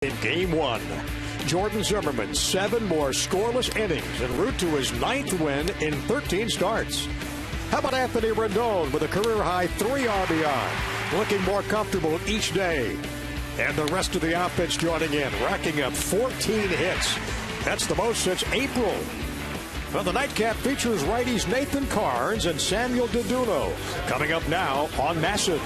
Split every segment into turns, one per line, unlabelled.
In Game 1, Jordan Zimmerman, 7 more scoreless innings en route to his 9th win in 13 starts. How about Anthony Rendon with a career-high 3 RBI, looking more comfortable each day. And the rest of the offense joining in, racking up 14 hits. That's the most since April. Well, the nightcap features righties Nathan Carnes and Samuel DiDuno. Coming up now on MASN.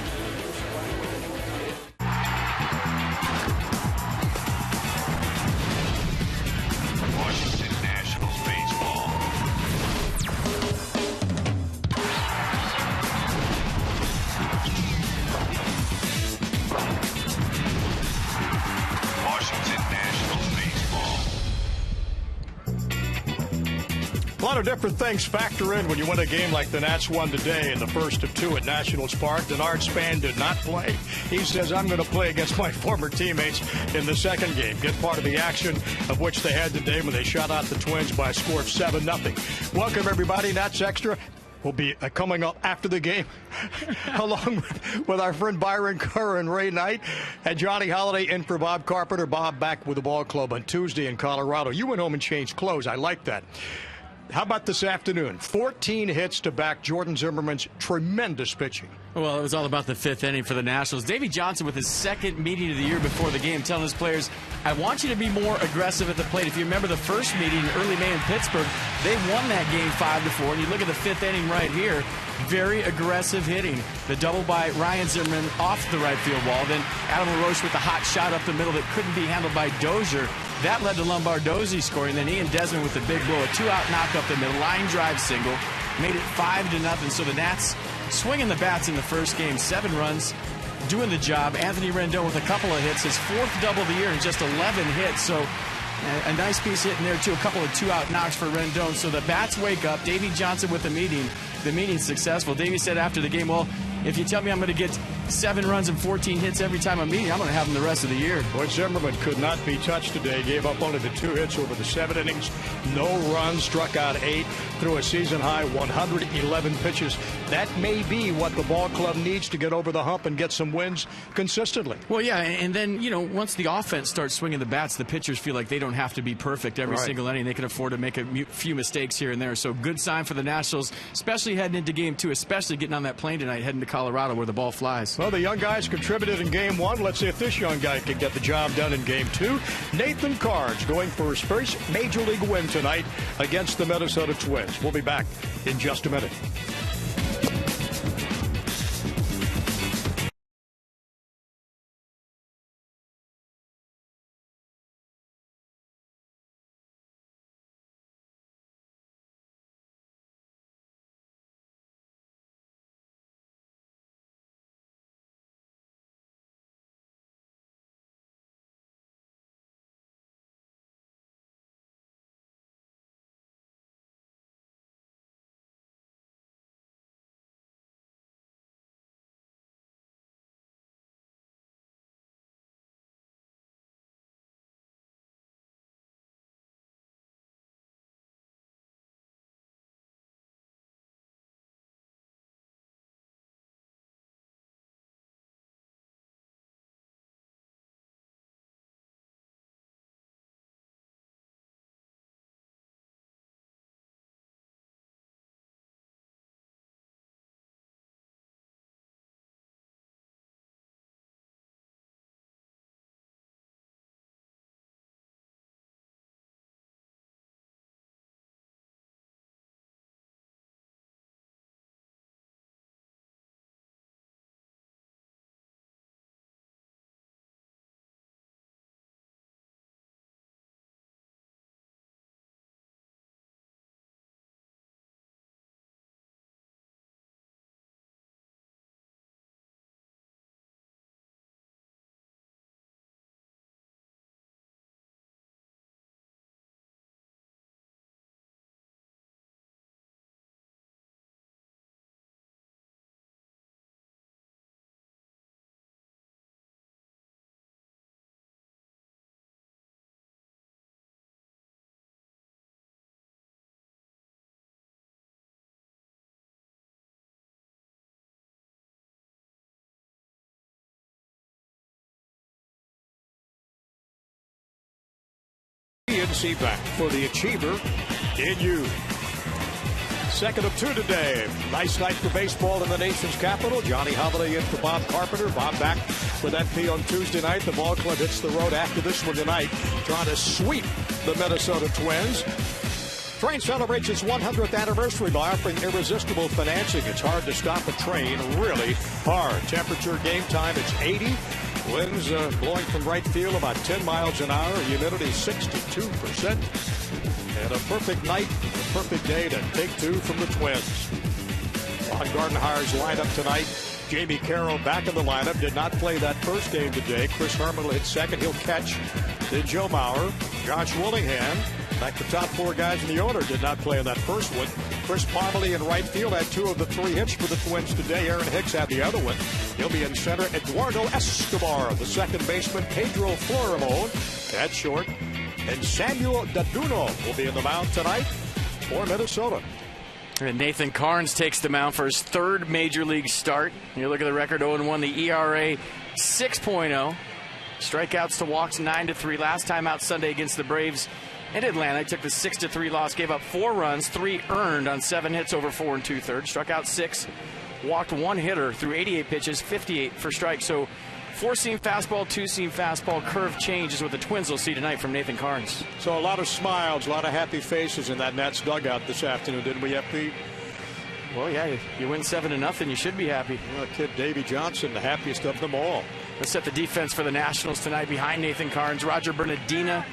A lot of different things factor in when you win a game like the Nats won today in the first of 2 at Nationals Park. Denard Span did not play. He says, I'm going to play against my former teammates in the second game. Get part of the action of which they had today when they shut out the Twins by a score of 7-0. Welcome, everybody. Nats Extra will be coming up after the game, along with our friend Byron Kerr and Ray Knight, and Johnny Holiday in for Bob Carpenter. Bob back with the ball club on Tuesday in Colorado. You went home and changed clothes. I like that. How about this afternoon? 14 hits to back Jordan Zimmerman's tremendous pitching.
Well, it was all about the 5th inning for the Nationals. Davey Johnson with his 2nd meeting of the year before the game telling his players, I want you to be more aggressive at the plate. If you remember the first meeting in early May in Pittsburgh, they won that game 5-4. And you look at the 5th inning right here, very aggressive hitting. The double by Ryan Zimmerman off the right field wall. Then Adam LaRoche with the hot shot up the middle that couldn't be handled by Dozier. That led to Lombardozzi scoring. Then Ian Desmond with the big blow, a 2-out knock up the middle, line drive single, made it 5-0. So the Nats swinging the bats in the first game, 7 runs, doing the job. Anthony Rendon with a couple of hits, his 4th double of the year and just 11 hits. So a nice piece hit in there too, a couple of 2-out knocks for Rendon. So the bats wake up. Davey Johnson with the meeting. The meeting's successful. Davey said after the game, well, if you tell me I'm going to get 7 runs and 14 hits every time I'm meeting, I'm going to have them the rest of the year.
Boy, Zimmerman could not be touched today. Gave up only the 2 hits over the 7 innings. No runs, struck out 8, threw a season-high 111 pitches. That may be what the ball club needs to get over the hump and get some wins consistently.
Well, yeah, and then, you know, once the offense starts swinging the bats, the pitchers feel like they don't have to be perfect every single inning. They can afford to make a few mistakes here and there. So good sign for the Nationals, especially heading into Game 2, especially getting on that plane tonight, heading to Colorado where the ball flies.
Well, the young guys contributed in Game 1. Let's see if this young guy can get the job done in Game 2. Nathan Carnes going for his first Major League win tonight against the Minnesota Twins. We'll be back in just a minute. agency back for the achiever in you. Second of two today. Nice night for baseball in the nation's capital. Johnny Holiday in for Bob Carpenter. Bob back with MP on Tuesday night. The ball club hits the road after this one tonight, trying to sweep the Minnesota Twins. Train celebrates its 100th anniversary by offering irresistible financing. It's hard to stop a train really hard. Temperature game time, it's 80. Winds blowing from right field about 10 miles an hour. Humidity 62%. And a perfect night, a perfect day to take two from the Twins. On Gardenhire's lineup tonight, Jamie Carroll back in the lineup. Did not play that first game today. Chris Herman will hit second. He'll catch. Then Joe Mauer, Josh Willingham. In fact, the top four guys in the order did not play in that first one. Chris Parmalee in right field had two of the three hits for the Twins today. Aaron Hicks had the other one. He'll be in center. Eduardo Escobar, the second baseman. Pedro Florimon at short. And Samuel Daduno will be in the mound tonight for Minnesota.
And Nathan Carnes takes the mound for his third major league start. You look at the record, 0-1, the ERA 6.0. Strikeouts to walks 9-3. Last time out Sunday against the Braves in Atlanta, he took the 6-3 loss, gave up 4 runs, 3 earned on 7 hits over 4 2/3. Struck out 6, walked 1 hitter through 88 pitches, 58 for strikes. So 4-seam fastball, 2-seam fastball, curve change is what the Twins will see tonight from Nathan Carnes.
So a lot of smiles, a lot of happy faces in that Nats dugout this afternoon, didn't we, FP?
Well, yeah, you win 7-0, you should be happy.
Well, kid Davey Johnson, the happiest of them all.
Let's set the defense for the Nationals tonight behind Nathan Carnes. Roger Bernardina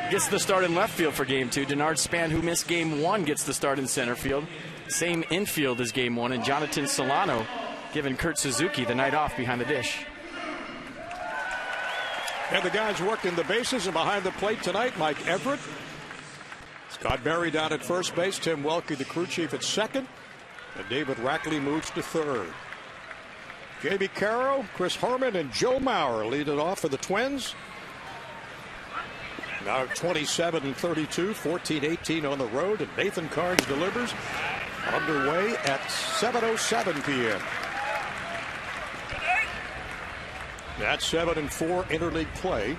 gets the start in left field for Game 2. Denard Span, who missed Game 1, gets the start in center field. Same infield as Game 1. And Jonathan Solano giving Kurt Suzuki the night off behind the dish.
And the guys working the bases and behind the plate tonight, Mike Everett, Scott Berry down at first base, Tim Welke, the crew chief, at second, and David Rackley moves to third. Jamie Carroll, Chris Herman, and Joe Mauer lead it off for the Twins. Now 27-32, 14-18 on the road, and Nathan Carnes delivers. Underway at 7:07 p.m. That's 7-4 interleague play.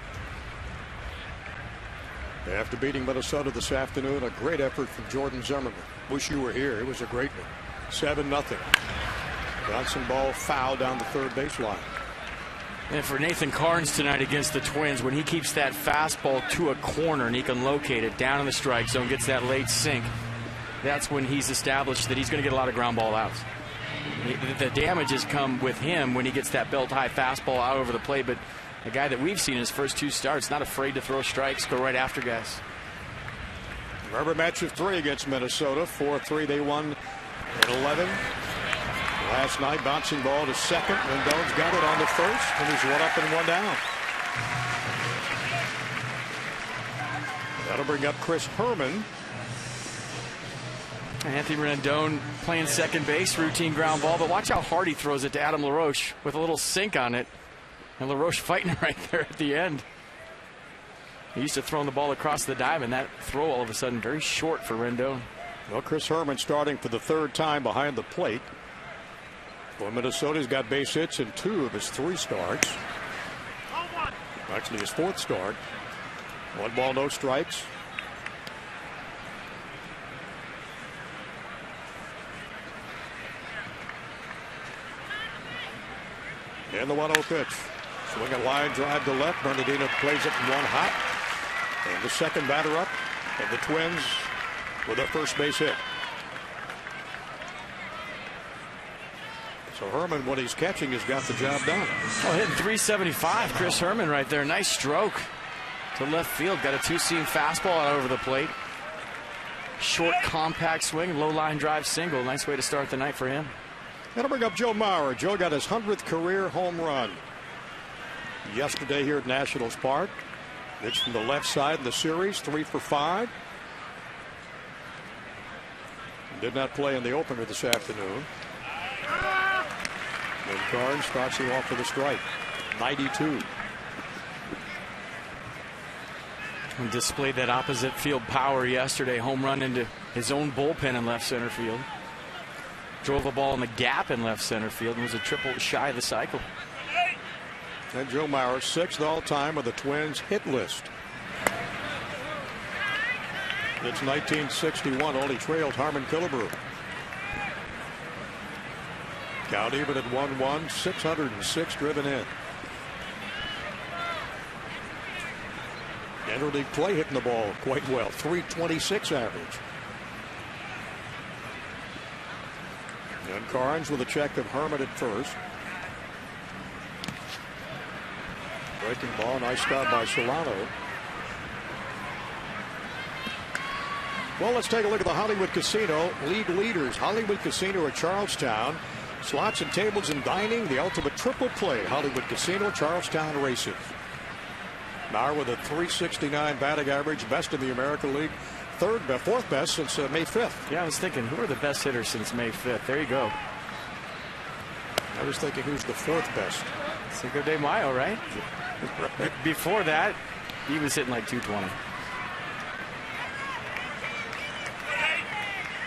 After beating Minnesota this afternoon, a great effort from Jordan Zimmerman. Wish you were here. It was a great one. 7-0. Johnson ball foul down the third baseline.
And for Nathan Carnes tonight against the Twins, when he keeps that fastball to a corner and he can locate it down in the strike zone, gets that late sink, that's when he's established that he's going to get a lot of ground ball outs. The damage has come with him when he gets that belt-high fastball out over the plate, but a guy that we've seen in his first 2 starts, not afraid to throw strikes, go right after guys.
Rubber match of 3 against Minnesota. 4-3 they won at 11. Last night, bouncing ball to second. Rendon's got it on the first, and he's 1 up and 1 down. That'll bring up Chris Herman.
Anthony Rendon playing second base, routine ground ball, but watch how hard he throws it to Adam LaRoche with a little sink on it. And LaRoche fighting right there at the end. He used to throwing the ball across the diamond. That throw all of a sudden very short for Rendon.
Well, Chris Herman starting for the 3rd time behind the plate. Well, Minnesota's got base hits in 2 of his 3 starts. Actually, his 4th start. 1 ball, no strikes. And the 1-0 pitch. Swing a line drive to left. Bernardino plays it from 1 hop. And the second batter up. And the Twins with their first base hit. So Herman, when he's catching, has got the job done.
Oh, hitting 375. Chris Herman right there. Nice stroke to left field. Got a 2-seam fastball out over the plate. Short, compact swing, low line drive single. Nice way to start the night for him.
That'll bring up Joe Mauer. Joe got his 100th career home run yesterday here at Nationals Park. It's from the left side in the series, 3 for 5. Did not play in the opener this afternoon. And Carnes starts him off with a strike. 92.
And displayed that opposite field power yesterday. Home run into his own bullpen in left center field. Drove a ball in the gap in left center field and was a triple shy of the cycle.
And Joe Mauer, 6th all time with the Twins hit list. It's 1961. Only trailed Harmon Killebrew. Count even at 1-1. 606 driven in. Interleague play hitting the ball quite well. 326 average. And Carnes with a check of Herman at first. Breaking ball. Nice stop by Solano. Well, let's take a look at the Hollywood Casino. League leaders. Hollywood Casino at Charlestown. Slots and tables and dining. The ultimate triple play. Hollywood Casino, Charlestown Races. Maurer with a 369 batting average. Best in the American League. Fourth best since May 5th.
Yeah, I was thinking, who are the best hitters since May 5th? There you go.
I was thinking, who's the fourth best?
Cinco de Mayo, right? Before that, he was hitting like 220.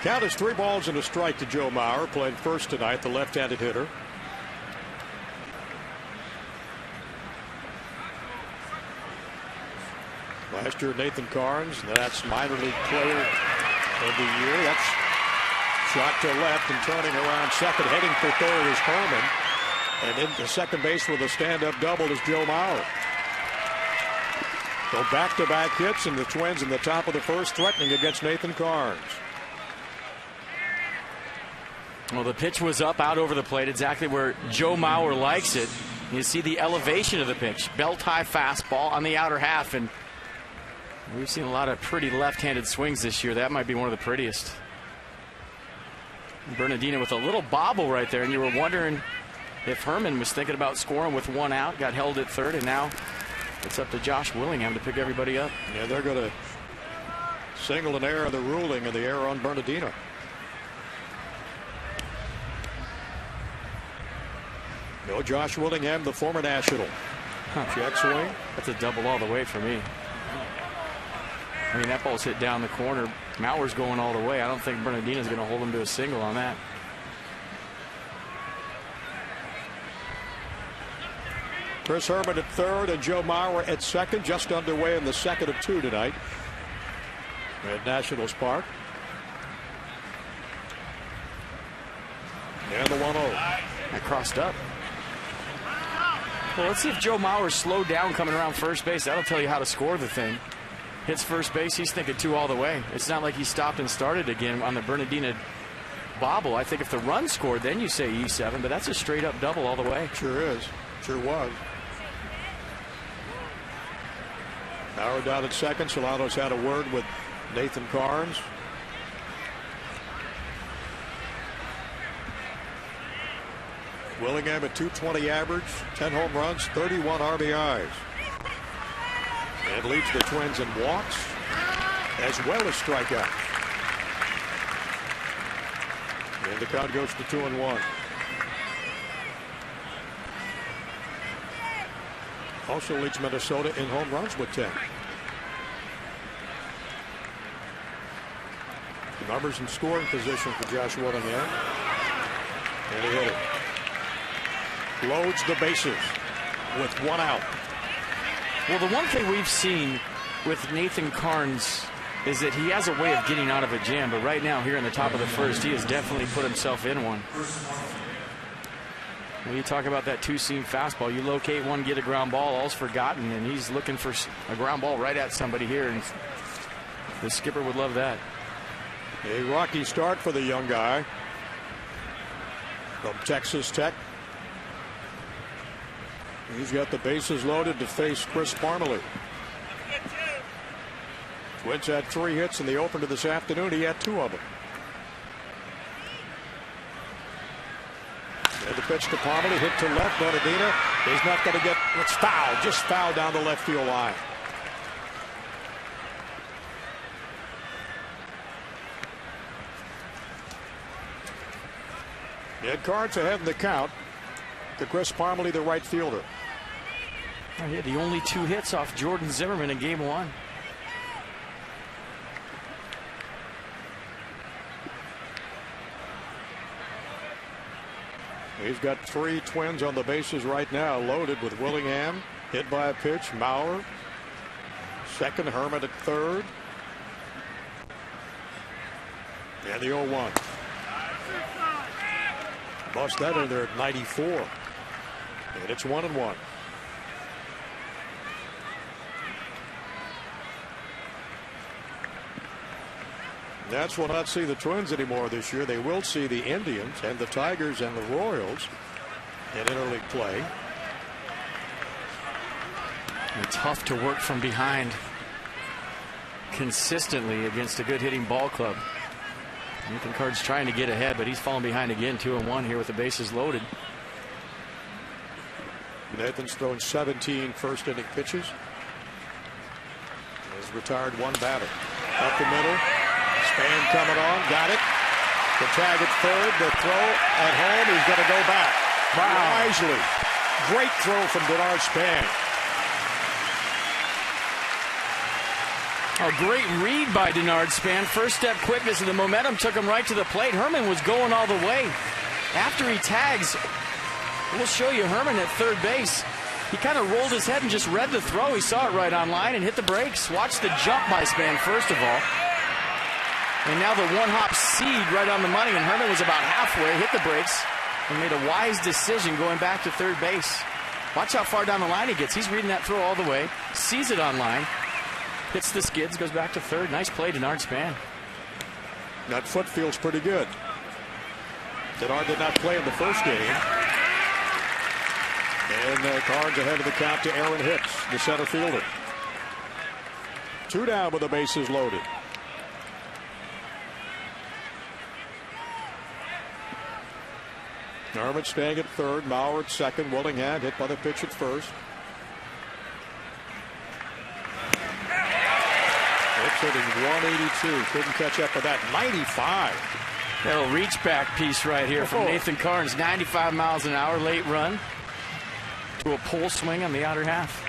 Count is 3 balls and a strike to Joe Maurer, playing first tonight, the left-handed hitter. Last year, Nathan Carnes, that's minor league player of the year. That's shot to left and turning around second, heading for third is Herman. And into second base with a stand-up double is Joe Maurer. So back-to-back hits, and the Twins in the top of the first threatening against Nathan Carnes.
Well, the pitch was up out over the plate, exactly where Joe Maurer likes it. You see the elevation of the pitch. Belt-high fastball on the outer half, and we've seen a lot of pretty left-handed swings this year. That might be one of the prettiest. Bernardino with a little bobble right there, and you were wondering if Herman was thinking about scoring with 1 out, got held at third, and now it's up to Josh Willingham to pick everybody up.
Yeah, they're going to single an error of the ruling, and the error on Bernardino. No Josh Willingham, the former National. Check swing.
That's a double all the way for me. I mean, that ball's hit down the corner. Maurer's going all the way. I don't think Bernardino's going to hold him to a single on that.
Chris Herman at third and Joe Maurer at second. Just underway in the second of 2 tonight at Nationals Park. And the 1-0.
That crossed up. Well, let's see if Joe Mauer slowed down coming around first base. That'll tell you how to score the thing. Hits first base, he's thinking 2 all the way. It's not like he stopped and started again on the Bernardino bobble. I think if the run scored, then you say E7, but that's a straight up double all the way.
Sure is. Sure was. Maurer down at second. Solano's had a word with Nathan Carnes. Willingham at 220 average, 10 home runs, 31 RBIs. And leads the Twins in walks as well as strikeouts. And the count goes to 2-1. Also leads Minnesota in home runs with 10. The numbers in scoring position for Josh Willingham. And he hit it. Loads the bases with 1 out.
Well, the one thing we've seen with Nathan Carnes is that he has a way of getting out of a jam, but right now here in the top of the first, he has definitely put himself in one. When you talk about that 2-seam fastball, you locate one, get a ground ball, all's forgotten, and he's looking for a ground ball right at somebody here, and the skipper would love that.
A rocky start for the young guy from Texas Tech. He's got the bases loaded to face Chris Parmalee. Twins had 3 hits in the opener this afternoon. He had 2 of them. And the pitch to Parmalee, hit to left. Bernardino, he's not going to get, it's foul, just foul down the left field line. Ed Carnes ahead in the count to Chris Parmalee, the right fielder.
He had the only 2 hits off Jordan Zimmerman in game 1.
He's got 3 Twins on the bases right now, loaded with Willingham, hit by a pitch, Maurer, second, Herman at third. And the 0-1. Bust that in there at 94. And it's 1-1. Nats will not see the Twins anymore this year. They will see the Indians and the Tigers and the Royals in interleague play.
And tough to work from behind consistently against a good hitting ball club. Nathan Card's trying to get ahead, but he's falling behind again. 2-1 here with the bases loaded.
Nathan's thrown 17 first inning pitches. He's retired one batter. Up the middle. Span coming on. Got it. The tag at third. The throw at home. He's going to go back.
Wow.
Wisely. Great throw from Denard Span.
A great read by Denard Span. First step quickness and the momentum took him right to the plate. Herman was going all the way. After he tags, we'll show you Herman at third base. He kind of rolled his head and just read the throw. He saw it right on line and hit the brakes. Watch the jump by Span first of all. And now the one-hop seed right on the money, and Herman was about halfway, hit the brakes, and made a wise decision going back to third base. Watch how far down the line he gets. He's reading that throw all the way, sees it on line, hits the skids, goes back to third. Nice play, Denard Span.
That foot feels pretty good. Denard did not play in the first game. And Cards ahead of the count to Aaron Hicks, the center fielder. 2 down with the bases loaded. Herman staying at third, Mauer at second, Willingham hit by the pitch at first. Hicks hitting 182, couldn't catch up with that. 95.
Little reach back piece right here from Nathan Carnes. 95 miles an hour, late run to a pull swing on the outer half.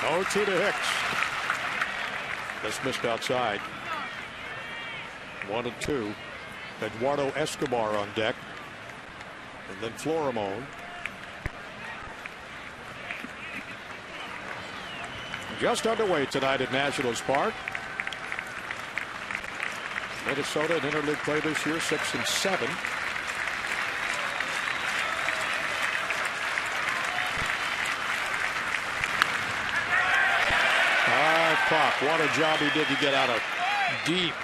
Oh, 2 to Hicks. Just missed outside. 1-2. Eduardo Escobar on deck. And then Florimone. Just underway tonight at Nationals Park. Minnesota in interleague play this year, 6-7. Pop. What a job he did to get out of deep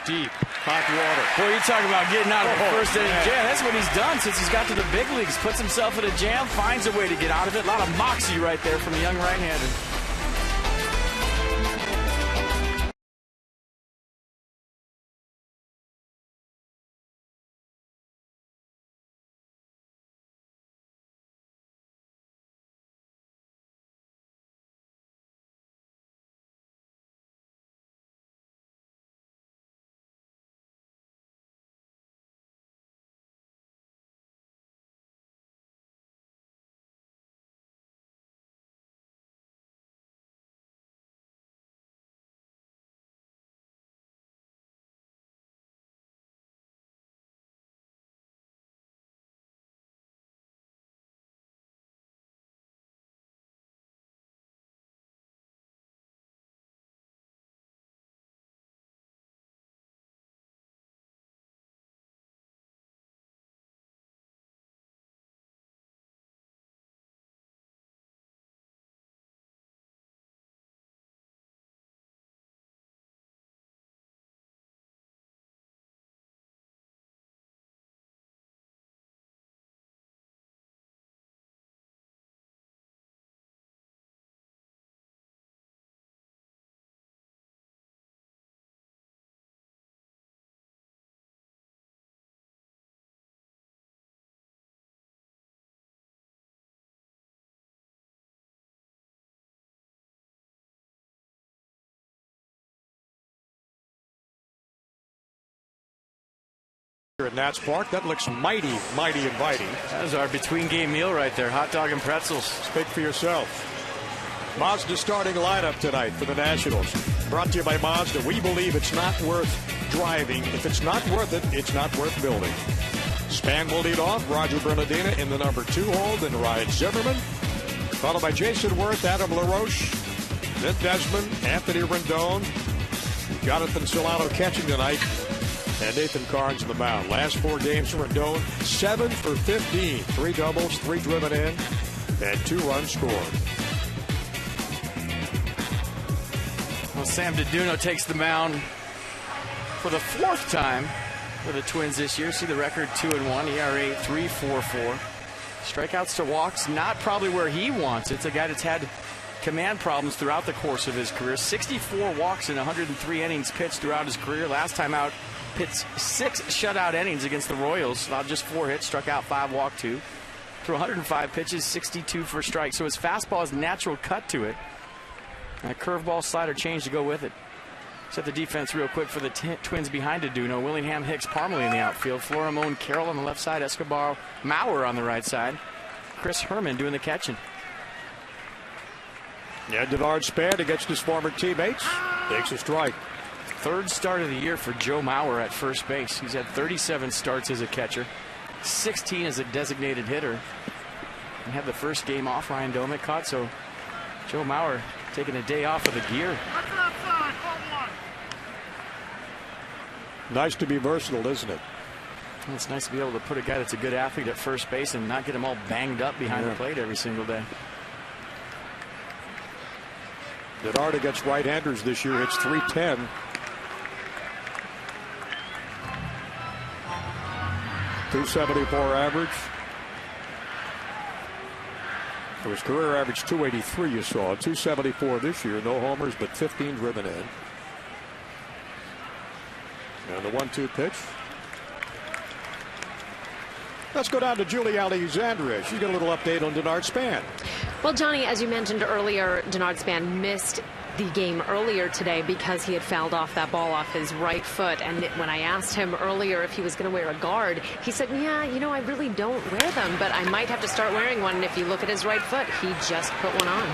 hot water.
Boy, you talk about getting out of the first inning jam. That's what he's done since he's got to the big leagues. Puts himself in a jam, finds a way to get out of it. A lot of moxie right there from the young right-hander.
At Nats Park, that looks mighty inviting.
That was our between-game meal right there. Hot dog and pretzels.
Speak for yourself. Mazda starting lineup tonight for the Nationals. Brought to you by Mazda. We believe it's not worth driving. If it's not worth it, it's not worth building. Span will lead off. Roger Bernardina in the number 2 hole. Then Ryan Zimmerman. Followed by Jason Worth, Adam LaRoche, then Desmond, Anthony Rendon, Jonathan Solano catching tonight, and Nathan Carnes in the mound. Last 4 games for Rendon, 7 for 15. 3 doubles, 3 driven in, and 2 runs scored.
Well, Sam DiDuno takes the mound for the 4th time for the Twins this year. See the record, 2-1, ERA 3.44. Strikeouts to walks, not probably where he wants. It's a guy that's had command problems throughout the course of his career. 64 walks in 103 innings pitched throughout his career. Last time out, pitched 6 shutout innings against the Royals. Allowed just 4 hits, struck out 5, walked 2. Threw 105 pitches, 62 for strike. So his fastball has natural cut to it. And a curveball slider change to go with it. Set the defense real quick for the Twins behind DiDuno. Willingham, Hicks, Parmalee in the outfield. Florimon, Carroll on the left side. Escobar, Mauer on the right side. Chris Herman doing the catching.
Yeah, Denard Span against his former teammates. Takes a strike.
3rd start of the year for Joe Mauer at first base. He's had 37 starts as a catcher, 16 as a designated hitter. And had the first game off. Ryan Domek caught, so Joe Mauer taking a day off of the gear.
Nice to be versatile, isn't it?
Well, it's nice to be able to put a guy that's a good athlete at first base and not get him all banged up behind the plate every single day.
Denard against right-handers this year hits .310. .274 average. For his career average, .283 you saw. .274 this year. No homers, but 15 driven in. And the 1-2 pitch. Let's go down to Julie Alexandria. She's got a little update on Denard Span.
Well, Johnny, as you mentioned earlier, Denard Span missed the game earlier today because he had fouled off that ball off his right foot. And when I asked him earlier if he was going to wear a guard, he said, yeah, you know, I really don't wear them, but I might have to start wearing one. And if you look at his right foot, he just put one on.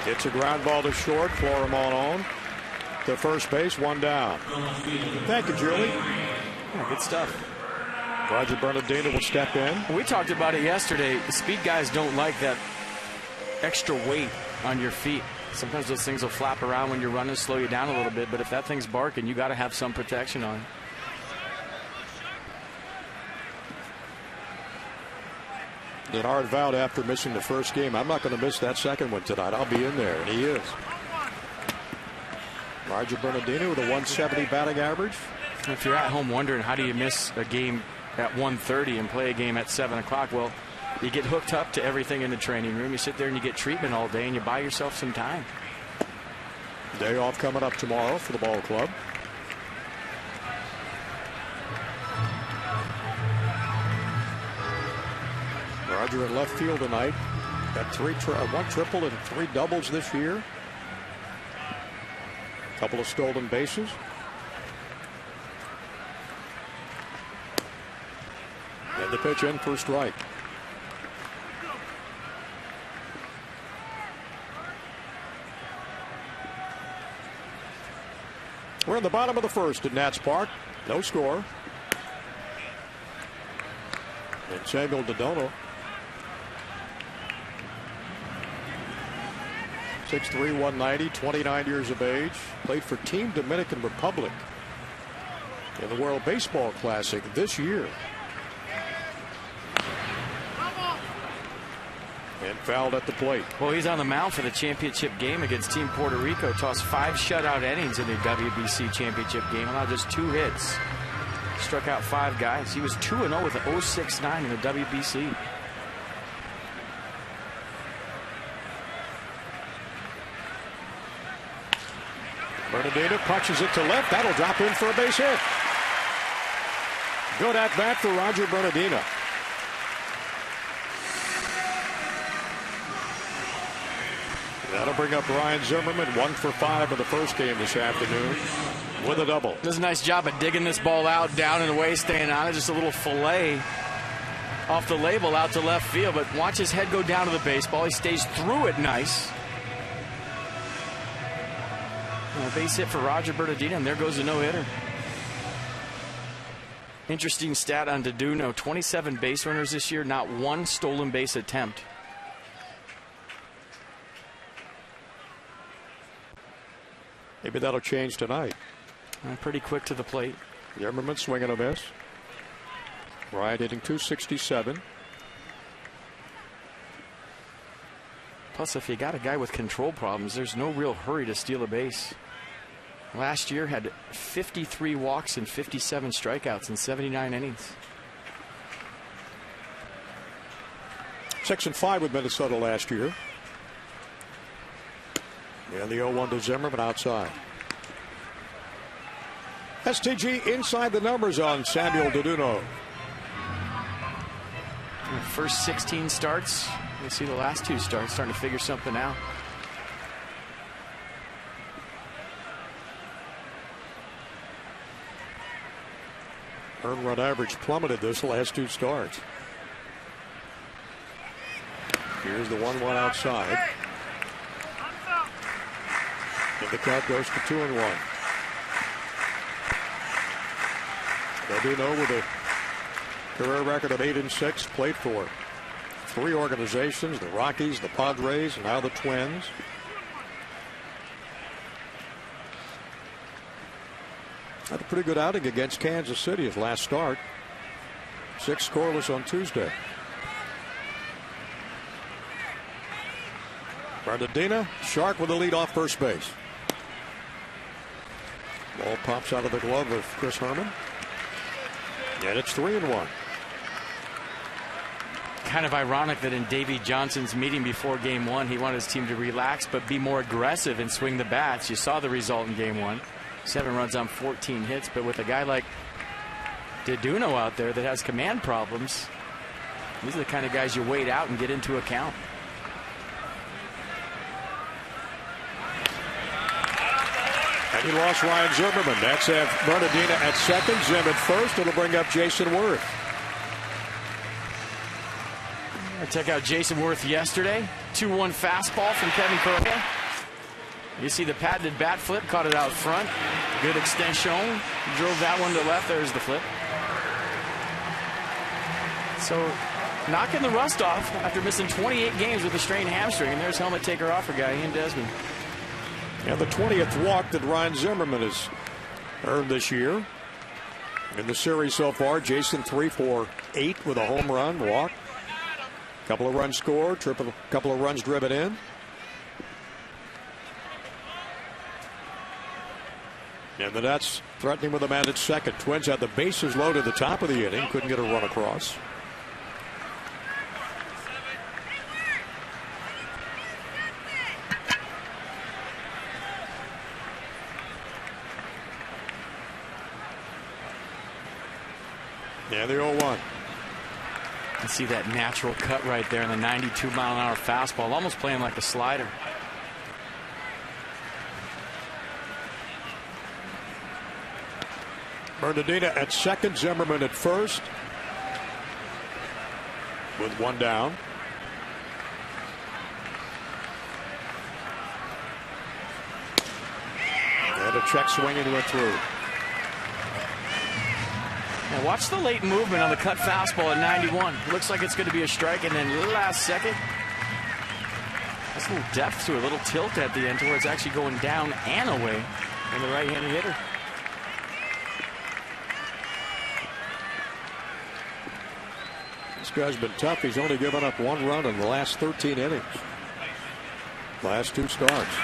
It's a ground ball to short. Florimon on to first base, 1 down. Thank you, Julie.
Yeah, good stuff.
Roger Bernardina will step in.
We talked about it yesterday. Speed guys don't like that extra weight on your feet. Sometimes those things will flap around when you're running, slow you down a little bit. But if that thing's barking, you got to have some protection on.
Denard vowed after missing the first game, I'm not going to miss that second one tonight. I'll be in there, and he is. Roger Bernardino with a 170 batting average.
If you're at home wondering how do you miss a game at 1:30 and play a game at 7 o'clock, well, you get hooked up to everything in the training room. You sit there and you get treatment all day and you buy yourself some time.
Day off coming up tomorrow for the ball club. Roger in left field tonight. Got 1 triple and 3 doubles this year. Couple of stolen bases. And the pitch in for a strike. We're in the bottom of the first at Nats Park. No score. And Samuel DiDuno, 6'3", 190, 29 years of age. Played for Team Dominican Republic in the World Baseball Classic this year. And fouled at the plate.
Well, he's on the mound for the championship game against Team Puerto Rico. Tossed 5 shutout innings in the WBC championship game. Allowed just 2 hits. Struck out 5 guys. He was 2-0 with an 0.69 in the WBC.
Bernardino punches it to left. That'll drop in for a base hit. Good at bat for Roger Bernardino. That'll bring up Ryan Zimmerman, 1 for 5 in the first game this afternoon with a double.
Does a nice job of digging this ball out, down and away, staying on it. Just a little fillet off the label out to left field, but watch his head go down to the baseball. He stays through it nice. And a base hit for Roger Bernardino, and there goes the no-hitter. Interesting stat on Deduno, 27 base runners this year, not one stolen base attempt.
Maybe that'll change tonight.
Pretty quick to the plate.
Zimmerman swinging a miss. Bryant hitting .267.
Plus, if you got a guy with control problems, there's no real hurry to steal a base. Last year had 53 walks and 57 strikeouts in 79 innings.
6-5 with Minnesota last year. And the 0-1 to Zimmerman outside. STG inside the numbers on Samuel Deduno.
First 16 starts. You'll see the last 2 starts starting to figure something out.
Earned run average plummeted this last 2 starts. Here's the 1-1 outside. And the count goes to 2-1. Deduno with a career record of 8-6, played for 3 organizations, the Rockies, the Padres, and now the Twins. Had a pretty good outing against Kansas City his last start. 6 scoreless on Tuesday. Bernardina, Shark with the lead off first base. Ball pops out of the glove of Chris Herman. And it's 3-1.
Kind of ironic that in Davey Johnson's meeting before Game 1, he wanted his team to relax but be more aggressive and swing the bats. You saw the result in Game 1. 7 runs on 14 hits, but with a guy like Deduno out there that has command problems, these are the kind of guys you wait out and get into account.
And he lost Ryan Zimmerman. That's Bernardina at second, Zim at first. It'll bring up Jason Worth.
Check out Jason Worth yesterday. 2-1 fastball from Kevin Correa. You see the patented bat flip, caught it out front. Good extension. Drove that one to left. There's the flip. So knocking the rust off after missing 28 games with a strained hamstring. And there's helmet taker offer guy, Ian Desmond.
And the 20th walk that Ryan Zimmerman has earned this year. In the series so far, Jason 3 for 8 with a home run, walk. Couple of runs scored, couple of runs driven in. And the Nets threatening with a man at second. Twins had the bases loaded at the top of the inning. Couldn't get a run across. And the 0-1.
You see that natural cut right there in the 92-mile-an-hour fastball, almost playing like a slider.
Bernardina at second, Zimmerman at first. With 1 down. And a check swing into it through.
Now watch the late movement on the cut fastball at 91. Looks like it's going to be a strike, and then last second, there's a little depth to it, a little tilt at the end to where it's actually going down and away from the right-handed hitter.
This guy's been tough. He's only given up 1 run in the last 13 innings. Last 2 starts.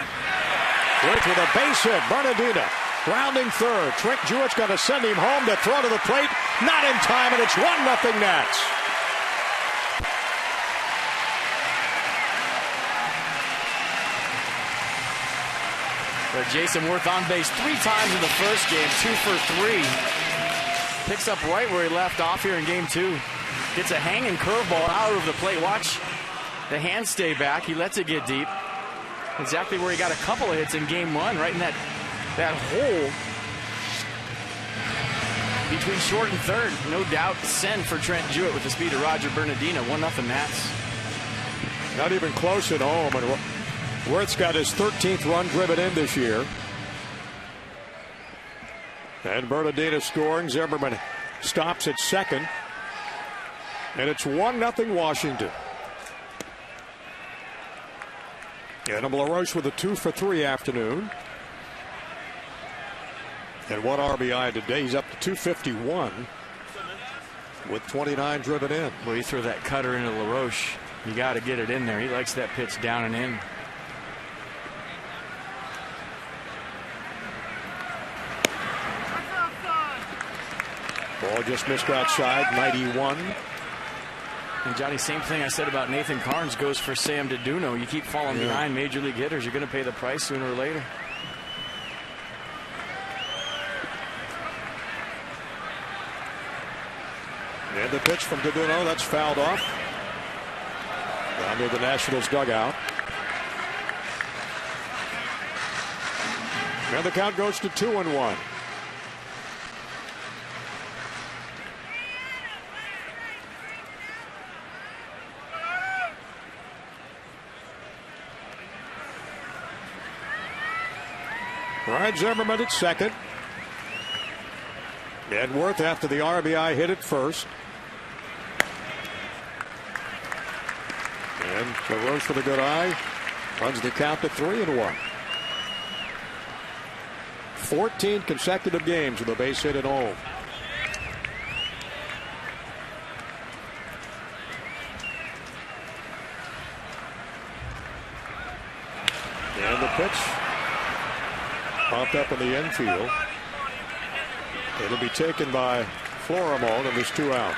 Worth with a base hit. Bernardina grounding third. Trent Jewett's going to send him home to throw to the plate. Not in time, and it's 1-0 Nats.
Jason Worth on base 3 times in the first game, 2 for 3. Picks up right where he left off here in Game 2. Gets a hanging curveball out of the plate. Watch the hand stay back. He lets it get deep. Exactly where he got a couple of hits in Game 1, right in that hole between short and third. No doubt send for Trent Jewett with the speed of Roger Bernardina. 1-0 Nats.
Not even close at home. And Worth's got his 13th run driven in this year. And Bernardina scoring. Zimmerman stops at second. And it's 1-0 Washington. Adam LaRoche with a 2-for-3 afternoon. And 1 RBI today. He's up to 251 with 29 driven in.
Well, you throw that cutter into LaRoche, you got to get it in there. He likes that pitch down and in.
Ball just missed outside, 91.
And Johnny, same thing I said about Nathan Carnes goes for Sam DeDuno. You keep falling behind major league hitters, you're going to pay the price sooner or later.
And the pitch from DeDuno, that's fouled off. Down near the Nationals dugout. And the count goes to 2-1. Ryan Zimmerman at second. And Worth after the RBI hit at first. And LaRoche for the good eye. Runs the count to 3-1. 14 consecutive games with a base hit at home. And the pitch popped up in the infield. It'll be taken by Florimon, and there's 2 out.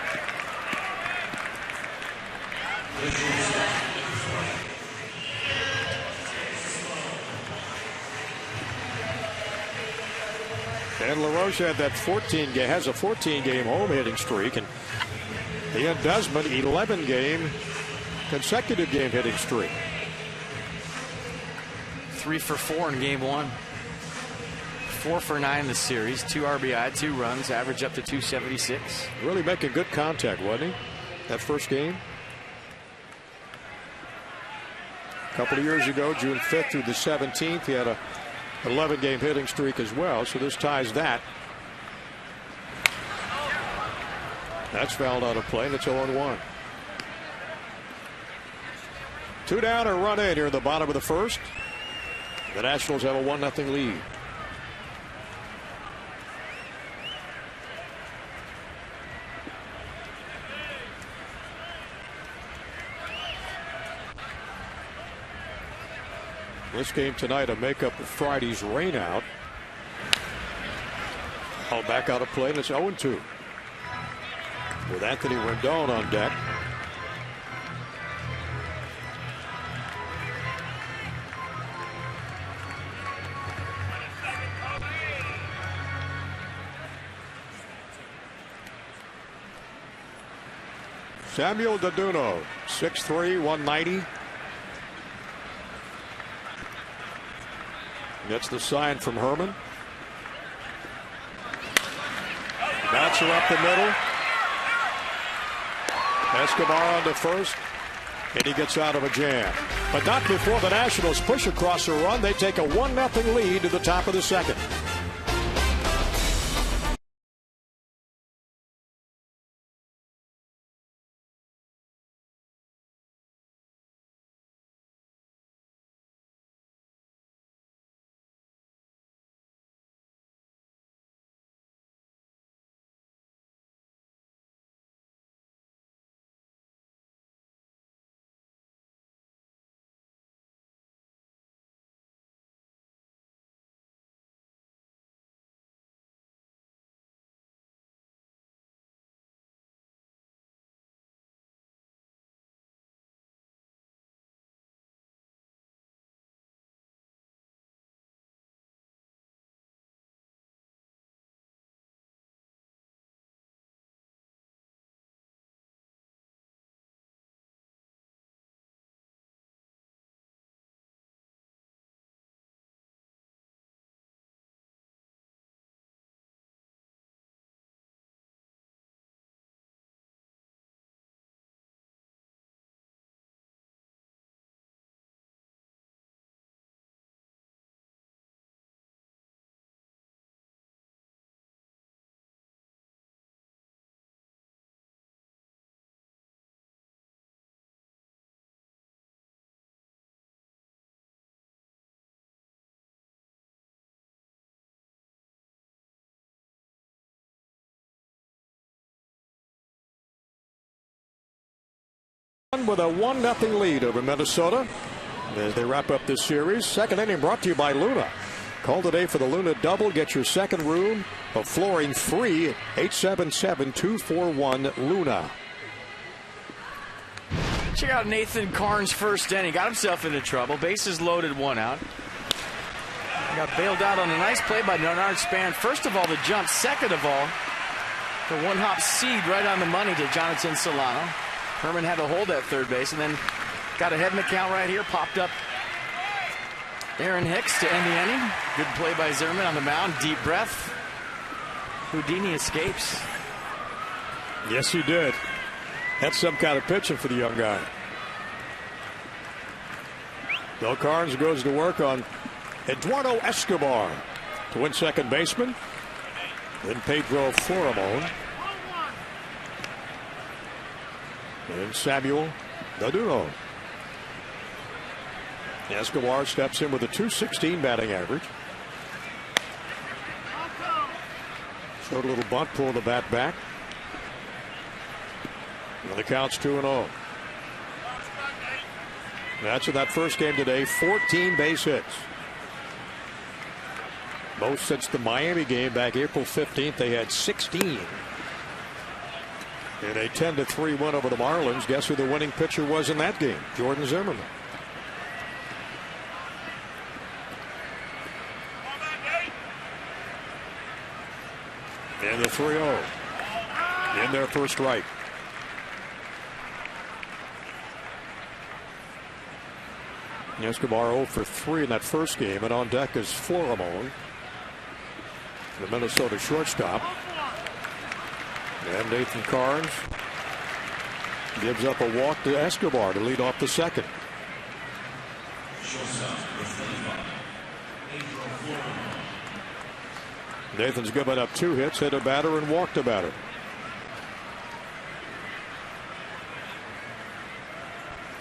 And LaRoche had that 14 game, has a 14-game home hitting streak, and he and Desmond 11-game consecutive game hitting streak.
3 for 4 in game 1. 4 for 9 in the series. 2 RBI, 2 runs, average up to 276.
Really making good contact, wasn't he? That first game. A couple of years ago, June 5th through the 17th, he had a 11-game hitting streak as well, so this ties that. That's fouled out of play, and it's 0-1. 2 down, a run in here in the bottom of the first. The Nationals have a 1-0 lead. This game tonight, a makeup of Friday's rainout. All back out of play, and it's 0-2. With Anthony Rendon on deck. Samuel DeDuno, 6'3", 190. Gets the sign from Herman. Bouncer up the middle. Escobar on to first. And he gets out of a jam. But not before the Nationals push across a run. They take a 1-0 lead to the top of the second. With a 1-0 lead over Minnesota as they wrap up this series. Second inning brought to you by Luna. Call today for the Luna Double. Get your second room of flooring free. 877-241-LUNA.
Check out Nathan Karn's first inning. Got himself into trouble. Bases loaded, 1 out. Got bailed out on a nice play by Denard Span. First of all, the jump. Second of all, the one-hop seed right on the money to Jonathan Solano. Herman had to hold at third base and then got ahead in the count right here. Popped up Aaron Hicks to end the inning. Good play by Zimmerman on the mound. Deep breath. Houdini escapes.
Yes, he did. That's some kind of pitching for the young guy. Bill Carnes goes to work on Eduardo Escobar to win second baseman. Then Pedro Florimon. And Samuel Naduno. Escobar steps in with a .216 batting average. Showed a little bunt, pulled the bat back. And the count's 2-0. That's in that first game today. 14 base hits. Most since the Miami game back April 15th. They had 16. In a 10-3 win over the Marlins. Guess who the winning pitcher was in that game? Jordan Zimmerman. And the 3-0 in their first strike. Escobar 0 for 3 in that first game, and on deck is Florimon, the Minnesota shortstop. And Nathan Karns gives up a walk to Escobar to lead off the second. Nathan's given up 2 hits, hit a batter, and walked a batter.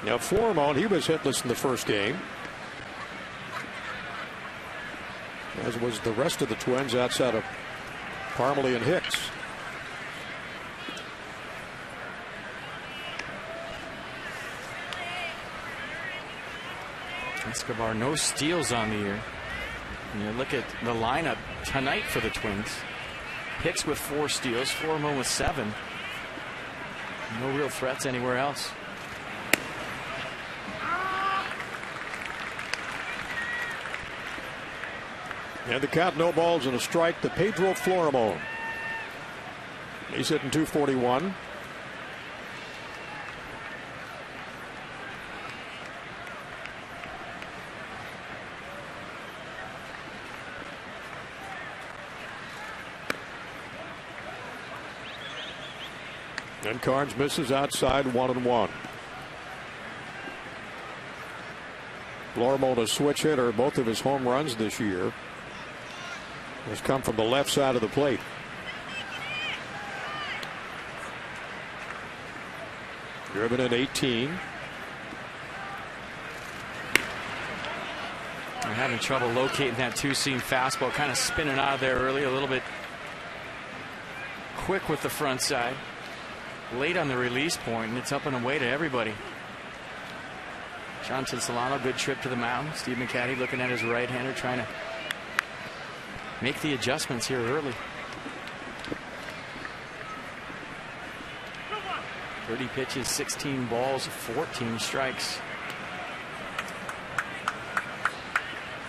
Now Florimon, he was hitless in the first game, as was the rest of the Twins outside of Parmalee and Hicks.
Escobar, no steals on the year. And you look at the lineup tonight for the Twins. Hicks with 4 steals, Florimon with 7. No real threats anywhere else.
And the count, no balls and a strike to Pedro Florimon. He's hitting .241. And Karns misses outside, 1-1. Florimon, a switch hitter. Both of his home runs this year has come from the left side of the plate. Driven in 18.
They're having trouble locating that 2-seam fastball, kind of spinning out of there early, a little bit quick with the front side. Late on the release point, and it's up and away to everybody. Jonathan Solano, good trip to the mound. Steve McCaddy looking at his right-hander, trying to make the adjustments here early. 30 pitches, 16 balls, 14 strikes.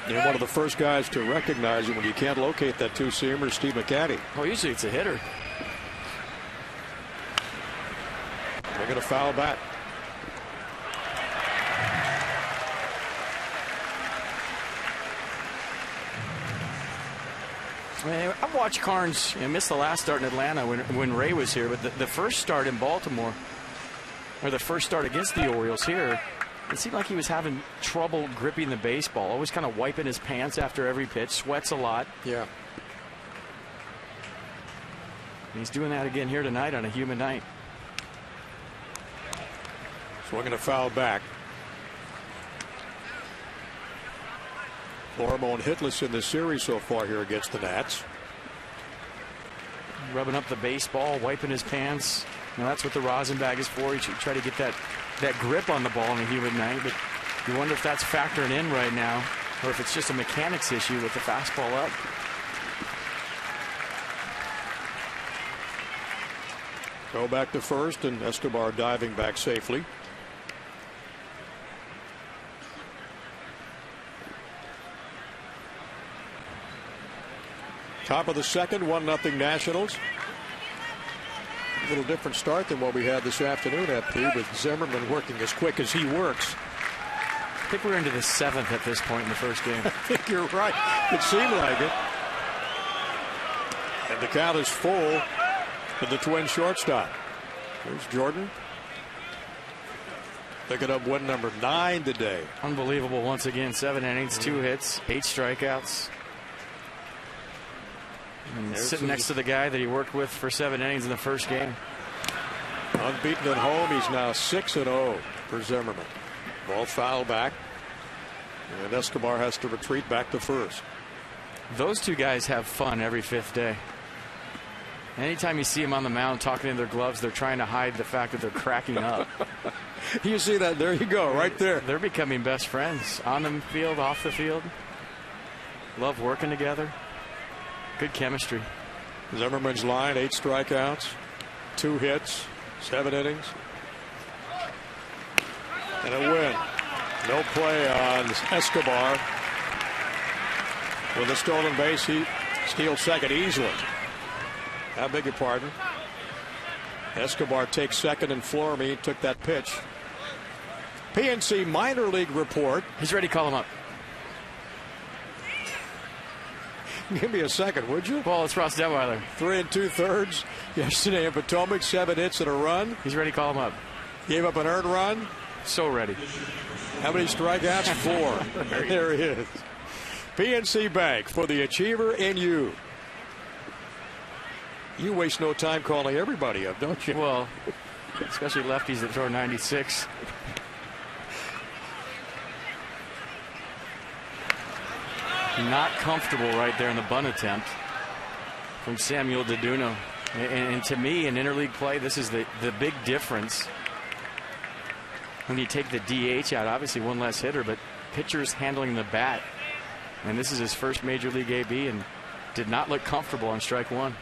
And one of the first guys to recognize it when you can't locate that 2-seamer, Steve McCaddy.
Well, usually it's a hitter.
They're going to foul back.
I've watched Karns miss the last start in Atlanta when Ray was here, but the first start in Baltimore, or the first start against the Orioles here, it seemed like he was having trouble gripping the baseball, always kind of wiping his pants after every pitch, sweats a lot.
Yeah.
And he's doing that again here tonight on a humid night.
Swinging a foul back. Florimon hitless in this series so far here against the Nats.
Rubbing up the baseball, wiping his pants. Now that's what the rosin bag is for. You should try to get that that grip on the ball on a humid night, but you wonder if that's factoring in right now, or if it's just a mechanics issue with the fastball up.
Go back to first, and Escobar diving back safely. Top of the second, 1-0 Nationals. A little different start than what we had this afternoon, FP, with Zimmerman working as quick as he works.
I think we're into the 7th at this point in the first game.
I think you're right. It seemed like it. And the count is full for the Twins shortstop. There's Jordan. Picking up win number 9 today.
Unbelievable once again. 7 innings, 2 hits, 8 strikeouts. And sitting next to the guy that he worked with for 7 innings in the first game.
Unbeaten at home. He's now 6-0 for Zimmerman. Ball foul back. And Escobar has to retreat back to first.
Those two guys have fun every 5th day. Anytime you see them on the mound talking in their gloves, they're trying to hide the fact that they're cracking up.
You see that? There you go, right there.
They're becoming best friends on the field, off the field. Love working together. Good chemistry.
Zimmerman's line, 8 strikeouts, 2 hits, 7 innings, and a win. No play on Escobar. With a stolen base, he steals second easily. I beg your pardon. Escobar takes second, and Flormy took that pitch. PNC minor league report.
He's ready to call him up.
Give me a second, would you?
Well, it's Ross Detweiler.
3 2/3 yesterday in Potomac. 7 hits and a run.
He's ready to call him up.
Gave up an earned run.
So ready.
How many strikeouts? 4. There he is. PNC Bank, for the achiever in you. You waste no time calling everybody up, don't you?
Well, especially lefties that throw 96. Not comfortable right there in the bunt attempt from Samuel Deduno. And to me, in interleague play, this is the big difference. When you take the DH out, obviously one less hitter, but pitchers handling the bat. And this is his first major league AB, and did not look comfortable on strike 1.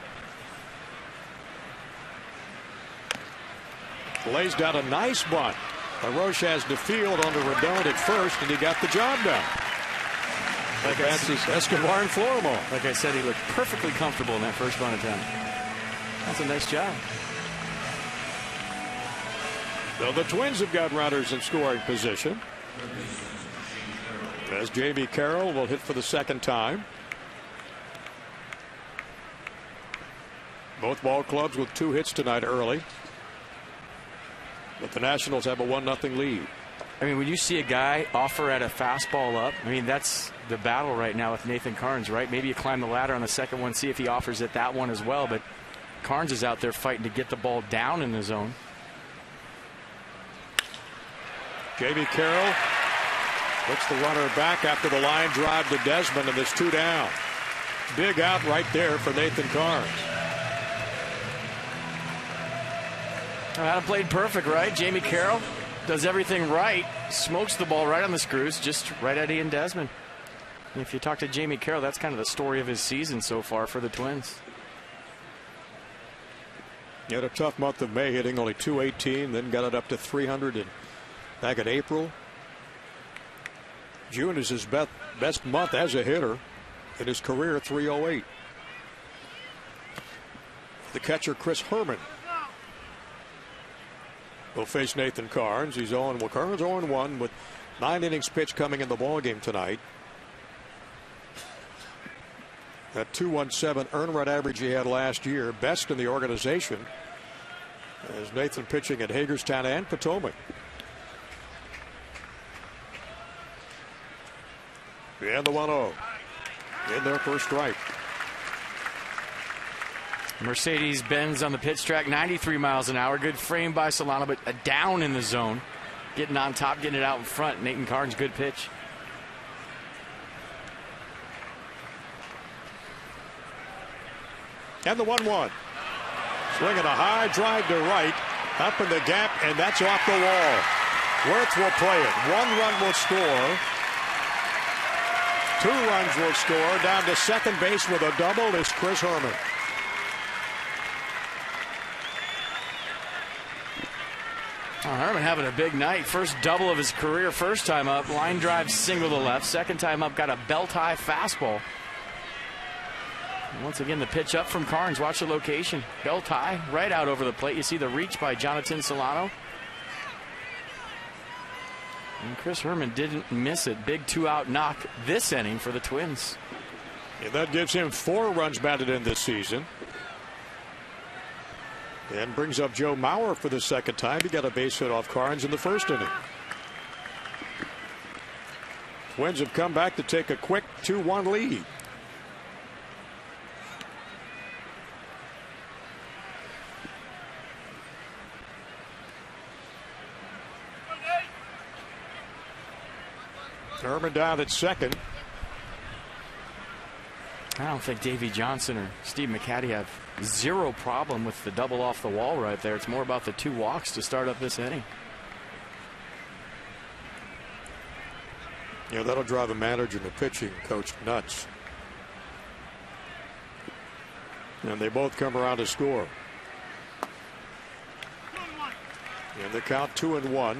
Lays down a nice bunt. Roche has the field on the Rendon at first, and he got the job done. Advances Escobar and Florimo.
Like I said, he looked perfectly comfortable in that first bunt attempt. That's a nice job.
So the Twins have got runners in scoring position, as J.B. Carroll will hit for the second time. Both ball clubs with 2 hits tonight early. But the Nationals have a 1-0 lead.
I mean, when you see a guy offer at a fastball up, I mean, that's the battle right now with Nathan Carnes, right? Maybe you climb the ladder on the second one, see if he offers at that one as well. But Carnes is out there fighting to get the ball down in the zone.
J.B. Carroll puts the runner back after the line drive to Desmond, and there's 2 down. Big out right there for Nathan Carnes.
Adam played perfect, right? Jamie Carroll does everything right, smokes the ball right on the screws, just right at Ian Desmond. And if you talk to Jamie Carroll, that's kind of the story of his season so far for the Twins.
He had a tough month of May, hitting only .218, then got it up to 300 back in April. June is his best month as a hitter in his career, .308. The catcher, Chris Herman, will face Nathan Carnes. He's 0-1. Well, Carnes 0-1 with 9 innings pitched coming in the ballgame tonight. That .217 earned run average he had last year, best in the organization, as Nathan pitching at Hagerstown and Potomac. And the 1-0 in there for a strike.
Mercedes-Benz on the pitch track, 93 miles an hour. Good frame by Solano, but a down in the zone. Getting on top, getting it out in front. Nathan Carnes, good pitch.
And the 1-1. Swinging a high drive to right, up in the gap, and that's off the wall. Worth will play it. 1 run will score. 2 runs will score. Down to second base with a double is Chris Herman.
Herman having a big night. First double of his career. First time up, line drive single to left. Second time up, got a belt-high fastball. And once again, the pitch up from Carnes. Watch the location. Belt-high, right out over the plate. You see the reach by Jonathan Solano. And Chris Herman didn't miss it. Big 2-out knock this inning for the Twins.
And that gives him 4 runs batted in this season. And brings up Joe Mauer for the second time. He got a base hit off Carnes in the first inning. Twins have come back to take a quick 2-1 lead. Herman down at second.
I don't think Davey Johnson or Steve McCatty have zero problem with the double off the wall right there. It's more about the 2 walks to start up this inning.
Yeah, that'll drive a manager and the pitching coach nuts. And they both come around to score. And the count 2-1.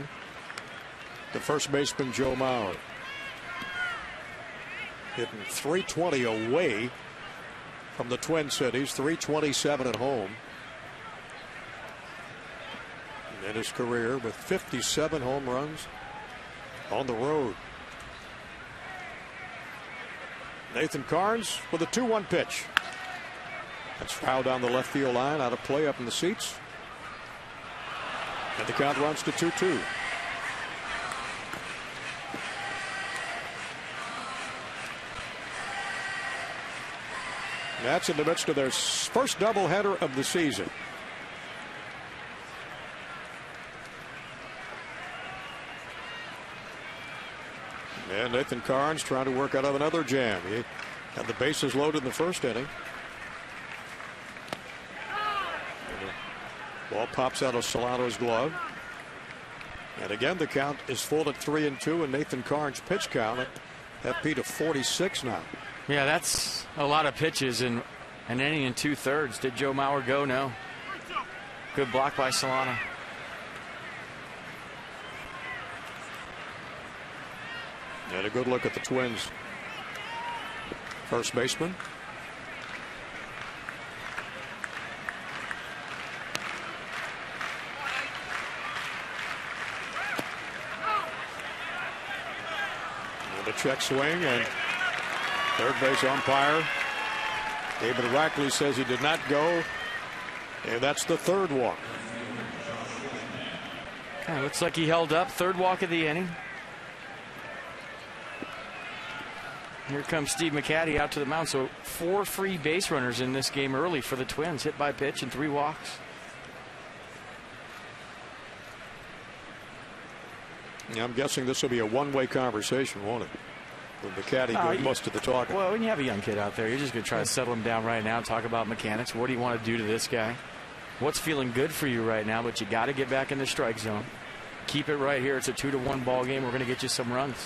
The first baseman, Joe Mauer. Hitting .320 away from the Twin Cities, .327 at home. And in his career with 57 home runs on the road. Nathan Carnes with a 2-1 pitch. That's fouled down the left field line, out of play up in the seats. And the count runs to 2-2. That's in the midst of their first doubleheader of the season. And Nathan Carnes trying to work out of another jam. He had the bases loaded in the first inning. And the ball pops out of Solano's glove. And again, the count is full at 3-2, and Nathan Carnes' pitch count at FP to 46 now.
Yeah, that's a lot of pitches in an inning and 2/3. Did Joe Mauer go? No. Good block by Solano.
And a good look at the Twins. First baseman. And a check swing, and third base umpire David Rackley says he did not go, and that's the 3rd walk.
Looks like he held up. 3rd walk of the inning. Here comes Steve McCatty out to the mound. So 4 free base runners in this game early for the Twins. Hit by pitch and 3 walks.
Yeah, I'm guessing this will be a one-way conversation, won't it? With McCatty doing most of the talking.
Well, when you have a young kid out there, you're just going to try to settle him down right now and talk about mechanics. What do you want to do to this guy? What's feeling good for you right now? But you got to get back in the strike zone. Keep it right here. It's a 2-1 ball game. We're going to get you some runs.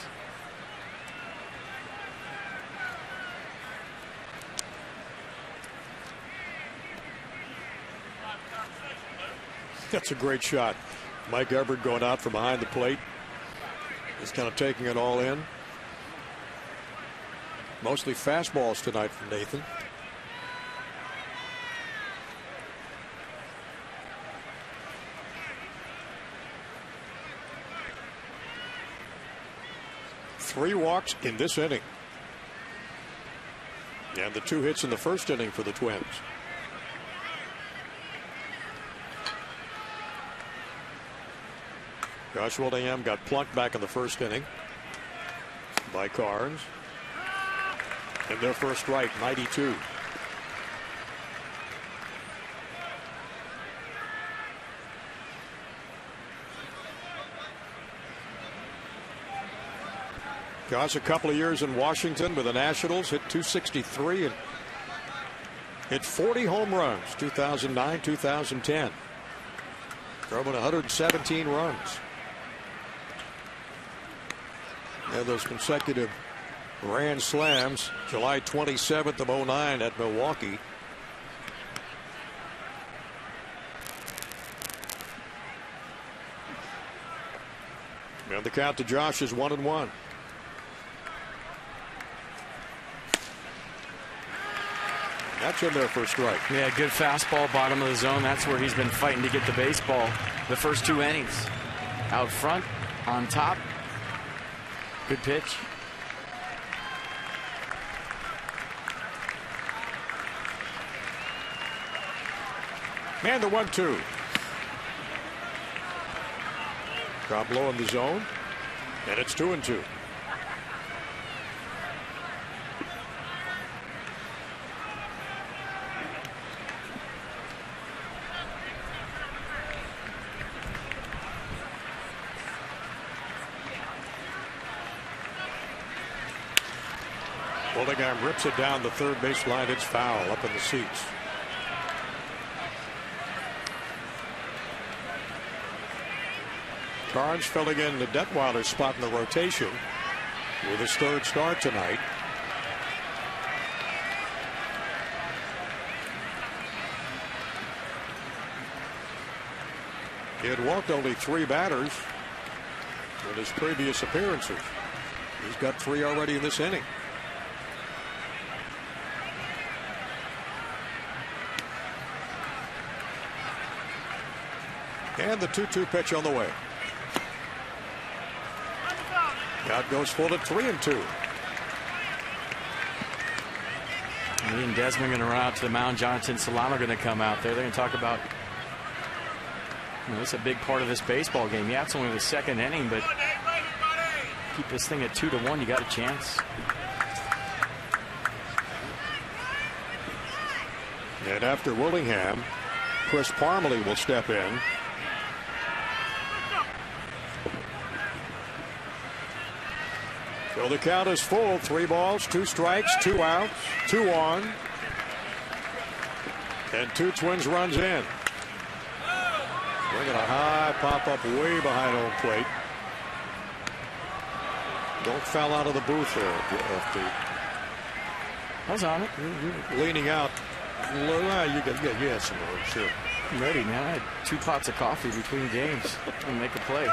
That's a great shot. Mike Everett going out from behind the plate. He's kind of taking it all in. Mostly fastballs tonight from Nathan. Three walks in this inning. And the 2 hits in the first inning for the Twins. Josh Willingham got plunked back in the first inning by Carnes. And their first strike, 92. Josh, a couple of years in Washington with the Nationals, hit .263 and hit 40 home runs, 2009, 2010. Drove in 117 runs.
And those consecutive grand slams, July 27th of '09 at Milwaukee. And the count to Josh is 1-1. That's in there for a strike.
Yeah, good fastball, bottom of the zone. That's where he's been fighting to get the baseball the first 2 innings. Out front, on top. Good pitch.
And the 1-2. Drop low in the zone. And it's 2-2. Willingham rips it down the third base line. It's foul up in the seats. Carnes filling in the Detweiler spot in the rotation with his third start tonight. He had walked only 3 batters in his previous appearances. He's got 3 already in this inning. And the 2-2 pitch on the way. Out goes full at 3-2.
Me and Desmond going to run out to the mound. Jonathan Salam are going to come out there. They're going to talk about, it's a big part of this baseball game. Yeah, it's only the second inning, but keep this thing at 2-1. You got a chance.
And after Willingham, Chris Parmalee will step in. So the count is full. 3 balls, 2 strikes, 2 outs, 2 on. And 2 Twins runs in. Look at a high pop up way behind home plate. Don't foul out of the booth there, FD.
I was on it.
You're leaning out. You had some more, sure.
I'm ready, man. I had 2 pots of coffee between games and make a play.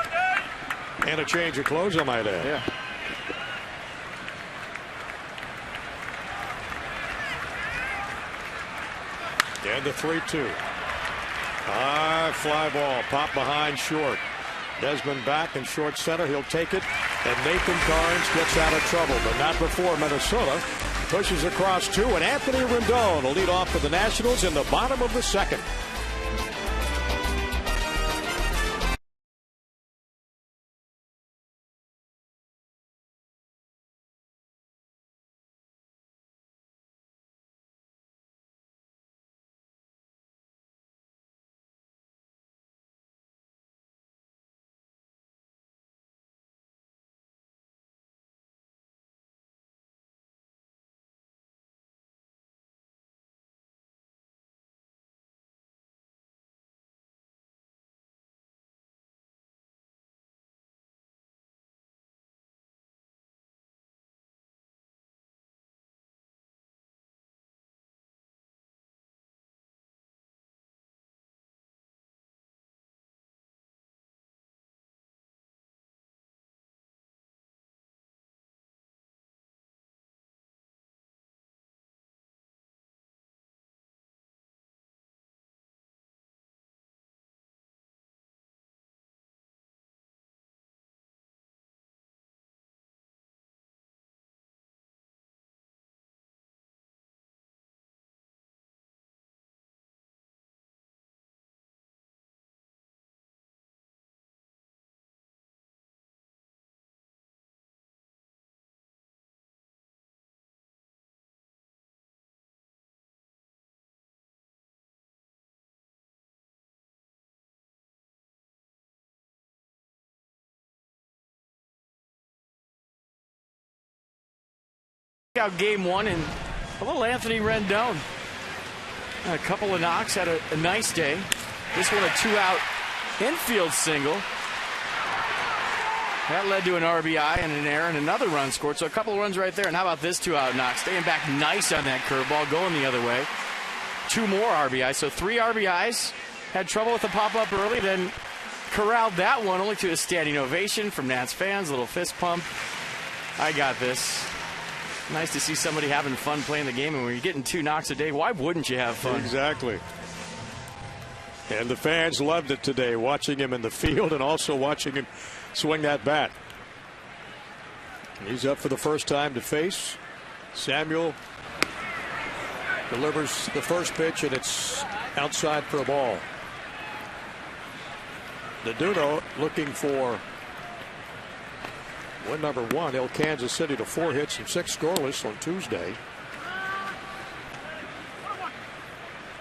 And a change of clothes, I might add.
Yeah.
And the 3-2. High fly ball. Pop behind short. Desmond back in short center. He'll take it. And Nathan Carnes gets out of trouble, but not before Minnesota pushes across 2. And Anthony Rendon will lead off for the Nationals in the bottom of the second.
Out game 1 and a little Anthony Rendon. A couple of knocks, had a nice day. This one a 2-out infield single. That led to an RBI and an error and another run scored. So a couple of runs right there. And how about this 2-out knock? Staying back nice on that curveball, going the other way. 2 more RBIs. So 3 RBIs. Had trouble with the pop-up early, then corralled that one only to a standing ovation from Nats fans. A little fist pump. I got this. Nice to see somebody having fun playing the game. And when you're getting 2 knocks a day, why wouldn't you have fun?
Exactly. And the fans loved it today, watching him in the field and also watching him swing that bat. He's up for the first time to face. Samuel delivers the first pitch, and it's outside for a ball. Naduno looking for win number 1. Held Kansas City to 4 hits and 6 scoreless on Tuesday.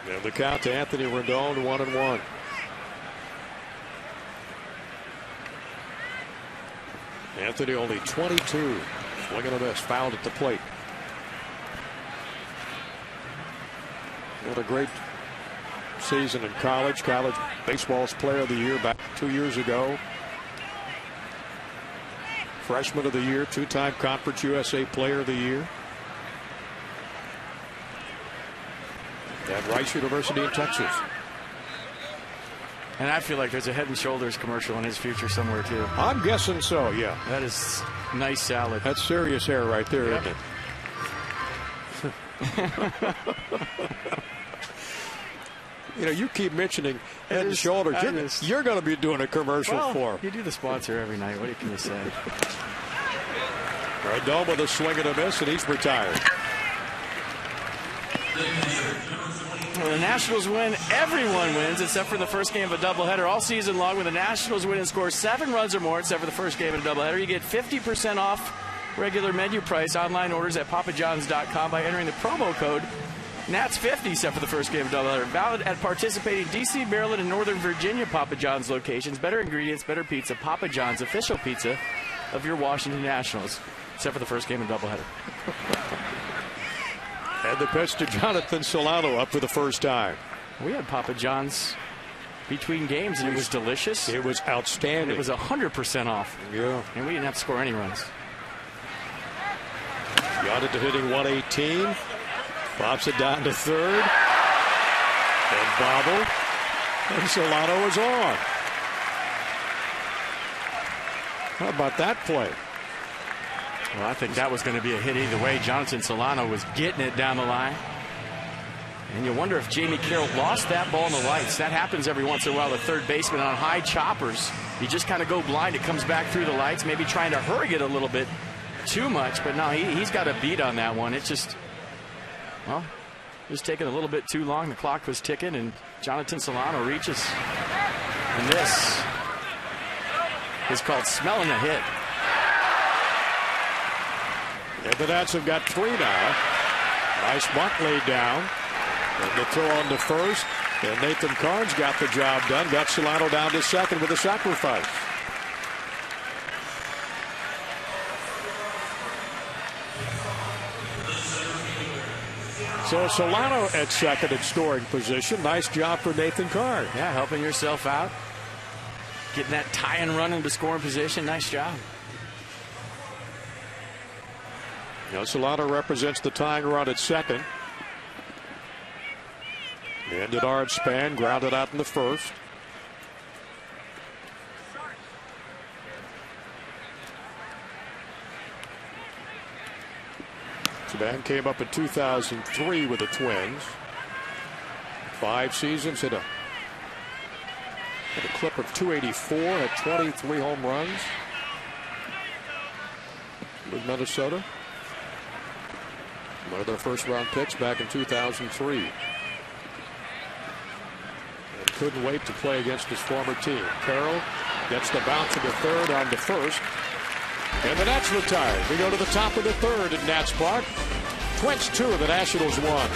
And the count to Anthony Rendon, 1-1. Anthony only 22. Swing and a miss. Fouled at the plate. What a great season in college. College baseball's player of the year back 2 years ago. Freshman of the year, 2-time Conference USA player of the year. At Rice University in Texas.
And I feel like there's a Head and Shoulders commercial in his future somewhere, too.
I'm guessing so, yeah.
That is nice salad.
That's serious hair right there,
yep.
Isn't it? You know, you keep mentioning Head and Shoulders. You're going to be doing a commercial for him.
You do the sponsor every night. What can you say?
Rendon with a swing and a miss, and he's retired.
When the Nationals win, everyone wins except for the first game of a doubleheader. All season long, when the Nationals win and score 7 runs or more, except for the first game of a doubleheader, you get 50% off regular menu price online orders at papajohns.com by entering the promo code NATS50, except for the first game of a doubleheader. Valid at participating D.C., Maryland, and Northern Virginia Papa John's locations. Better ingredients, better pizza. Papa John's, official pizza of your Washington Nationals, except for the first game of a doubleheader.
And the pitch to Jonathan Solano up for the first time.
We had Papa John's between games, and it was delicious.
It was outstanding.
It was 100% off.
Yeah. And
we didn't have to score any runs.
Got it to hitting 118. Pops it down to third. And bobble. And Solano is on. How about that play?
Well, I think that was going to be a hit either way. Jonathan Solano was getting it down the line. And you wonder if Jamie Carroll lost that ball in the lights. That happens every once in a while. The third baseman on high choppers, you just kind of go blind. It comes back through the lights, maybe trying to hurry it a little bit too much. But no, he's got a beat on that one. It's just, well, just taking a little bit too long. The clock was ticking, and Jonathan Solano reaches. And this is called smelling a hit.
And the Nats have got 3 now. Nice bunt laid down. And the throw on to first. And Nathan Karnes got the job done. Got Solano down to second with a sacrifice. So Solano at second in scoring position. Nice job for Nathan Karnes.
Yeah, helping yourself out. Getting that tie and run into scoring position. Nice job.
Solano represents the tying run at second. And Denard Span grounded out in the first. Span came up in 2003 with the Twins. 5 seasons, hit a clip of 284, had 23 home runs with Minnesota. One of their first round picks back in 2003. And couldn't wait to play against his former team. Carroll gets the bounce of the third on to first. And the Nats retired. We go to the top of the third at Nats Park. Twins 2, the Nationals 1.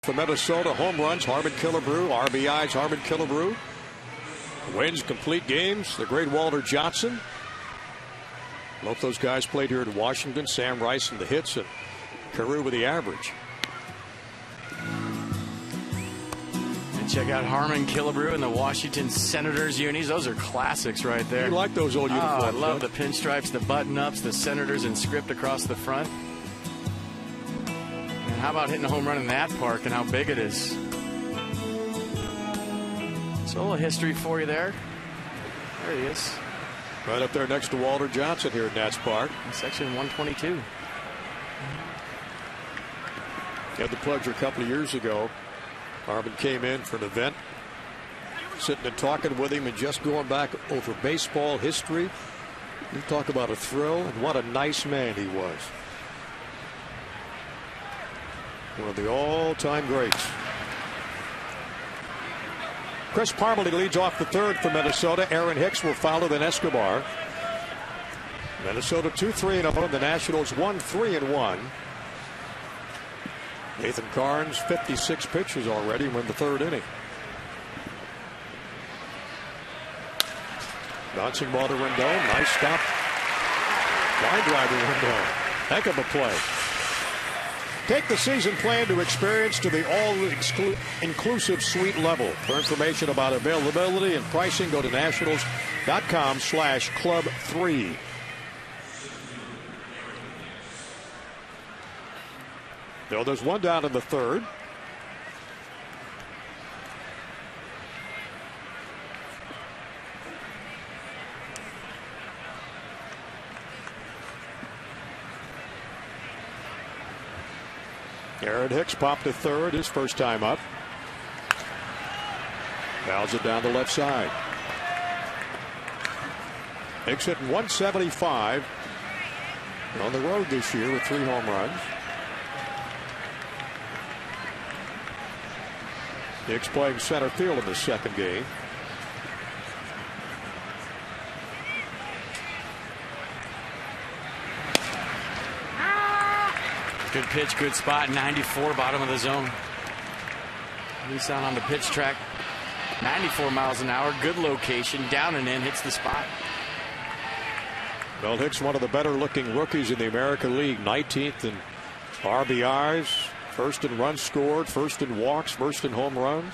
For Minnesota, home runs, Harmon Killebrew. RBIs, Harmon Killebrew. Wins, complete games, the great Walter Johnson. Both those guys played here in Washington. Sam Rice in the hits and Carew with the average.
And check out Harmon Killebrew and the Washington Senators unis. Those are classics right there.
You like those old uniforms?
I love the pinstripes, the button-ups, the Senators in script across the front. And how about hitting a home run in that park and how big it is? So a little history for you there. There he is.
Right up there next to Walter Johnson here at Nats Park.
In section 122.
Had the pleasure a couple of years ago. Harmon came in for an event. Sitting and talking with him and just going back over baseball history. You talk about a thrill, and what a nice man he was. One of the all-time greats. Chris Parmelee leads off the third for Minnesota. Aaron Hicks will follow, then Escobar. Minnesota 2-3-0. The Nationals 1-3-1. Nathan Carnes 56 pitches already. We're in the third inning. Bouncing ball to Rendon. Nice stop. Line drive to Rendon. Heck of a play. Take the season plan to experience to the all-inclusive suite level. For information about availability and pricing, go to nationals.com/club3. So there's one down in the third. Aaron Hicks popped to third, his first time up. Fouls it down the left side. Hicks hitting 175 on the road this year with 3 home runs. Hicks playing center field in the second game.
Good pitch, good spot. 94, bottom of the zone. He's down on the pitch track. 94 miles an hour. Good location. Down and in. Hits the spot.
Well, Hicks, one of the better looking rookies in the American League. 19th in RBIs. First in runs scored. First in walks. First in home runs.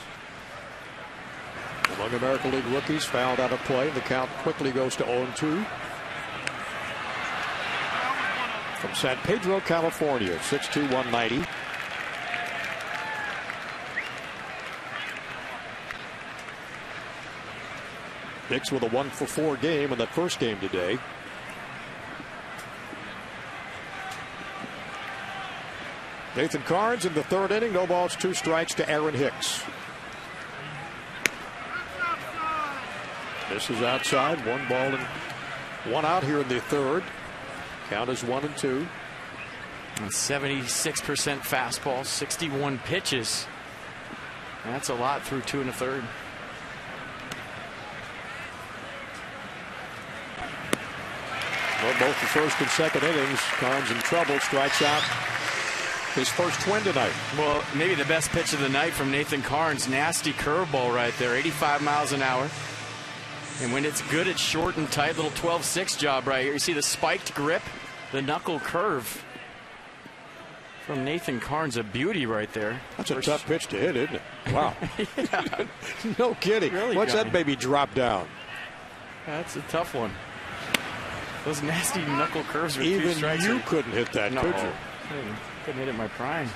Among American League rookies, fouled out of play. The count quickly goes to 0-2. From San Pedro, California, 6'2", 190. Hicks with a 1-for-4 game in that first game today. Nathan Carnes in the third inning. No balls, 2 strikes to Aaron Hicks. This is outside. 1 ball and 1 out here in the third. Count is 1-2.
76% fastball, 61 pitches. That's a lot through 2 1/3.
Well, both the first and second innings, Carnes in trouble, strikes out his first twin tonight.
Well, maybe the best pitch of the night from Nathan Carnes. Nasty curveball right there, 85 miles an hour. And when it's good, it's short and tight. Little 12-6 job right here. You see the spiked grip, the knuckle curve from Nathan Carnes. A beauty right there.
That's a tough pitch to hit, isn't it? Wow.
Yeah.
No kidding.
Really,
What's
Johnny?
that baby drop down?
That's a tough one. Those nasty knuckle curves with 2
Even
strikes.
you couldn't hit that,
No,
could you?
couldn't hit it in my prime.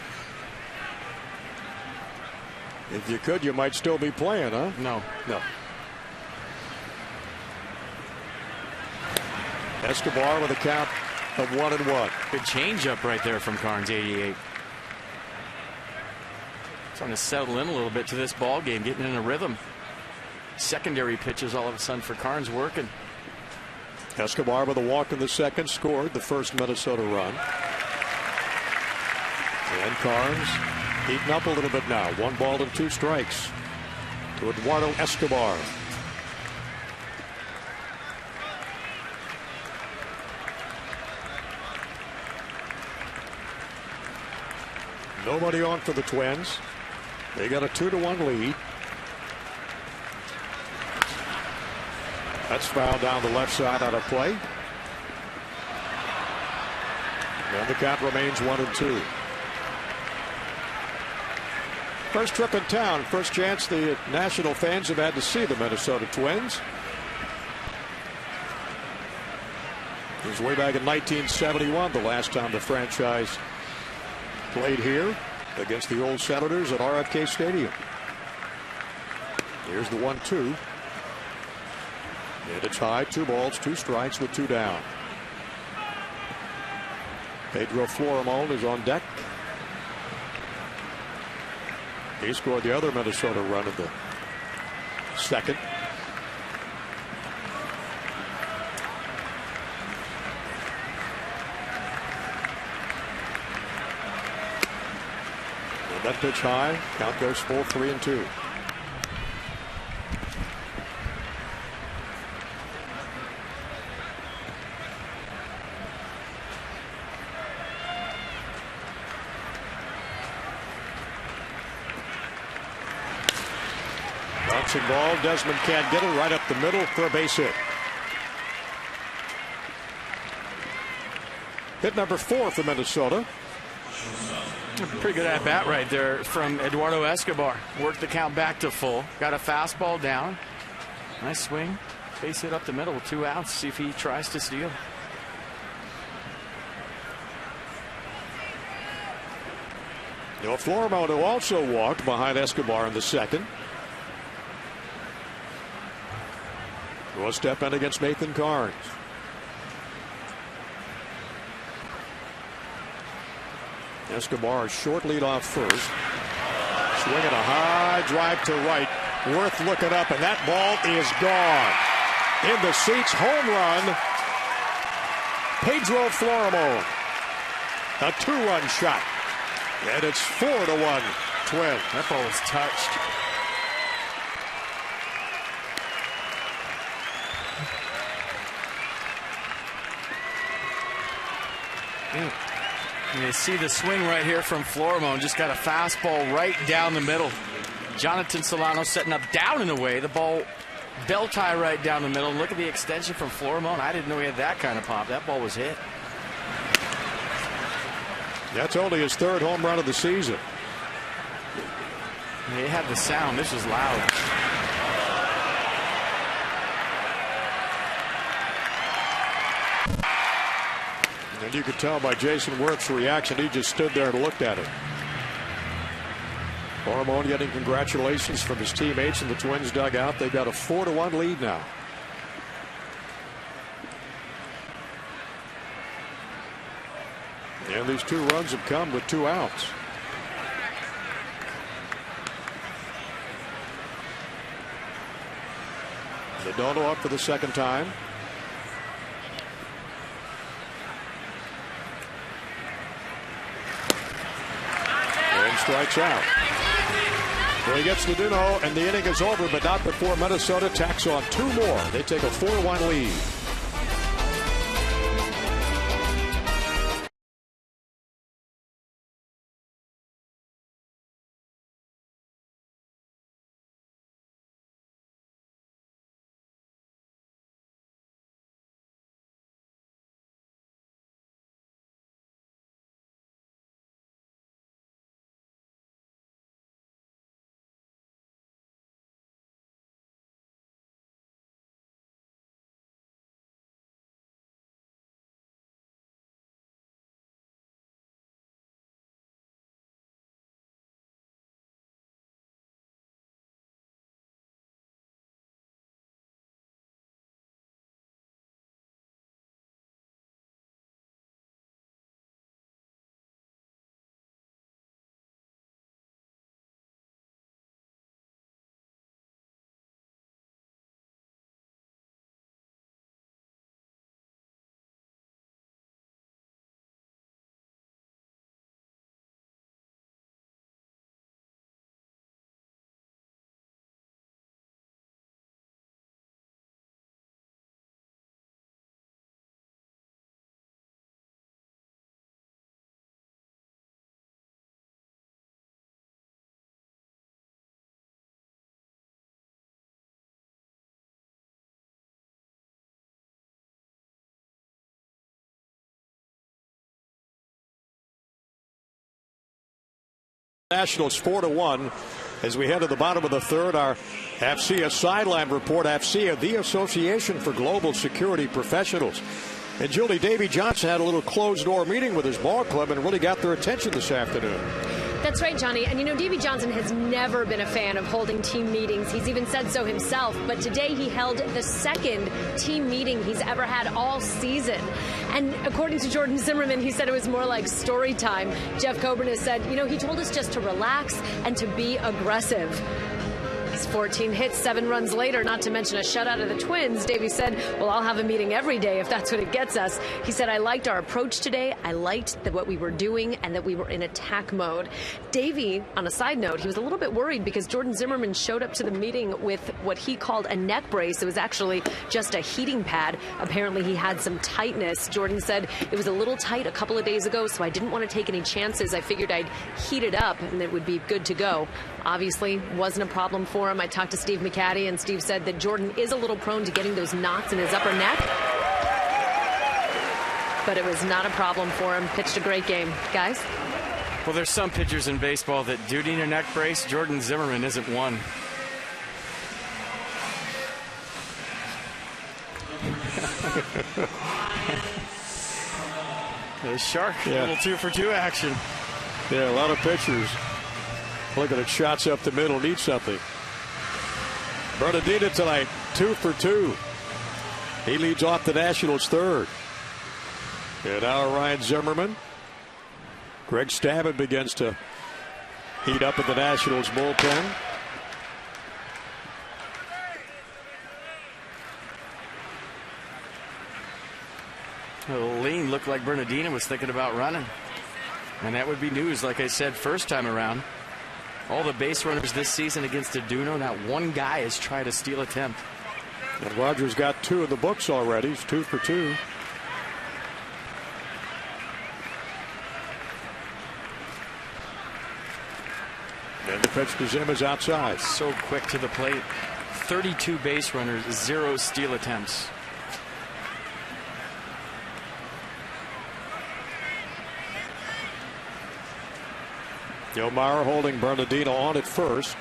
If you could, you might still be playing, huh?
No.
No. Escobar with a count of 1-1.
Good changeup right there from Carnes, 88. Trying to settle in a little bit to this ball game, getting in a rhythm. Secondary pitches all of a sudden for Carnes working.
Escobar with a walk in the second, scored the first Minnesota run. And Carnes heating up a little bit now. 1 ball and 2 strikes to Eduardo Escobar. Nobody on for the Twins. They got a 2-1 lead. That's fouled down the left side out of play. And the count remains 1-2. First trip in town, first chance the national fans have had to see the Minnesota Twins. It was way back in 1971, the last time the franchise played here against the old Senators at RFK Stadium. Here's the 1-2. And it's high, 2 balls, 2 strikes with 2 down. Pedro Florimon is on deck. He scored the other Minnesota run of the second. And that pitch high. Count goes full, 3-2. Bouncing ball. Desmond can't get it, right up the middle for a base hit. Hit number 4 for Minnesota.
Pretty good at bat right there from Eduardo Escobar. Worked the count back to full. Got a fastball down. Nice swing. Base hit up the middle with 2 outs. See if he tries to steal.
Florimon, who also walked behind Escobar in the second, will step in against Nathan Carnes. Escobar, short lead off first. Swinging a high drive to right. Worth looking up, and that ball is gone. In the seats, home run. Pedro Florimon. A 2-run shot. And it's 4-1 Twins.
That ball was touched. You see the swing right here from Florimon. Just got a fastball right down the middle. Jonathan Solano setting up down and away. The ball bell tie right down the middle. Look at the extension from Florimon. I didn't know he had that kind of pop. That ball was hit.
That's only his 3rd home run of the season.
It had the sound. This was loud.
And you could tell by Jason Worth's reaction, he just stood there and looked at it. Florimon getting congratulations from his teammates in the Twins dugout. They've got a 4-1 lead now. And these 2 runs have come with 2 outs. Dono up for the 2nd time. And strikes out. Well, he gets to Dono, and the inning is over, but not before Minnesota tacks on 2 more. They take a 4-1 lead. Nationals 4-1 as we head to the bottom of the third. Our AFCEA sideline report. AFCEA, the Association for Global Security Professionals. And Julie, Davy Johnson had a little closed-door meeting with his ball club and really got their attention this afternoon.
That's right, Johnny. And, you know, Davy Johnson has never been a fan of holding team meetings. He's even said so himself. But today he held the second team meeting he's ever had all season. And according to Jordan Zimmerman, he said it was more like story time. Jeff Coburn has said, you know, he told us just to relax and to be aggressive. 14 hits, 7 runs later, not to mention a shutout of the Twins. Davey said, well, I'll have a meeting every day if that's what it gets us. He said, I liked our approach today. I liked what we were doing and that we were in attack mode. Davey, on a side note, he was a little bit worried because Jordan Zimmerman showed up to the meeting with what he called a neck brace. It was actually just a heating pad. Apparently he had some tightness. Jordan said it was a little tight a couple of days ago, so I didn't want to take any chances. I figured I'd heat it up and it would be good to go. Obviously, wasn't a problem for him. I talked to Steve McCaddy, and Steve said that Jordan is a little prone to getting those knots in his upper neck. But it was not a problem for him. Pitched a great game. Guys?
Well, there's some pitchers in baseball that do need a neck brace. Jordan Zimmerman isn't one. The Shark, a little 2-for-2 action.
Yeah, a lot of pitchers looking at shots up the middle, need something. Bernardina tonight, 2 for 2. He leads off the Nationals third. And now Ryan Zimmerman. Greg Stavin begins to heat up in the Nationals bullpen.
The lean looked like Bernardina was thinking about running. And that would be news, like I said, first time around. All the base runners this season against Aduno, not one guy has tried a steal attempt.
And Rogers got 2 in the books already. He's 2 for 2. And the pitch to Zim is outside.
So quick to the plate. 32 base runners, 0 steal attempts.
Yomar holding Bernardino on at first.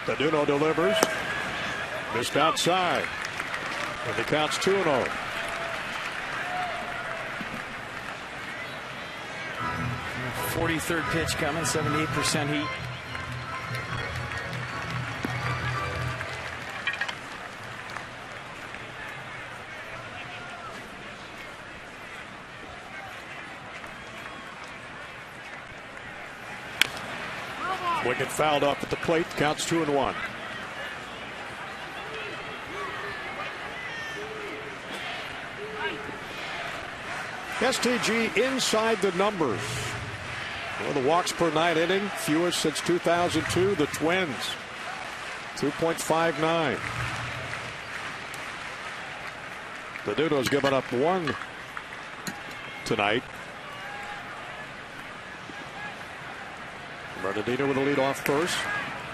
Aduno delivers. Missed outside. And the count's 2-0.
The 43rd pitch coming, 78% heat.
Wicket fouled off at the plate. Counts 2-1. STG inside the numbers. Well, the walks per 9 inning, fewest since 2002. The Twins, 2.59. The Aduno's given up 1 tonight. Bernardino with the lead off first.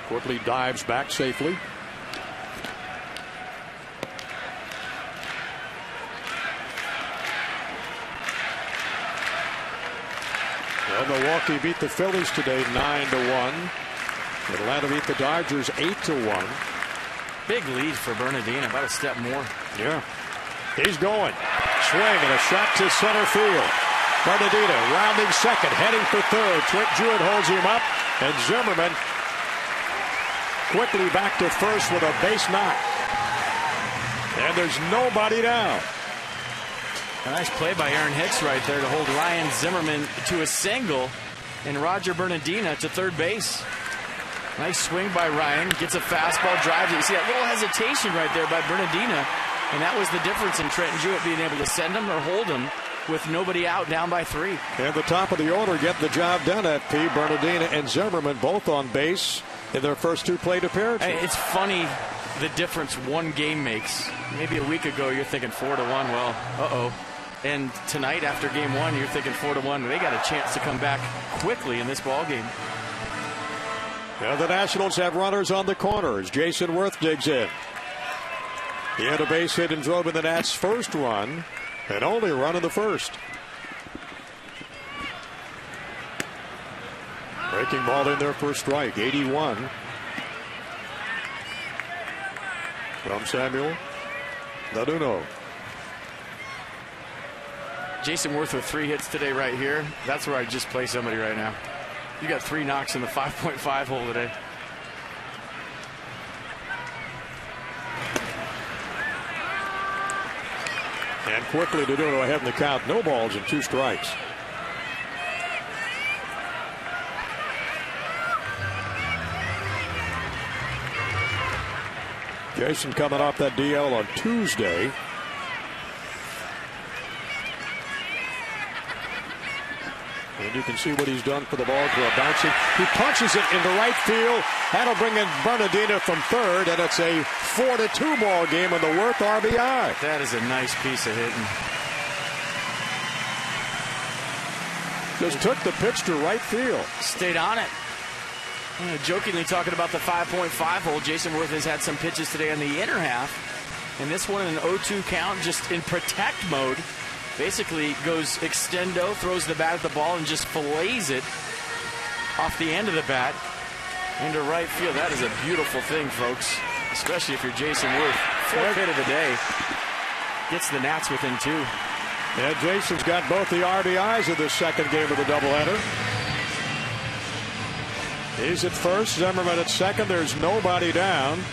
Quickly dives back safely. Well, Milwaukee beat the Phillies today 9-1. Atlanta beat the Dodgers 8-1.
Big lead for Bernardino, about a step more.
Yeah. He's going. Swing and a shot to center field. Bernardino rounding second, heading for third. Trent Jewett holds him up, and Zimmerman quickly back to first with a base knock. And there's nobody down.
A nice play by Aaron Hicks right there to hold Ryan Zimmerman to a single and Roger Bernardina to third base. Nice swing by Ryan. Gets a fastball, drives it. You see that little hesitation right there by Bernardina, and that was the difference in Trent Jewett being able to send him or hold him with nobody out, down by 3.
And the top of the order getting the job done, FP. Bernardina and Zimmerman both on base in their first 2 plate appearances.
Hey, it's funny the difference one game makes. Maybe a week ago you're thinking 4-1. Well, uh-oh. And tonight after game 1 you're thinking 4-1. They got a chance to come back quickly in this ball game.
Now the Nationals have runners on the corner as Jason Worth digs in. He had a base hit and drove in the Nats' first run, and only a run in the first. Breaking ball in there for a strike, 81. From Samuel Naduno.
Jason Worth with 3 hits today right here. That's where I'd just play somebody right now. You got 3 knocks in the 5.5 hole today.
And quickly Naduno ahead in the count. No balls and 2 strikes. Jason coming off that DL on Tuesday. And you can see what he's done for the ball club. Bouncing. He punches it into right field. That'll bring in Bernardino from third, and it's a 4-2 ball game with the Worth RBI.
That is a nice piece of hitting.
Just took the pitch to right field.
Stayed on it. Jokingly talking about the 5.5 hole, Jason Worth has had some pitches today on the inner half. And this one in an 0-2 count, just in protect mode. Basically goes extendo, throws the bat at the ball, and just fillets it off the end of the bat into right field. That is a beautiful thing, folks, especially if you're Jason Worth. 4th hit of the day. Gets the Nats within 2.
And Jason's got both the RBIs of this second game of the doubleheader. He's at first, Zimmerman at second. There's nobody down.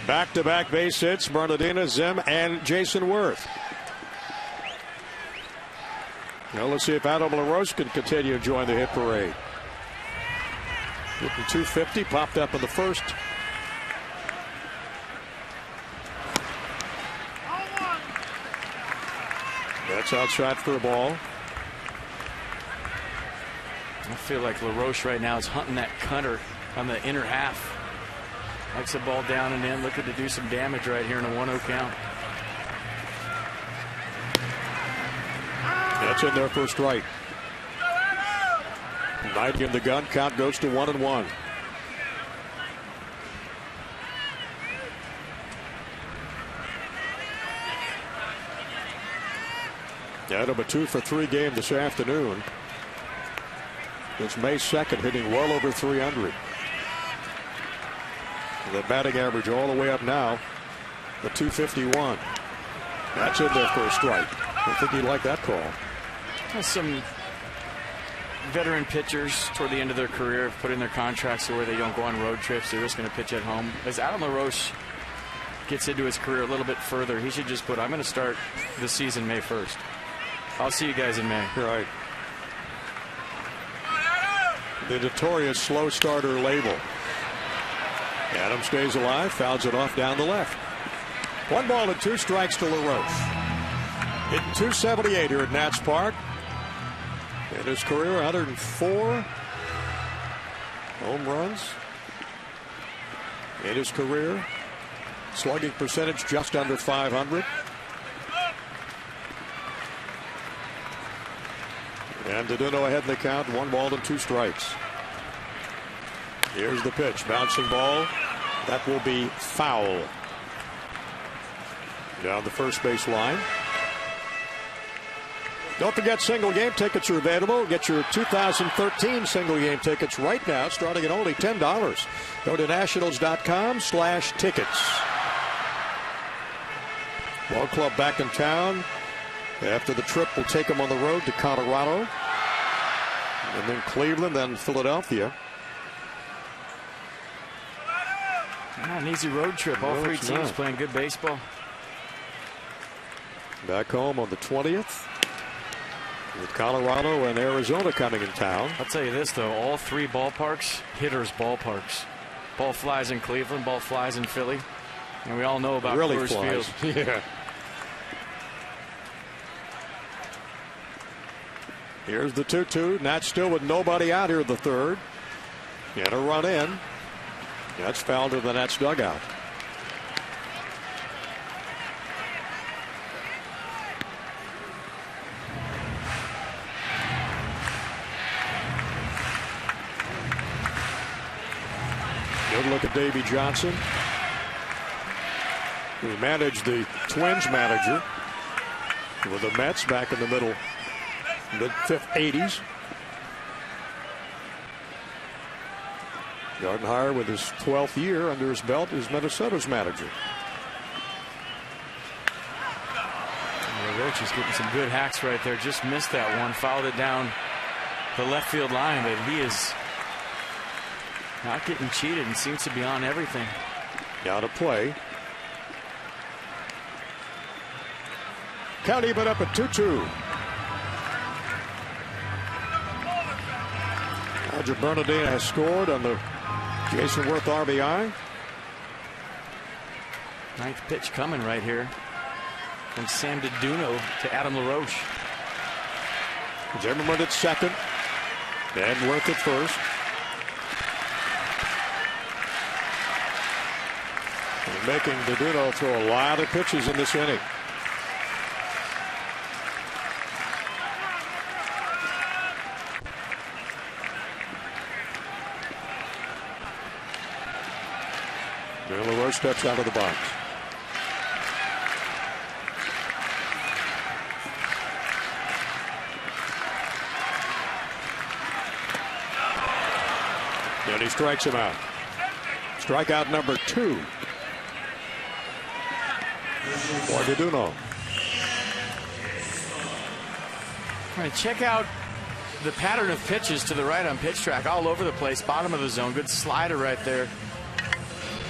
Back-to-back base hits, Bernardino, Zim, and Jason Worth. Now let's see if Adam LaRoche can continue to join the hit parade. Getting 250, popped up in the first. That's outside for a ball.
I feel like LaRoche right now is hunting that cutter on the inner half. Likes the ball down and in, looking to do some damage right here in a 1-0 count.
That's in there for a strike. 90 in the gun, count goes to 1-1. Adam a 2-for-3 game this afternoon. It's May 2nd, hitting well over 300. The batting average all the way up now, the 251. That's in there for a strike. I think he'd like that call.
Some veteran pitchers toward the end of their career have put in their contracts to where they don't go on road trips. They're just going to pitch at home. As Adam LaRoche gets into his career a little bit further, he should just put, I'm going to start the season May 1st. I'll see you guys in May.
Right. The notorious slow starter label. Adam stays alive, fouls it off down the left. 1 ball and 2 strikes to LaRoche. Hitting 278 here at Nats Park. In his career, 104 home runs. In his career, slugging percentage just under 500. And Naduno ahead in the count, 1 ball and 2 strikes. Here's the pitch, bouncing ball. That will be foul. Down the first base line. Don't forget, single game tickets are available. Get your 2013 single game tickets right now, starting at only $10. Go to nationals.com/tickets. Ball club back in town. After the trip, we'll take them on the road to Colorado. And then Cleveland, then Philadelphia.
Not an easy road trip. All 3 teams playing good baseball.
Back home on the 20th. With Colorado and Arizona coming in town.
I'll tell you this, though. All 3 ballparks, hitters' ballparks. Ball flies in Cleveland, ball flies in Philly. And we all know about Coors Field.
Yeah. Here's the 2-2. Nats still with nobody out here in the third. And a run in. That's fouled to the Nats dugout. Good look at Davey Johnson. He managed the Twins manager with the Mets back in the mid-80s. Gardenhire, with his 12th year under his belt, is Minnesota's manager.
Roach is getting some good hacks right there. Just missed that one. Fouled it down the left field line, but he is not getting cheated and seems to be on everything.
Now to play. Count even up at 2-2. Roger Bernadine has scored on the Jason Worth RBI.
Ninth pitch coming right here from Sam DiDuno to Adam LaRoche.
Zimmerman at second and Worth at first. And making DiDuno throw a lot of pitches in this inning. LaRoche steps out of the box. And he strikes him out. Strikeout number 2 for DiDuno.
All right, check out the pattern of pitches to the right on pitch track, all over the place, bottom of the zone. Good slider right there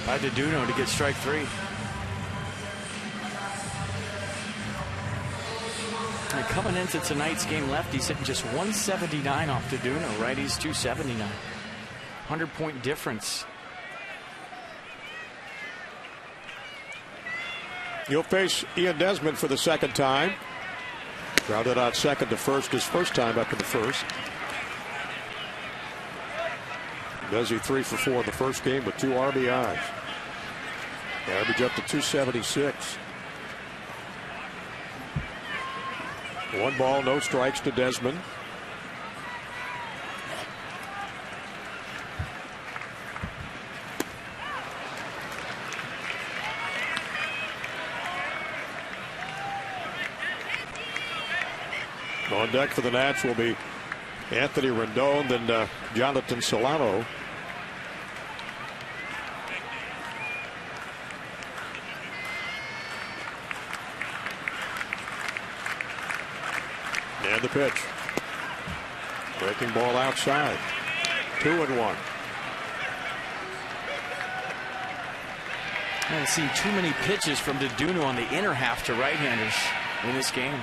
by DiDuno to get strike 3. And coming into tonight's game, lefties hitting just 179 off DiDuno. Righties 279. 100-point difference.
You'll face Ian Desmond for the second time. Grounded out second to first his first time up in the first. Desi 3 for 4 in the first game with 2 RBIs. Average up to 276. 1 ball, no strikes to Desmond. On deck for the Nats will be Anthony Rendon, then Jonathan Solano. And the pitch. Breaking ball outside. 2-1.
I haven't seen too many pitches from DiDuno on the inner half to right-handers in this game.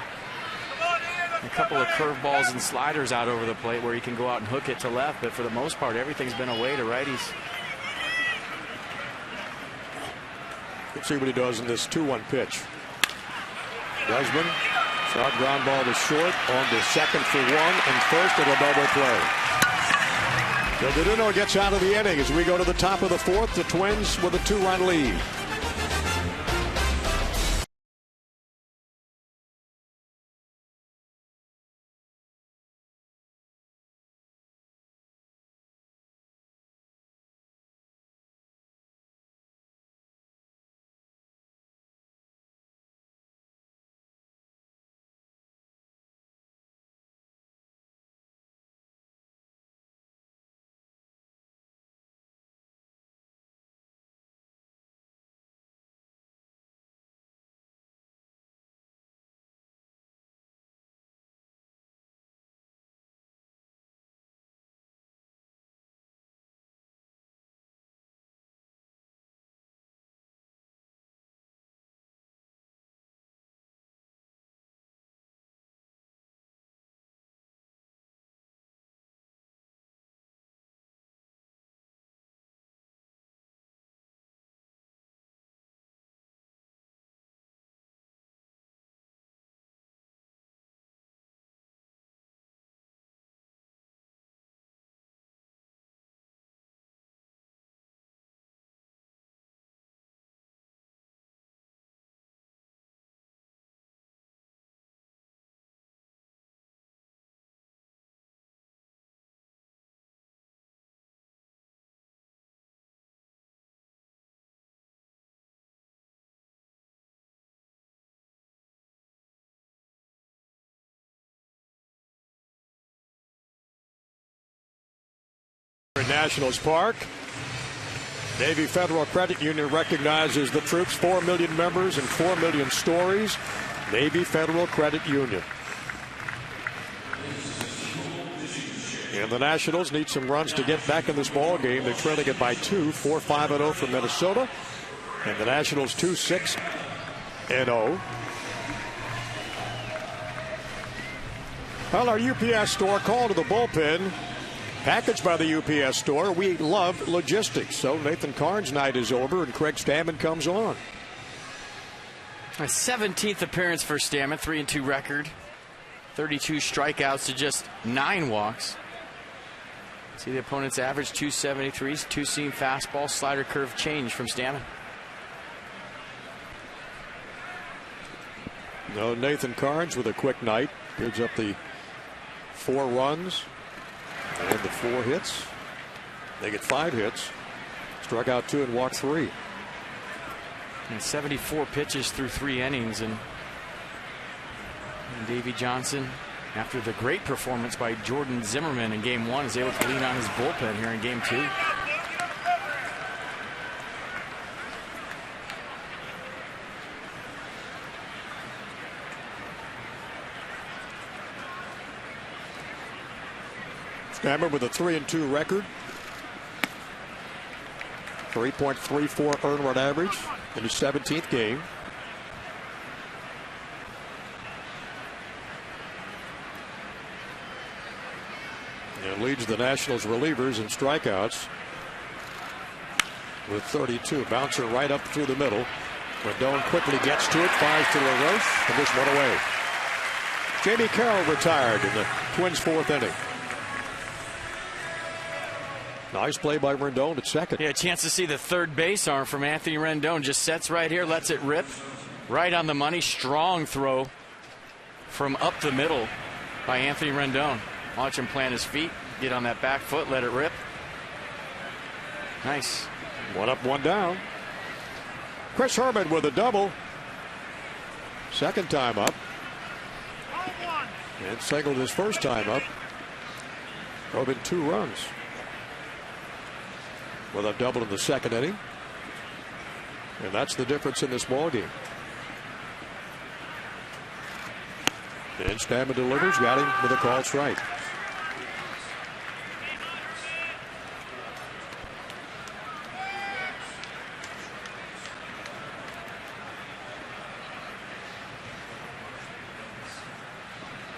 A couple of curveballs and sliders out over the plate where he can go out and hook it to left, but for the most part, everything's been away to righties.
Let's see what he does in this 2-1 pitch. Desmond, short ground ball to short, on to second for 1, and first at a double play. So DiDuno gets out of the inning as we go to the top of the 4th. The Twins with a 2-run lead. In Nationals Park, Navy Federal Credit Union recognizes the troops, 4 million members and 4 million stories. Navy Federal Credit Union. And the Nationals need some runs to get back in this ball game. They're trailing it by 2, 4-5-0 from Minnesota. And the Nationals 2-6-0. Well, our UPS store call to the bullpen. Packaged by the UPS store. We love logistics. So Nathan Karn's night is over and Craig Stammen comes on.
A 17th appearance for Stammen, 3-2 record. 32 strikeouts to just 9 walks. See the opponent's average 273s, two-seam fastball, slider curve change from Stammen.
No, Nathan Karns with a quick night. Gives up the 4 runs and the 4 hits. They get 5 hits. Struck out 2 and walked 3.
And 74 pitches through 3 innings. And Davey Johnson, after the great performance by Jordan Zimmerman in Game 1, is able to lean on his bullpen here in Game 2.
Stammen with a 3-2 record. 3.34 earned run average in his 17th game. And leads the Nationals relievers in strikeouts with 32. Bouncer right up through the middle. Rendon quickly gets to it, fires to LaRoche, and this one away. Jamie Carroll retired in the Twins' 4th inning. Nice play by Rendon at second.
Yeah, a chance to see the third base arm from Anthony Rendon. Just sets right here, lets it rip. Right on the money. Strong throw from up the middle by Anthony Rendon. Watch him plant his feet, get on that back foot, let it rip. Nice.
1 up, 1 down. Chris Herman with a double. Second time up. And singled his first time up. Drove in 2 runs. With a double in the second inning. And that's the difference in this ball game. And Stammen delivers, got him with a called strike.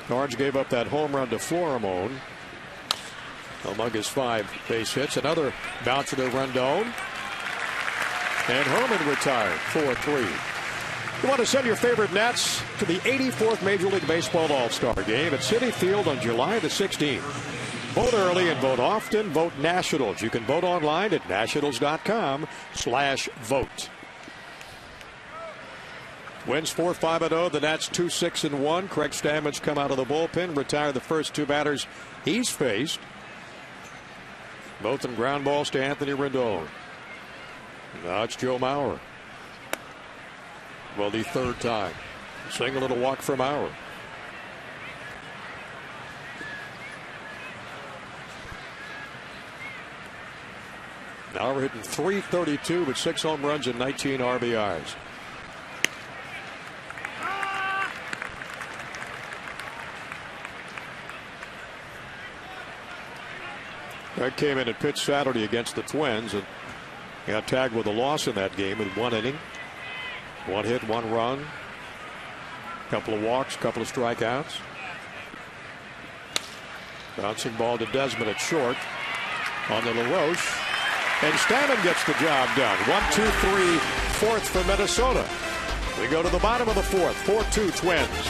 Carnes gave up that home run to Florimone among his 5 base hits. Another bouncer to Rendon. And Herman retired 4-3. You want to send your favorite Nats to the 84th Major League Baseball All-Star Game at Citi Field on July the 16th. Vote early and vote often. Vote Nationals. You can vote online at nationals.com/vote. Wins 4-5-0. The Nats 2-6-1. Craig Stammen's come out of the bullpen, retired the first 2 batters he's faced. Both in ground balls to Anthony Rendon. Now it's Joe Mauer. Well, the 3rd time. Single and a walk for Mauer. Mauer hitting .332 with 6 home runs and 19 RBIs. That came in and pitched Saturday against the Twins and got tagged with a loss in that game in 1 inning. 1 hit, 1 run. Couple of walks, couple of strikeouts. Bouncing ball to Desmond at short on the LaRoche. And Stammen gets the job done. 1-2-3, 4th for Minnesota. We go to the bottom of the 4th. 4-2 Twins.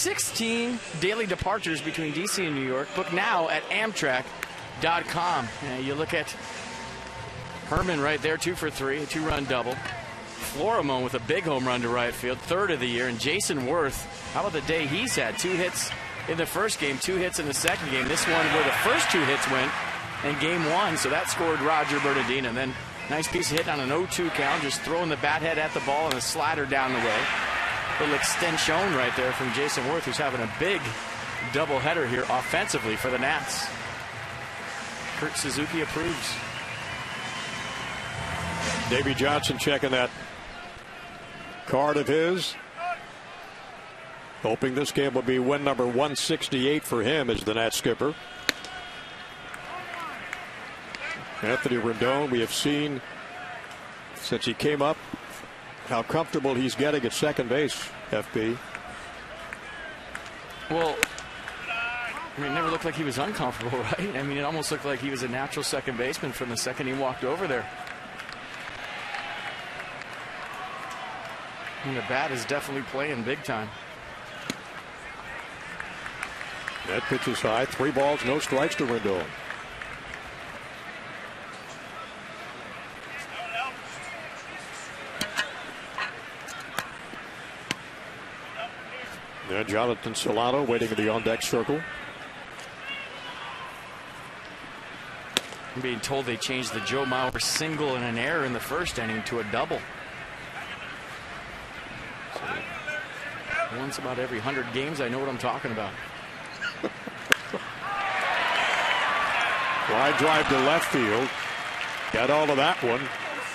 16 daily departures between D.C. and New York. Book now at Amtrak.com. You look at Herman right there, 2 for 3, a 2-run double. Florimon with a big home run to right field, 3rd of the year. And Jason Worth, how about the day he's had? 2 hits in the first game, 2 hits in the second game. This one where the first 2 hits went in game 1, so that scored Roger Bernardino. And then nice piece of hit on an 0-2 count, just throwing the bat head at the ball and a slider down the way. Little extension right there from Jason Worth, who's having a big doubleheader here offensively for the Nats. Kurt Suzuki approves.
Davey Johnson checking that card of his. Hoping this game will be win number 168 for him as the Nats skipper. Anthony Rendon, we have seen since he came up how comfortable he's getting at second base, FP.
Well, I mean, it never looked like he was uncomfortable, right? I mean, it almost looked like he was a natural second baseman from the second he walked over there. And the bat is definitely playing big time.
That pitch is high. 3 balls, no strikes to Rendon. Now Jonathan Solano waiting in the on-deck circle.
I'm being told they changed the Joe Mauer single and an error in the first inning to a double. So once about every 100 games, I know what I'm talking about.
Wide drive to left field. Got all of that one.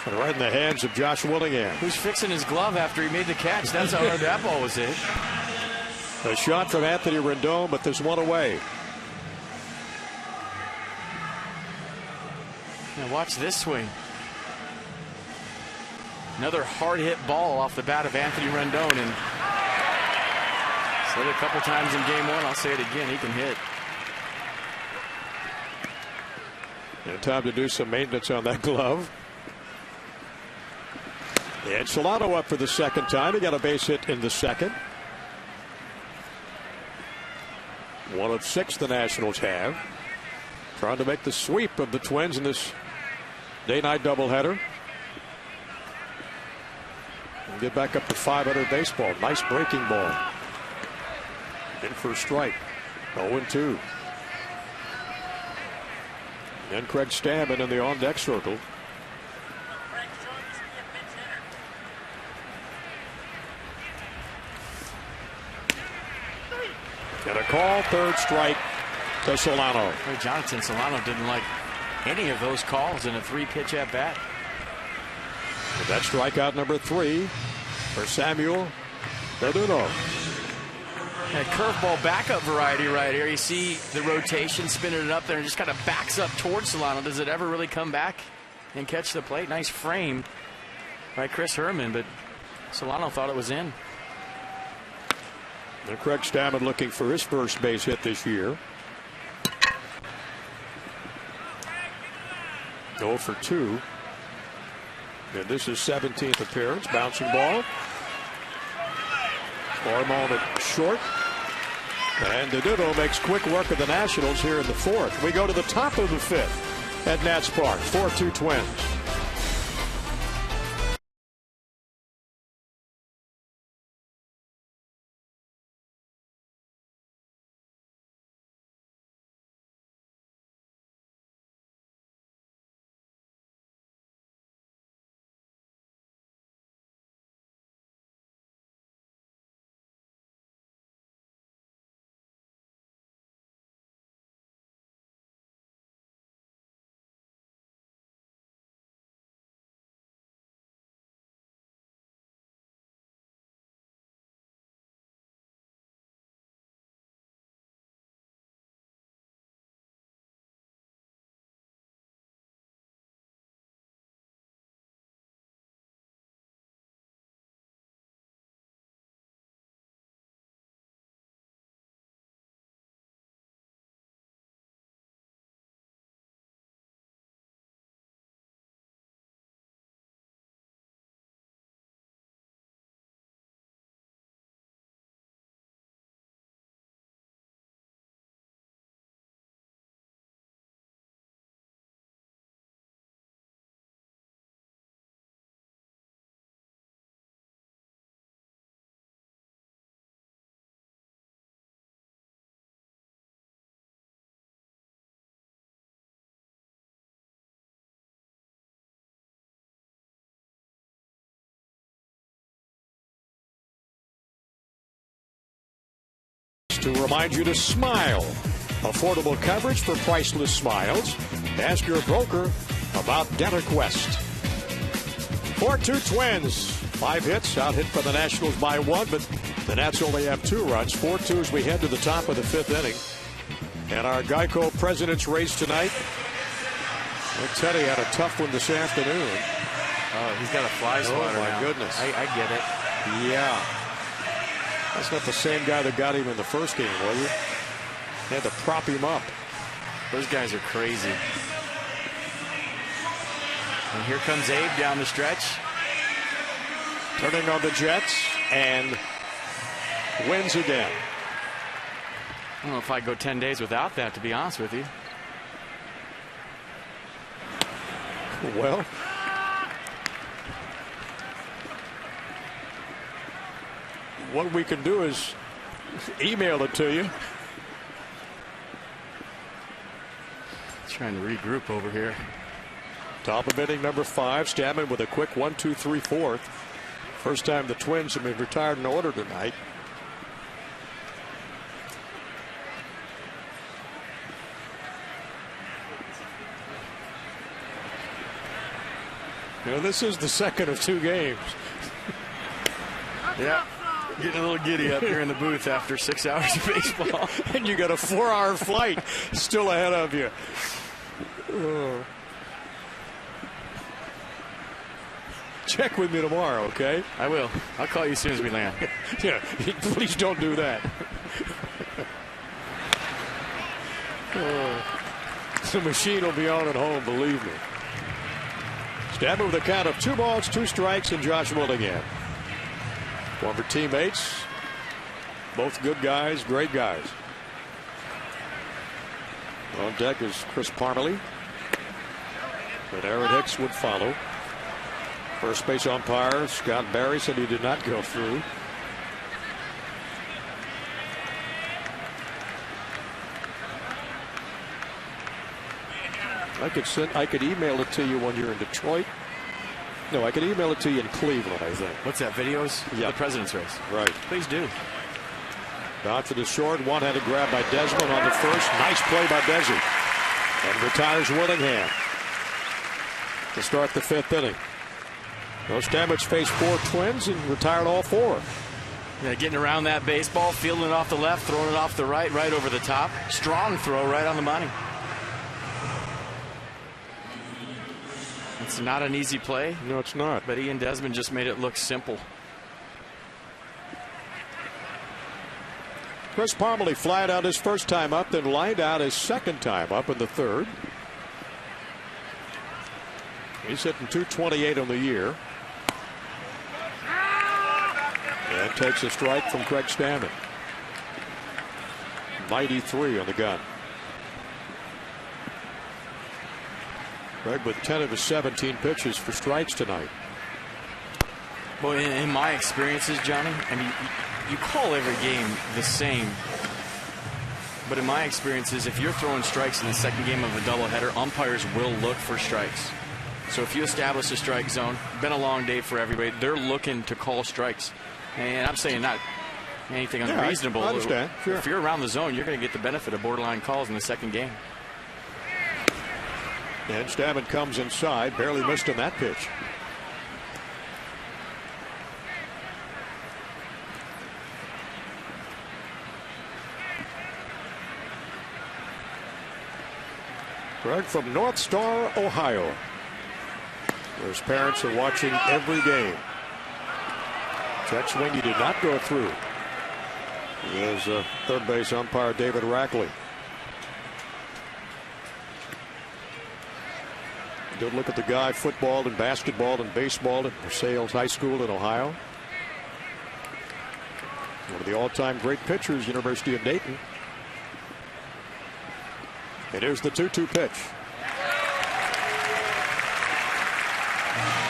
And right in the hands of Josh Willingham.
Who's fixing his glove after he made the catch? That's how hard that ball was hit.
A shot from Anthony Rendon, but there's one away.
Now watch this swing. Another hard hit ball off the bat of Anthony Rendon. And said it a couple times in game 1. I'll say it again. He can hit.
And time to do some maintenance on that glove. And Solano up for the second time. He got a base hit in the second. 1 of 6 the Nationals have. Trying to make the sweep of the Twins in this day-night doubleheader. And get back up to 500 baseball. Nice breaking ball. In for a strike. 0-2. And Craig Stammen in the on-deck circle. And a call, 3rd strike to Solano.
Jonathan Solano didn't like any of those calls in a 3-pitch at bat.
And that strikeout number 3 for Samuel Verdugo.
A curveball backup variety right here. You see the rotation spinning it up there and just kind of backs up towards Solano. Does it ever really come back and catch the plate? Nice frame by Chris Herman, but Solano thought it was in.
And Craig Stammen looking for his first base hit this year. 0 for 2. And this is 17th appearance. Bouncing ball. For a moment short. And Verdugo makes quick work of the Nationals here in the 4th. We go to the top of the 5th at Nats Park. 4-2 Twins. to remind you to smile. Affordable coverage for priceless smiles. Ask your broker about DentaQuest. 4-2 Twins. 5 hits, out hit by the Nationals by 1, but the Nats only have 2 runs. 4-2 as we head to the top of the 5th inning. And our Geico President's Race tonight. Well, Teddy had a tough one this afternoon.
Oh, he's got a fly swatter.
Oh, my
now.
goodness.
I get it.
Yeah. That's not the same guy that got him in the first game, was it? Had to prop him up.
Those guys are crazy. And here comes Abe down the stretch.
Turning on the Jets and wins again.
I don't know if I'd go 10 days without that, to be honest with you.
Well, what we can do is email it to you.
Trying to regroup over here.
Top of inning number 5. Stammen with a quick 1-2-3-4. First time the Twins have been retired in order tonight. You know, this is the second of 2 games.
Yeah. Getting a little giddy up here in the booth after 6 hours of baseball.
And you got a 4-hour flight still ahead of you. Oh. Check with me tomorrow, okay?
I will. I'll call you as soon as we land.
Yeah, please don't do that. The machine will be on at home, believe me. Stammen with a count of 2 balls, 2 strikes, and Josh Willingham. Former teammates, both good guys, great guys. On deck is Chris Parmalee. And Aaron Hicks would follow. First base umpire Scott Barry said he did not go through. I could email it to you when you're in Detroit. No, I could email it to you in Cleveland, I think.
What's that, videos?
Yeah.
The President's Race.
Right.
Please do.
Out to the short, one-handed grab by Desmond on the first. Nice play by Desi. And retires Willingham to start the 5th inning. Those Stamets faced 4 Twins and retired all 4.
Yeah, getting around that baseball, fielding it off the left, throwing it off the right, right over the top. Strong throw right on the money. It's not an easy play.
No, it's not.
But Ian Desmond just made it look simple.
Chris Parmalee flied out his first time up, then lined out his second time up in the 3rd. He's hitting .228 on the year. And takes a strike from Craig Stammen. 93 on the gun. Craig with 10 of his 17 pitches for strikes tonight.
Well, in my experiences, Johnny, I mean, you call every game the same. But in my experiences, if you're throwing strikes in the second game of a doubleheader, umpires will look for strikes. So if you establish a strike zone, been a long day for everybody, they're looking to call strikes. And I'm saying not anything unreasonable.
I understand. Sure.
If you're around the zone, you're going to get the benefit of borderline calls in the second game.
And Stammen comes inside, barely missed on that pitch. Greg from North Star, Ohio, where his parents are watching every game. Check swing, he did not go through. There's third base umpire David Rackley. Good look at the guy, football and basketball and baseball at Versailles High School in Ohio. One of the all-time great pitchers, University of Dayton. And here's the 2-2 pitch.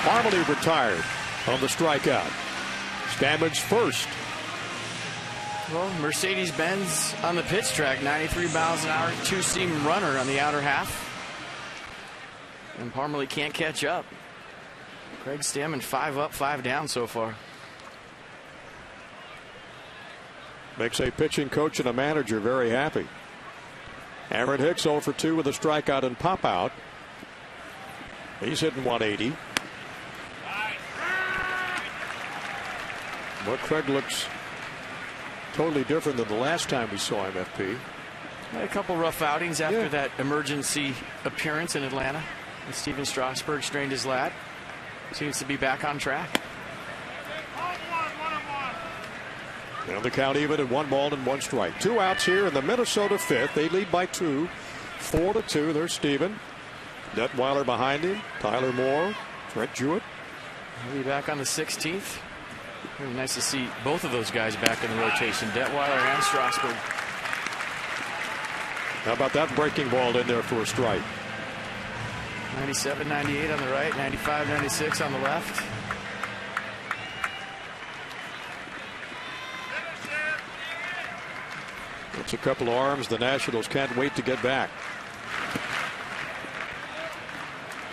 Parmalee retired on the strikeout. Stammen's first.
Well, Mercedes-Benz on the pitch track, 93 miles an hour, 2-seam runner on the outer half. And Parmalee can't catch up. Craig Stammen 5 up, 5 down so far.
Makes a pitching coach and a manager very happy. Aaron Hicks 0 for 2 with a strikeout and pop out. He's hitting 180. But Craig looks totally different than the last time we saw him, FP.
Had a couple rough outings after that emergency appearance in Atlanta. And Steven Strasburg strained his lat. Seems to be back on track.
And the count even at 1 ball and 1 strike. 2 outs here in the Minnesota 5th. They lead by 2. 4-2. There's Steven. Detweiler behind him. Tyler Moore. Brett Jewett.
He'll be back on the 16th. Really nice to see both of those guys back in the rotation. Detweiler and Strasburg.
How about that breaking ball in there for a strike?
97, 98 on the right. 95, 96 on the left.
It's a couple of arms the Nationals can't wait to get back.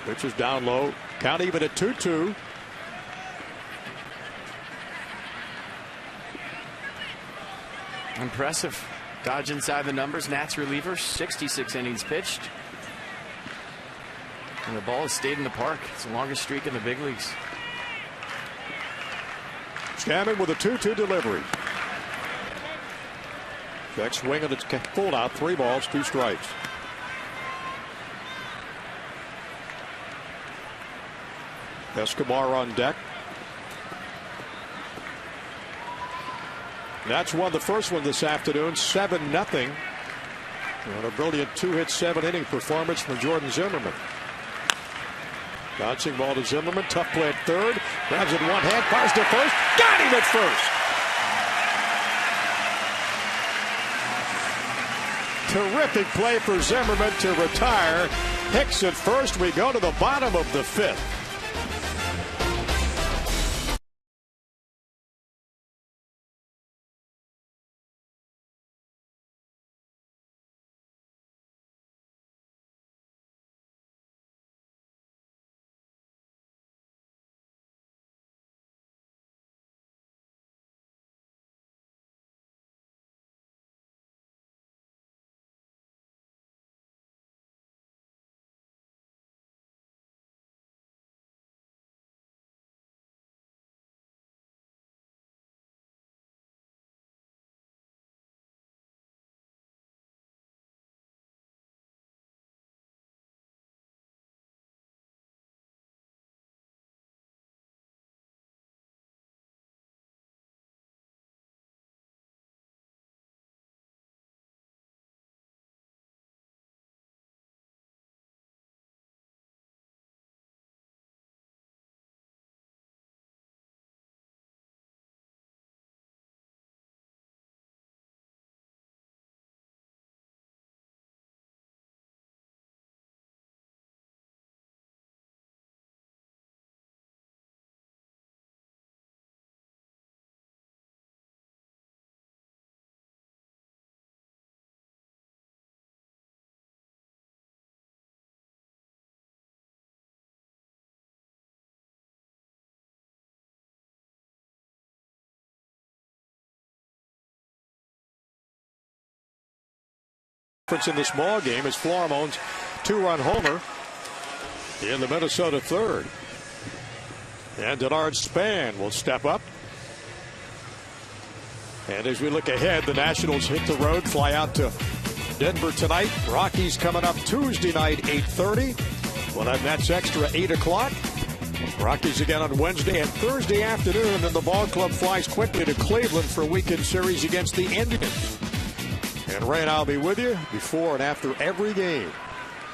Pitch is down low. Count even at 2-2.
Impressive. Dodge inside the numbers. Nats reliever. 66 innings pitched. And the ball has stayed in the park. It's the longest streak in the big leagues.
Scammon with a 2-2 delivery. Check swing and it's pulled out. 3 balls, 2 strikes. Escobar on deck. Nats won the first one this afternoon, 7-0. And a brilliant 2-hit, 7-inning performance from Jordan Zimmerman. Bouncing ball to Zimmerman. Tough play at third. Grabs it in one hand. Fires to first. Got him at first. Terrific play for Zimmerman to retire. Hicks at first. We go to the bottom of the 5th. In the small game is Floremont's 2-run homer in the Minnesota 3rd. And Denard Span will step up. And as we look ahead, the Nationals hit the road, fly out to Denver tonight. Rockies coming up Tuesday night, 8:30. We'll have Nats Extra 8 o'clock. Rockies again on Wednesday and Thursday afternoon. Then the ball club flies quickly to Cleveland for a weekend series against the Indians. And Ray and I'll be with you before and after every game.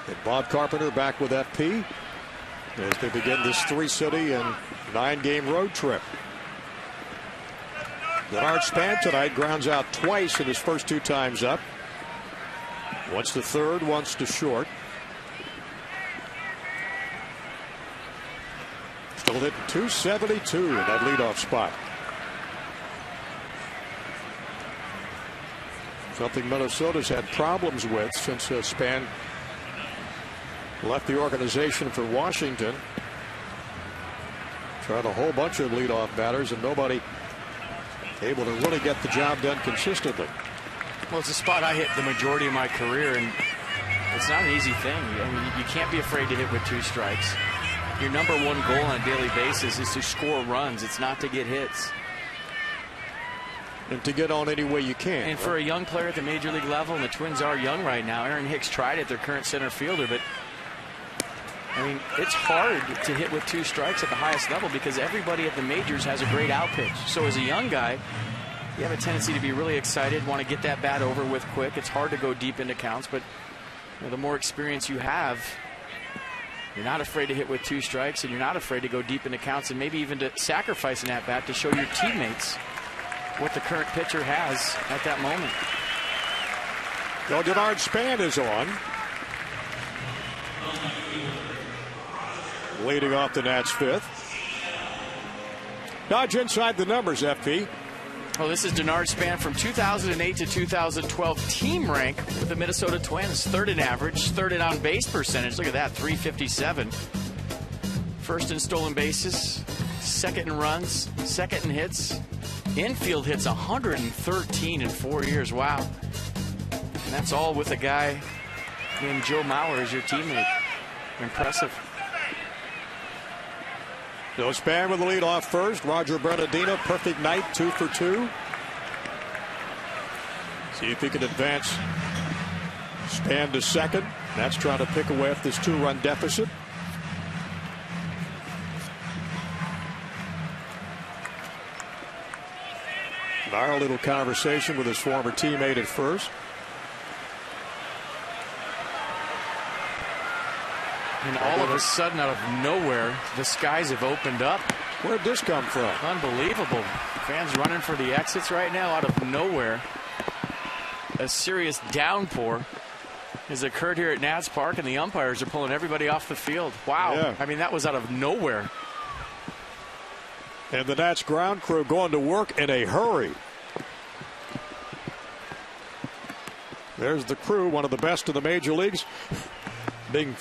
And Bob Carpenter back with FP as they begin this 3-city and 9-game road trip. Denard Span tonight grounds out twice in his first 2 times up. Once to third, once to short. Still hitting 272 in that leadoff spot. Something Minnesota's had problems with since Span left the organization for Washington. Tried a whole bunch of leadoff batters and nobody able to really get the job done consistently.
Well, it's a spot I hit the majority of my career, and it's not an easy thing. I mean, you can't be afraid to hit with 2 strikes. Your number one goal on a daily basis is to score runs. It's not to get hits.
And to get on any way you can.
And for a young player at the major league level, and the Twins are young right now, Aaron Hicks tried it, their current center fielder, but I mean, it's hard to hit with 2 strikes at the highest level because everybody at the majors has a great out pitch. So as a young guy, you have a tendency to be really excited, want to get that bat over with quick. It's hard to go deep into counts, but you know, the more experience you have, you're not afraid to hit with 2 strikes, and you're not afraid to go deep into counts and maybe even to sacrifice an at-bat to show your teammates what the current pitcher has at that moment.
Well, Denard Span is on. Leading off the Nats 5th. Dodge inside the numbers, FP.
Well, this is Denard Span from 2008 to 2012 team rank with the Minnesota Twins. 3rd in average, 3rd in on-base percentage. Look at that, .357. 1st in stolen bases, 2nd in runs, 2nd in hits. Infield hits 113 in 4 years. Wow. And that's all with a guy named Joe Mauer as your teammate. Impressive.
So Span with the lead off first. Roger Bernardino, perfect night, 2 for 2. See if he can advance Span to second. That's trying to pick away at this 2-run deficit. Our little conversation with his former teammate at first.
And all of a sudden, out of nowhere, the skies have opened up.
Where'd this come from?
Unbelievable. Fans running for the exits right now out of nowhere. A serious downpour has occurred here at Nats Park, and the umpires are pulling everybody off the field. Wow.
Yeah.
I mean, that was out of nowhere.
And the Nats ground crew going to work in a hurry. There's the crew, one of the best in the major leagues, being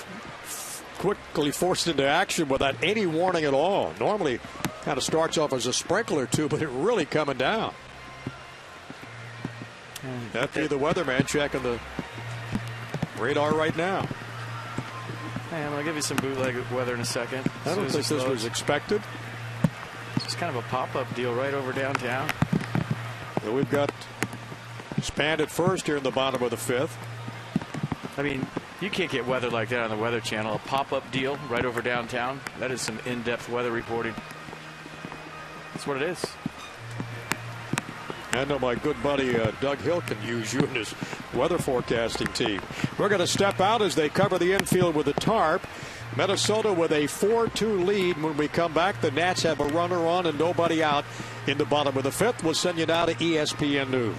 quickly forced into action without any warning at all. Normally kind of starts off as a sprinkler too, but it really coming down. That'd be the weatherman checking the radar right now.
Hey, I'm going to give you some bootleg weather in a second.
I don't think this was expected.
It's kind of a pop-up deal right over downtown.
Well, we've got Span at first here in the bottom of the 5th.
I mean, you can't get weather like that on the Weather Channel. A pop-up deal right over downtown. That is some in-depth weather reporting. That's what it is.
I know my good buddy Doug Hill can use you in his weather forecasting team. We're going to step out as they cover the infield with a tarp. Minnesota with a 4-2 lead. When we come back, the Nats have a runner on and nobody out in the bottom of the 5th. We'll send you now to ESPN News.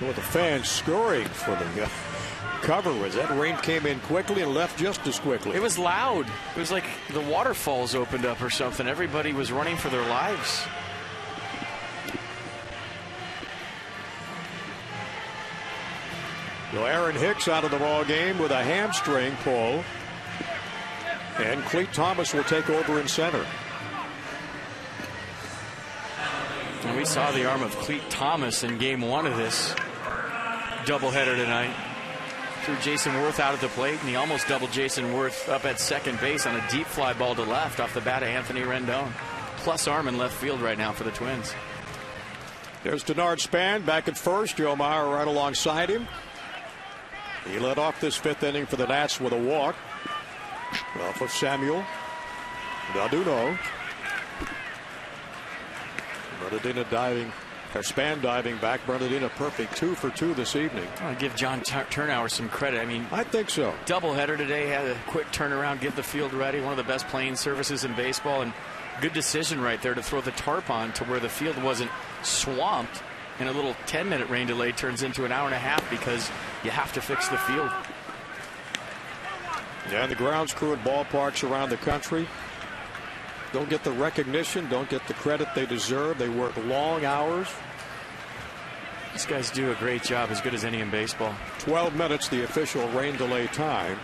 With the fans scurrying for the cover as that rain came in quickly and left just as quickly.
It was loud. It was like the waterfalls opened up or something. Everybody was running for their lives.
So Aaron Hicks out of the ball game with a hamstring pull. And Cleat Thomas will take over in center.
And we saw the arm of Cleat Thomas in game 1 of this doubleheader tonight. Threw Jason Worth out at the plate, and he almost doubled Jason Worth up at second base on a deep fly ball to left off the bat of Anthony Rendon. Plus arm in left field right now for the Twins.
There's Denard Span back at first. Joe Meyer right alongside him. He led off this 5th inning for the Nats with a walk off of Samuel Dalduno. Bernardina diving, or Span diving back. Bernardina perfect 2 for 2 this evening.
I want to give John Turnauer some credit. I mean,
I think so.
Doubleheader today, had a quick turnaround, get the field ready. One of the best playing services in baseball, and good decision right there to throw the tarp on to where the field wasn't swamped. And a little 10-minute rain delay turns into an hour and a half because you have to fix the field.
Yeah, and the grounds crew at ballparks around the country don't get the recognition, don't get the credit they deserve. They work long hours.
These guys do a great job, as good as any in baseball.
12 minutes, the official rain delay time.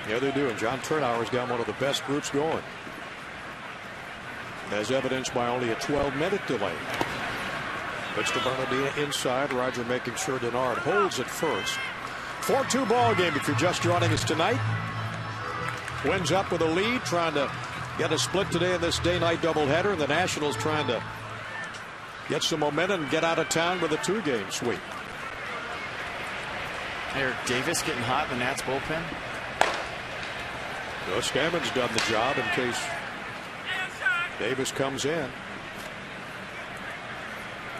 Yeah, they do, and John Turnauer's got one of the best groups going, as evidenced by only a 12-minute delay. Pitch to Bernardina inside. Roger making sure Denard holds at first. 4-2 ball game if you're just joining us tonight. Twins up with a lead, trying to get a split today in this day-night doubleheader, and the Nationals trying to get some momentum and get out of town with a 2-game sweep.
Eric Davis getting hot in the Nats bullpen.
No, Stammen's done the job in case Davis comes in.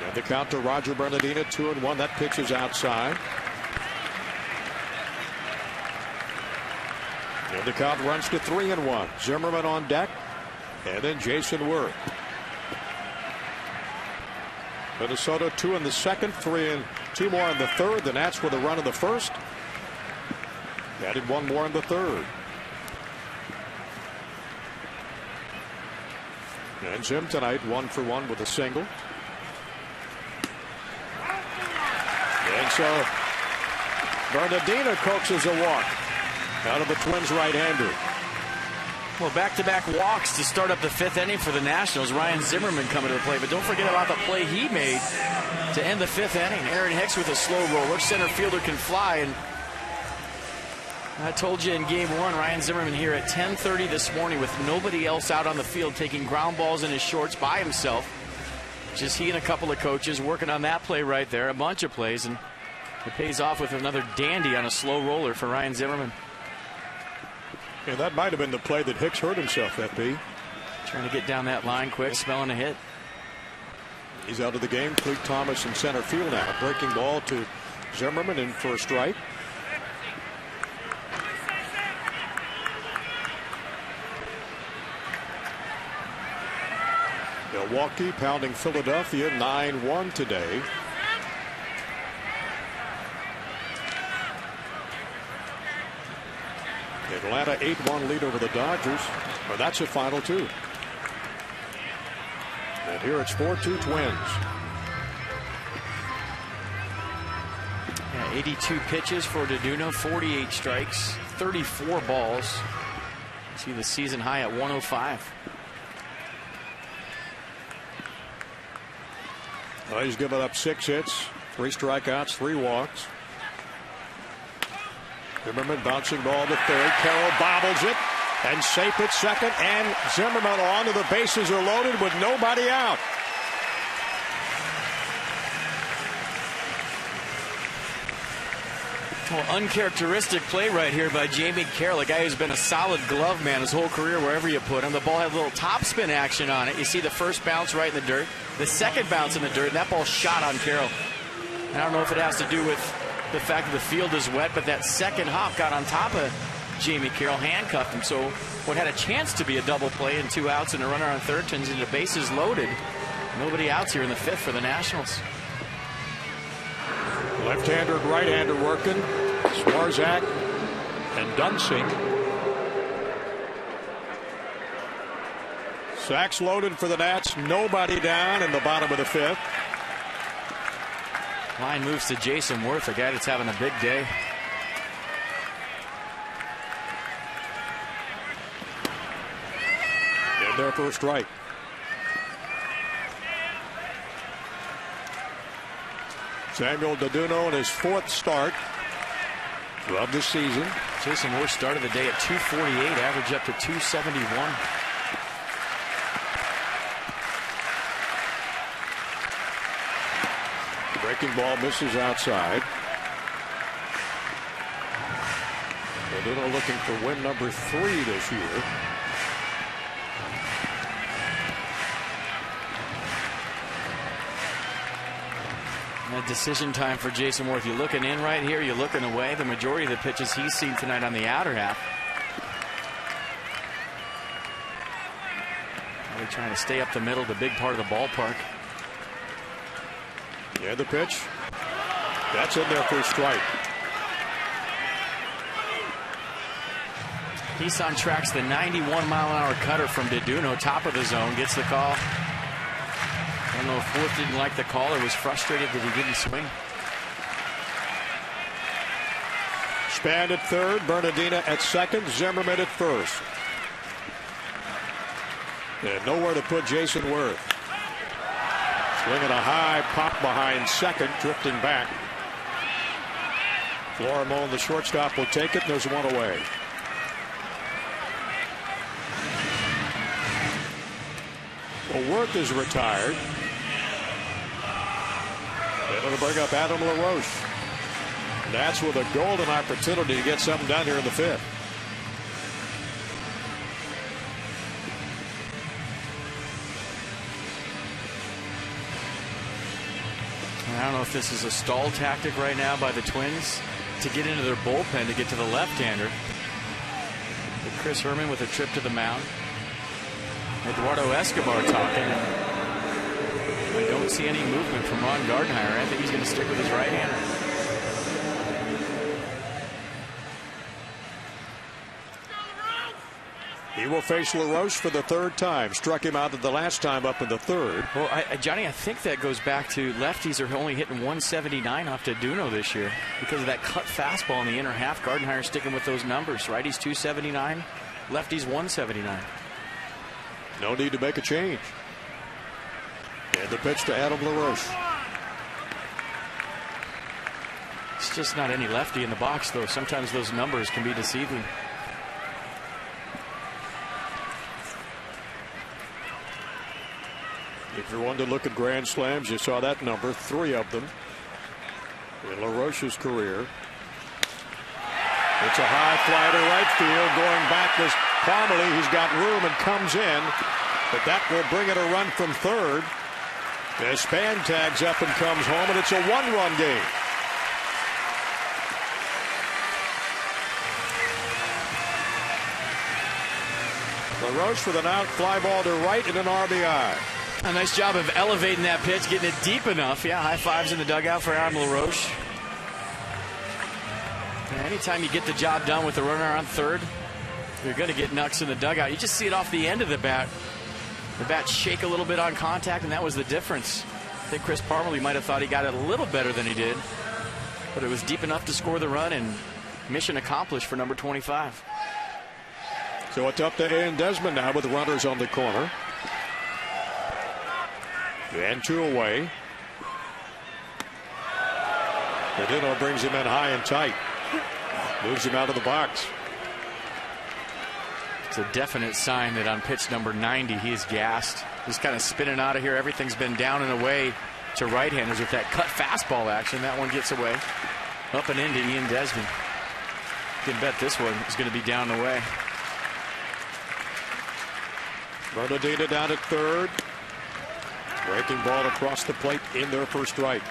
And the count to Roger Bernardina, 2-1. That pitch is outside. And the count runs to 3-1. Zimmerman on deck, and then Jason Worth. Minnesota 2 in the second, 3 and 2 more in the third. The Nats with a run in the first. Added 1 more in the third. And Zim tonight 1 for 1 with a single. And so Bernardina coaxes a walk out of the Twins right-hander.
Well, back-to-back walks to start up the 5th inning for the Nationals. Ryan Zimmerman coming to the plate, but don't forget about the play he made to end the 5th inning. Aaron Hicks with a slow roller. Center fielder can fly, and I told you in game 1, Ryan Zimmerman here at 10:30 this morning with nobody else out on the field, taking ground balls in his shorts by himself. Just he and a couple of coaches working on that play right there, a bunch of plays, and it pays off with another dandy on a slow roller for Ryan Zimmerman.
Yeah, that might have been the play that Hicks hurt himself, FP.
Trying to get down that line quick, smelling a hit.
He's out of the game. Cleat Thomas in center field now. A breaking ball to Zimmerman in for a strike. Milwaukee pounding Philadelphia 9-1 today. Atlanta 8-1 lead over the Dodgers. Well, that's a final 2. And here it's 4-2 Twins.
Yeah, 82 pitches for Dalduno, 48 strikes, 34 balls. See the season high at 105.
Well, he's given up 6 hits, 3 strikeouts, 3 walks. Zimmerman bouncing ball to third. Carroll bobbles it and safe at second, and Zimmerman on to the bases are loaded with nobody out.
Well, uncharacteristic play right here by Jamie Carroll, a guy who's been a solid glove man his whole career wherever you put him. The ball had a little topspin action on it. You see the first bounce right in the dirt, the second bounce in the dirt, and that ball shot on Carroll. And I don't know if it has to do with the fact that the field is wet, but that second hop got on top of Jamie Carroll, handcuffed him. So what had a chance to be a double play and 2 outs and a runner on third turns into bases loaded. Nobody outs here in the 5th for the Nationals.
Left-hander and right-hander working. Swarzak and Dunsing. Sacks loaded for the Nats. Nobody down in the bottom of the 5th.
Line moves to Jason Worth, a guy that's having a big day.
In their first strike. Samuel Deduno in his 4th start of the season.
Jason Worth started the day at 248, average up to 271.
Breaking ball misses outside. Deduno looking for win number 3 this year.
Decision time for Jason Worth. You're looking in right here. You're looking away. The majority of the pitches he's seen tonight on the outer half. Really trying to stay up the middle, the big part of the ballpark.
Yeah, the pitch. That's in there for a strike.
Heason tracks the 91-mile-an-hour cutter from Deduno, top of the zone, gets the call. I don't know if Worth didn't like the call or was frustrated that he didn't swing.
Span at third, Bernardina at second, Zimmerman at first. And nowhere to put Jason Worth. Swinging a high pop behind second, drifting back. Florimone, the shortstop, will take it, and there's one away. Well, Worth is retired. It'll bring up Adam LaRoche. That's with a golden opportunity to get something done here in the 5th.
I don't know if this is a stall tactic right now by the Twins to get into their bullpen to get to the left-hander. But Chris Herman with a trip to the mound. Eduardo Escobar talking. I don't see any movement from Ron Gardenhire. I think he's going to stick with his right-hander.
He will face LaRoche for the 3rd time. Struck him out the last time up in the 3rd.
Well, Johnny, I think that goes back to lefties are only hitting 179 off Deduno this year because of that cut fastball in the inner half. Gardenhire sticking with those numbers. Righties 279, lefties 179.
No need to make a change. And the pitch to Adam LaRoche.
It's just not any lefty in the box, though. Sometimes those numbers can be deceiving.
If you're one to look at grand slams, you saw that number, 3 of them in LaRoche's career. It's a high fly to right field. Going back was Parmalee. He's got room and comes in, but that will bring it a run from 3rd. As Span tags up and comes home, and it's a 1-run game. LaRoche with an out fly ball to right and an RBI.
A nice job of elevating that pitch, getting it deep enough. Yeah, high fives in the dugout for Adam LaRoche. Anytime you get the job done with the runner on 3rd, you're going to get knucks in the dugout. You just see it off the end of the bat. The bat shake a little bit on contact, and that was the difference. I think Chris Parmalee might have thought he got it a little better than he did, but it was deep enough to score the run, and mission accomplished for number 25.
So it's up to Ian Desmond now with runners on the corner. And 2 away. Deduno brings him in high and tight. Moves him out of the box.
It's a definite sign that on pitch number 90 he is gassed. He's kind of spinning out of here. Everything's been down and away to right-handers with that cut fastball action. That one gets away. Up and into Ian Desmond. You can bet this one is going to be down the way.
Bernardina down at 3rd. Breaking ball across the plate in there for strike.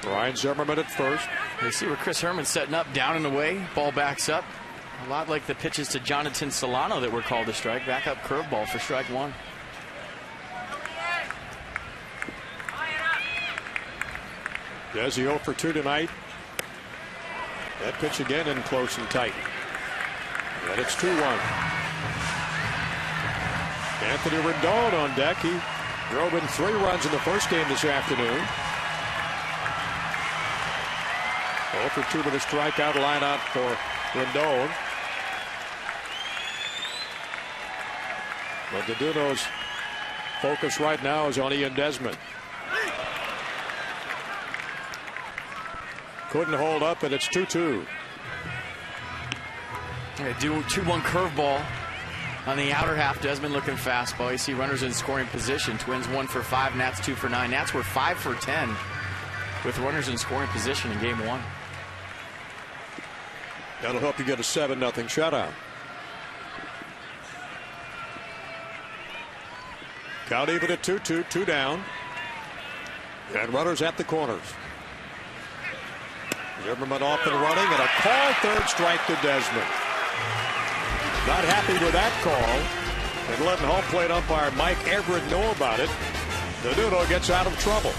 Ryan Zimmerman at first.
You see where Chris Herman's setting up, down and away. Ball backs up. A lot like the pitches to Jonathan Solano that were called a strike. Back up curveball for strike 1.
Desi 0 for 2 tonight. That pitch again in close and tight. And it's 2-1. Anthony Rendon on deck. He drove in 3 runs in the first game this afternoon. 0 for 2 with a strikeout line out for Rendon. But Doduno's focus right now is on Ian Desmond. Couldn't hold up, and it's 2-2.
2-1 curveball on the outer half. Desmond looking fastball. You see runners in scoring position. Twins 1 for 5, Nats 2 for 9. Nats were 5 for 10 with runners in scoring position in game 1.
That'll help you get a 7-0 shutout. Count even at 2-2, 2 down. And runners at the corners. Zimmerman off and running, and a call, third strike to Desmond. Not happy with that call, and letting home plate umpire Mike Everett know about it. Doduno gets out of trouble.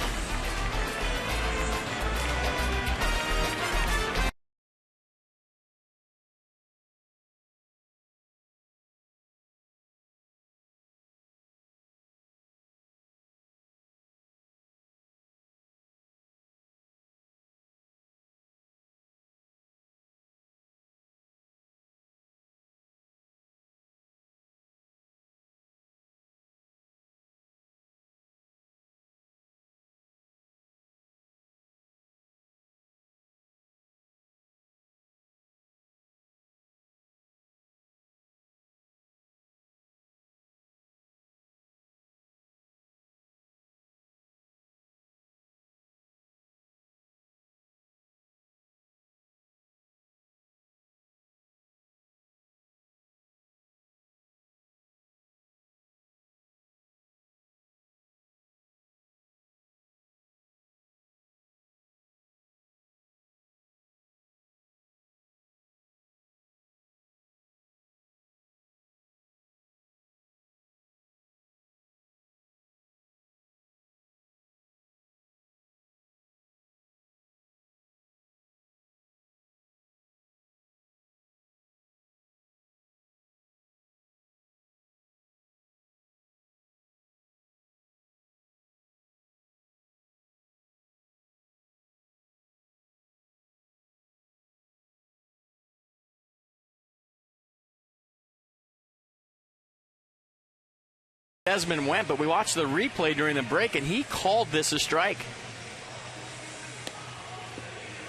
Desmond went, but we watched the replay during the break, and he called this a strike.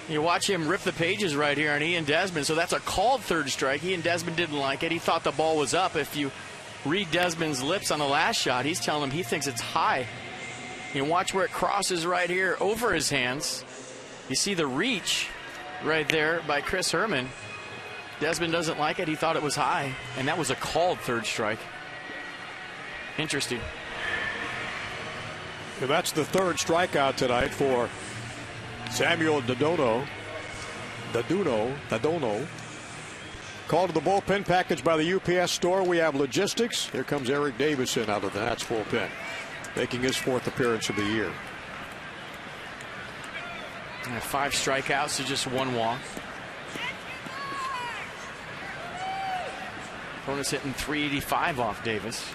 You watch him rip the pages right here on Ian Desmond, so that's a called third strike. Ian Desmond didn't like it. He thought the ball was up. If you read Desmond's lips on the last shot, he's telling him he thinks it's high. You watch where it crosses right here over his hands. You see the reach right there by Chris Herman. Desmond doesn't like it. He thought it was high, and that was a called third strike. Interesting.
Well, that's the third strikeout tonight for Samuel Doduno. Called to the bullpen package by the UPS store. We have logistics. Here comes Eric Davison out of the Nats bullpen, making his 4th appearance of the year.
5 strikeouts to just 1 walk. Opponent's hitting .385 off Davis.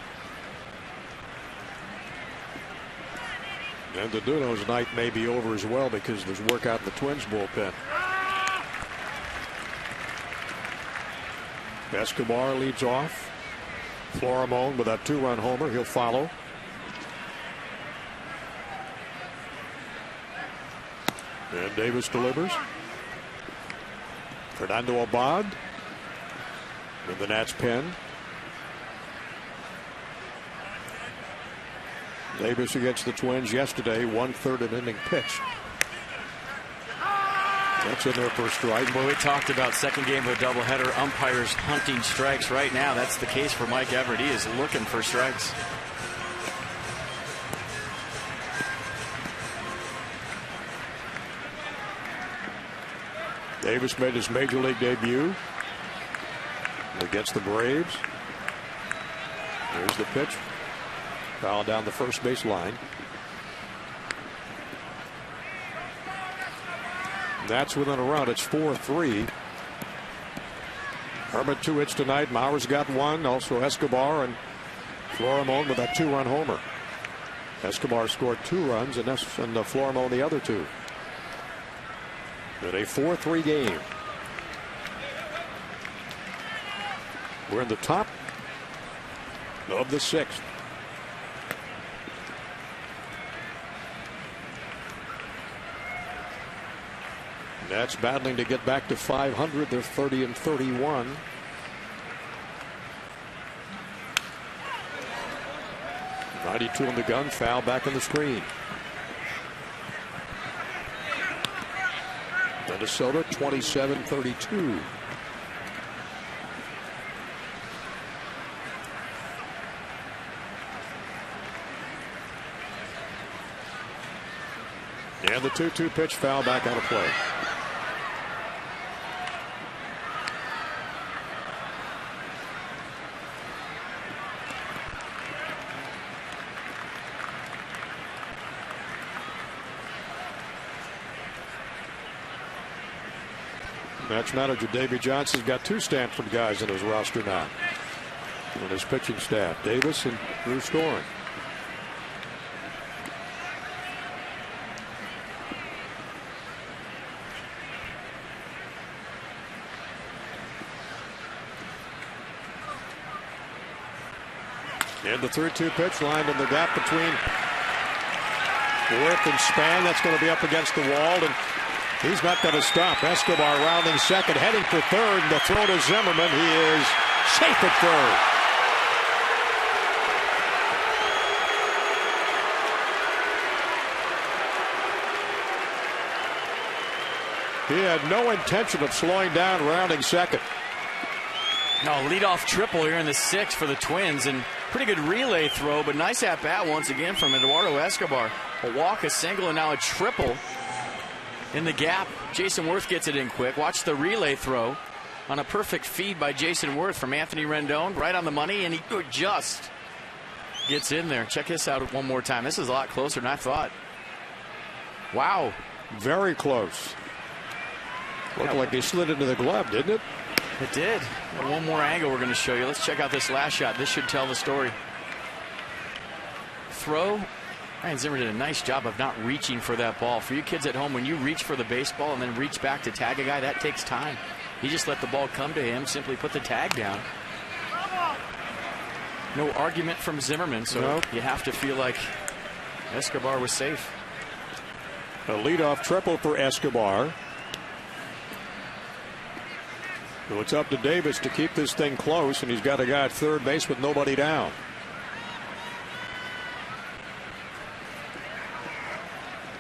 And Doduno's night may be over as well because there's work out in the Twins bullpen. Escobar leads off. Florimon with that 2-run homer. He'll follow. And Davis delivers. Fernando Abad in the Nats pen. Davis against the Twins yesterday, 1/3 an inning pitch. That's in there for a strike.
Boy, we talked about second game of a doubleheader, umpires hunting strikes. Right now, that's the case for Mike Everett. He is looking for strikes.
Davis made his major league debut against the Braves. Here's the pitch. Foul down the first base line. That's within a run. It's 4-3. Herman 2 hits tonight. Mauer's got 1. Also Escobar and Florimon with that 2-run homer. Escobar scored 2 runs and Florimon the other 2. In a 4-3 game. We're in the top of the 6th. Nats battling to get back to 500. They're 30-31. .92 on the gun. Foul back on the screen. Minnesota 27-32. And the 2-2 pitch, foul back out of play. Match manager Davey Johnson's got 2 Stanford guys in his roster now. On his pitching staff, Davis and Drew Storen. And the 3-2 pitch lined in the gap between Worth and Span. That's going to be up against the wall, and he's not going to stop. Escobar rounding second, heading for third. The throw to Zimmerman. He is safe at third. He had no intention of slowing down, rounding second.
No, leadoff triple here in the 6th for the Twins, and pretty good relay throw, but nice at bat once again from Eduardo Escobar. A walk, a single, and now a triple in the gap. Jason Worth gets it in quick. Watch the relay throw on a perfect feed by Jason Worth from Anthony Rendon, right on the money, and he just gets in there. Check this out one more time. This is a lot closer than I thought. Wow.
Very close. Looked like he slid into the glove, didn't it?
It did. And one more angle we're going to show you. Let's check out this last shot. This should tell the story. Throw. Ryan Zimmer did a nice job of not reaching for that ball. For you kids at home, when you reach for the baseball and then reach back to tag a guy, that takes time. He just let the ball come to him, simply put the tag down. No argument from Zimmerman, so
nope.
You have to feel like Escobar was safe.
A leadoff triple for Escobar. So it's up to Davis to keep this thing close, and he's got a guy at third base with nobody down.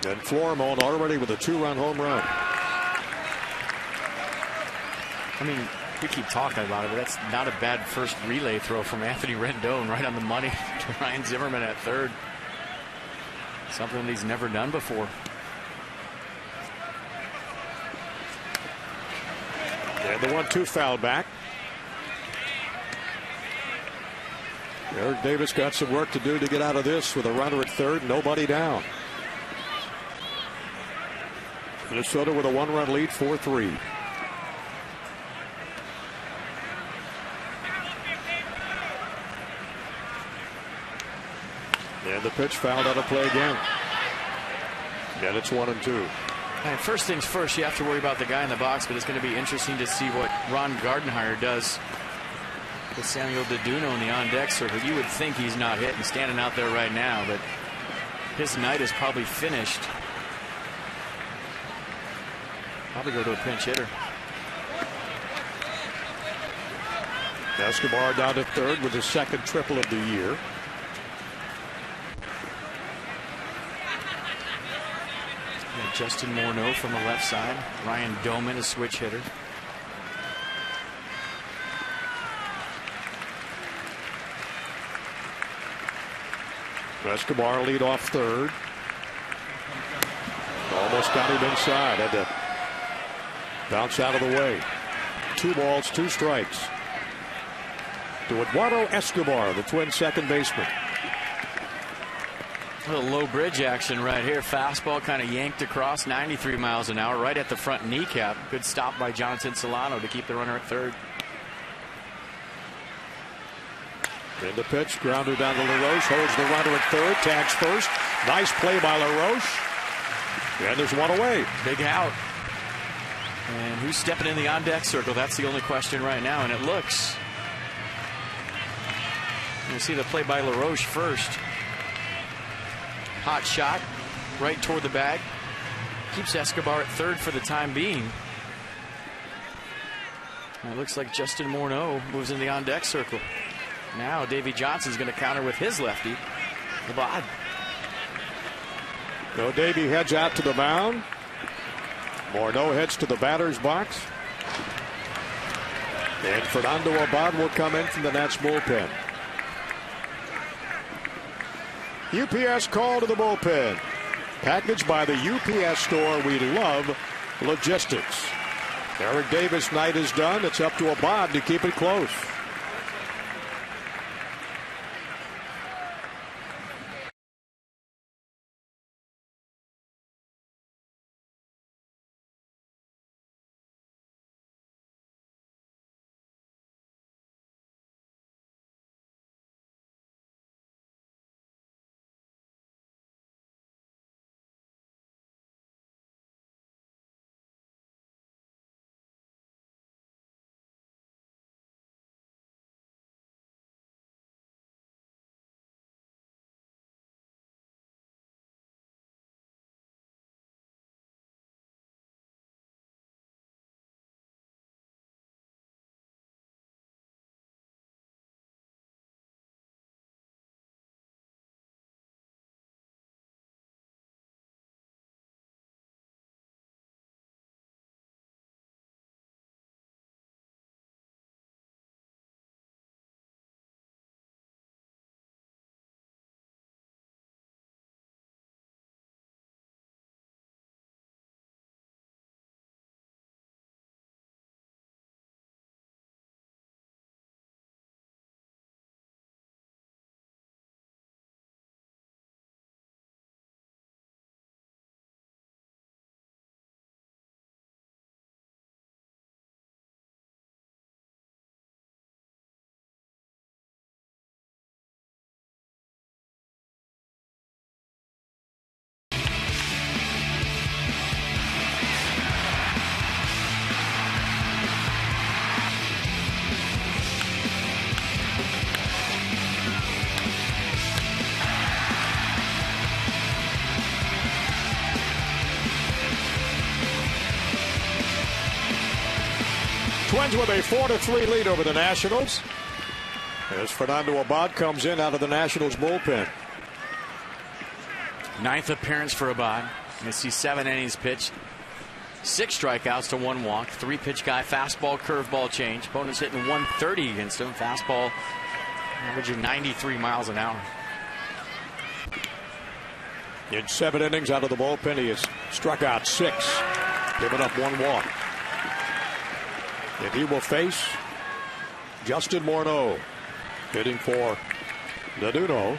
And Florimon already with a 2-run home run.
I mean, we keep talking about it, but that's not a bad first relay throw from Anthony Rendon, right on the money to Ryan Zimmerman at third. Something that he's never done before.
And the 1-2 foul back. Eric Davis got some work to do to get out of this with a runner at third, nobody down. Minnesota with a 1-run lead, 4-3. And the pitch fouled out of play again. And it's 1-2.
And first things first, you have to worry about the guy in the box, but it's going to be interesting to see what Ron Gardenhire does with Samuel DeDuno in the on-deck circle. You would think he's not hitting, standing out there right now, but his night is probably finished. Probably go to a pinch hitter.
Escobar down to third with his second triple of the year.
Justin Morneau from the left side. Ryan Doman, a switch hitter.
Escobar lead off third. Almost got him inside. Had to bounce out of the way. 2 balls, 2 strikes to Eduardo Escobar, the Twins' second baseman.
A little low bridge action right here. Fastball kind of yanked across, 93 miles an hour, right at the front kneecap. Good stop by Jonathan Solano to keep the runner at third.
In the pitch, grounder down to LaRoche, holds the runner at third, tags first. Nice play by LaRoche. And there's one away.
Big out. And who's stepping in the on-deck circle? That's the only question right now, and it looks. You see the play by LaRoche first. Hot shot right toward the bag. Keeps Escobar at third for the time being. And it looks like Justin Morneau moves in the on-deck circle. Now Davey Johnson's going to counter with his lefty, Abad.
So Davey heads out to the mound. Morneau heads to the batter's box. And Fernando Abad will come in from the Nats bullpen. UPS call to the bullpen. Packaged by the UPS store. We love logistics. Eric Davis' night is done. It's up to Abad to keep it close. Twins with a 4-3 lead over the Nationals. As Fernando Abad comes in out of the Nationals bullpen.
Ninth appearance for Abad. You see 7 innings pitched. 6 strikeouts to 1 walk. 3-pitch guy, fastball, curveball change. Opponent's hitting 130 against him. Fastball averaging 93 miles an hour.
In 7 innings out of the bullpen, he has struck out 6, giving up 1 walk. And he will face Justin Morneau, hitting for Naduno.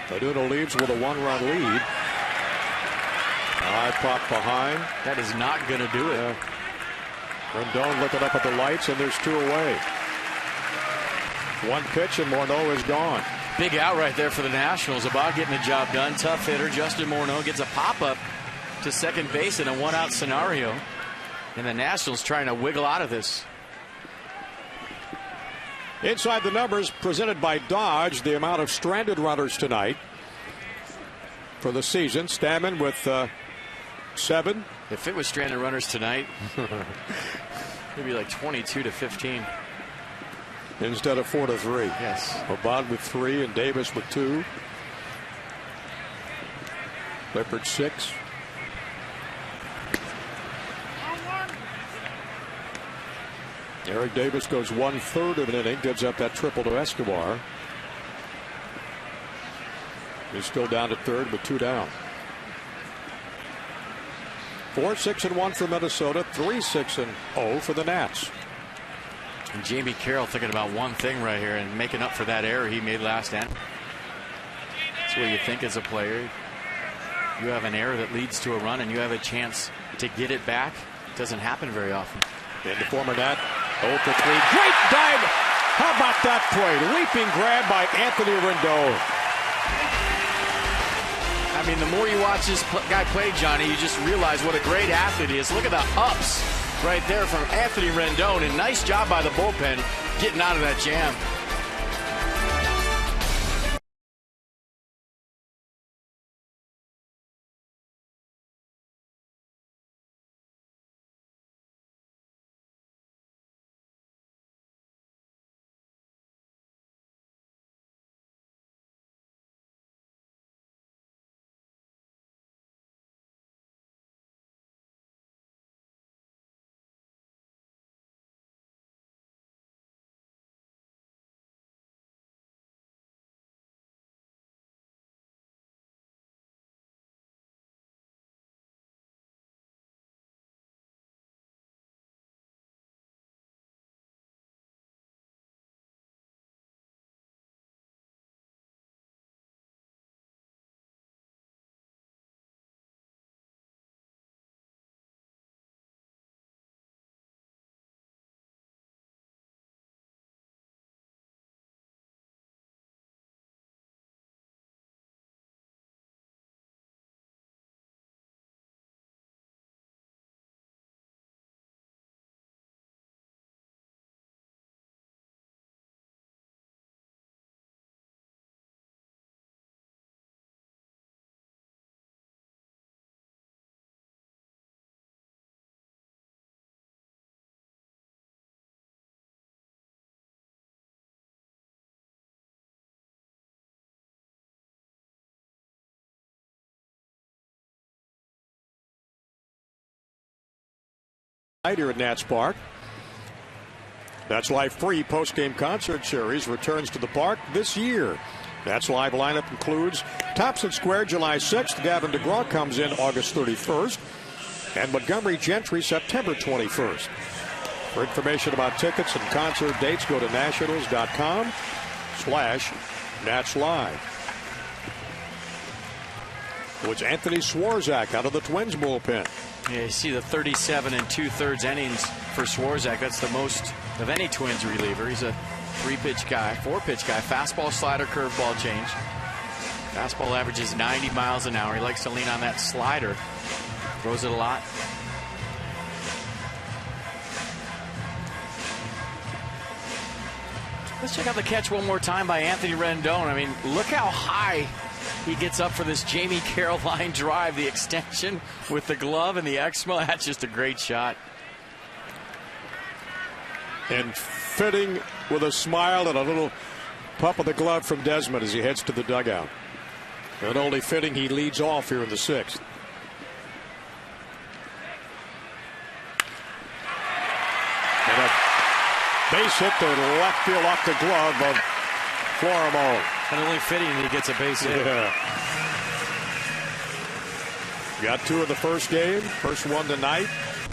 Naduno leads with a 1-run lead. High pop behind.
That is not going to do it.
Rendon looking up at the lights, and there's 2 away. 1 pitch, and Morneau is gone.
Big out right there for the Nationals. Abad getting the job done. Tough hitter. Justin Morneau gets a pop-up to second base in a 1-out scenario. And the Nationals trying to wiggle out of this.
Inside the numbers presented by Dodge. The amount of stranded runners tonight for the season. Stammen with 7.
If it was stranded runners tonight, it'd be like 22-15.
Instead of 4-3.
Yes.
Abad with 3 and Davis with 2. Lippert 6. Eric Davis goes 1/3 of an inning, gives up that triple to Escobar. He's still down at third with 2 down. 4-6-1 for Minnesota, 3-6-0 for the Nats.
And Jamie Carroll thinking about one thing right here and making up for that error he made last end. That's what you think as a player. You have an error that leads to a run and you have a chance to get it back. It doesn't happen very often.
Into former net. 0 for 3. Great dive. How about that play? Leaping grab by Anthony Rendon.
I mean, the more you watch this guy play, Johnny, you just realize what a great athlete he is. Look at the ups right there from Anthony Rendon, and nice job by the bullpen getting out of that jam.
Here at Nats Park. That's Live free post-game concert series returns to the park this year. Nats Live lineup includes Thompson Square July 6th. Gavin DeGraw comes in August 31st. And Montgomery Gentry September 21st. For information about tickets and concert dates, go to nationals.com/Nats Live. It was Anthony Swarzak out of the Twins bullpen.
Yeah, you see the 37 2/3 innings for Swarzak. That's the most of any Twins reliever. He's a 3-pitch guy, 4-pitch guy. Fastball, slider, curveball change. Fastball averages 90 miles an hour. He likes to lean on that slider. Throws it a lot. Let's check out the catch one more time by Anthony Rendon. I mean, look how high he gets up for this Jamie Carroll line drive. The extension with the glove and the Exmo. That's just a great shot.
And fitting with a smile and a little pump of the glove from Desmond as he heads to the dugout. Not only fitting, he leads off here in the 6th. And a base hit to left field off the glove of Florimon.
And only fitting that he gets a base hit.
Yeah. Got 2 in the first game. First one tonight.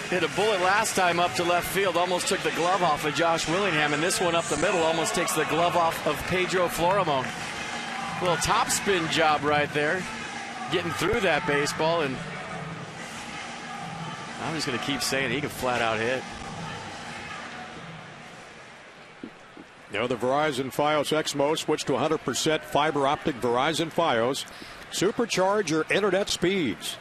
Hit a bullet last time up to left field. Almost took the glove off of Josh Willingham. And this one up the middle almost takes the glove off of Pedro Florimon. Little topspin job right there. Getting through that baseball. And I'm just going to keep saying he can flat out hit.
You know, the Verizon Fios Exmo switched to 100% fiber optic Verizon Fios. Supercharge your internet speeds.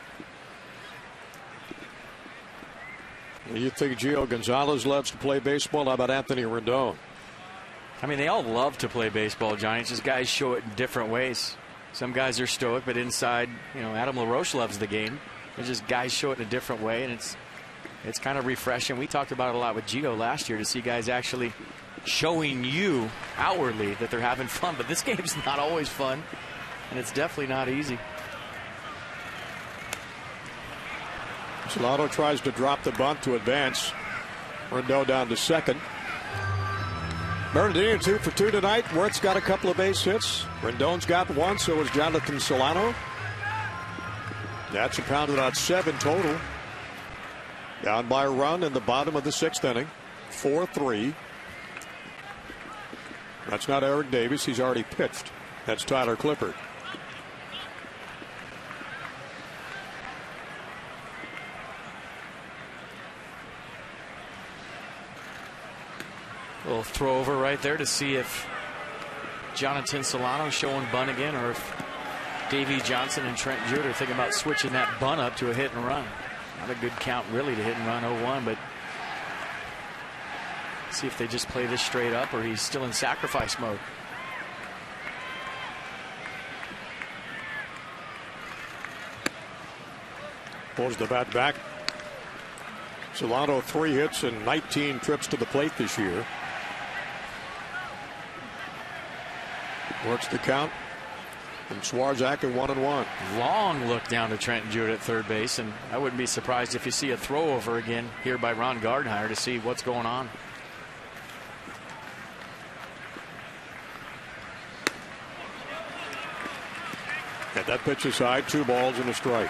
You think Gio Gonzalez loves to play baseball? How about Anthony Rendon?
I mean, they all love to play baseball, Johnny. It's just guys show it in different ways. Some guys are stoic, but inside, you know, Adam LaRoche loves the game. It's just guys show it in a different way, and it's kind of refreshing. We talked about it a lot with Gio last year to see guys actually showing you outwardly that they're having fun. But this game's not always fun, and it's definitely not easy.
Solano tries to drop the bunt to advance. Rendon down to second. Bernardino 2 for 2 tonight. Werth's got a couple of base hits. Rendon's got 1, so is Jonathan Solano. That's pounded out 7 total. Down by a run in the bottom of the 6th inning. 4-3. That's not Eric Davis. He's already pitched. That's Tyler Clippard.
A little throw over right there to see if Jonathan Solano showing bunt again, or if Davey Johnson and Trent Jewett are thinking about switching that bunt up to a hit and run. Not a good count really to hit and run 0-1, but see if they just play this straight up or he's still in sacrifice mode.
Pulls the bat back. Solano 3 hits and 19 trips to the plate this year. Works the count. And Swarzak at 1-1.
Long look down to Trent Jewett at third base, and I wouldn't be surprised if you see a throw over again here by Ron Gardenhire to see what's going on.
And that pitch aside, 2 balls and a strike.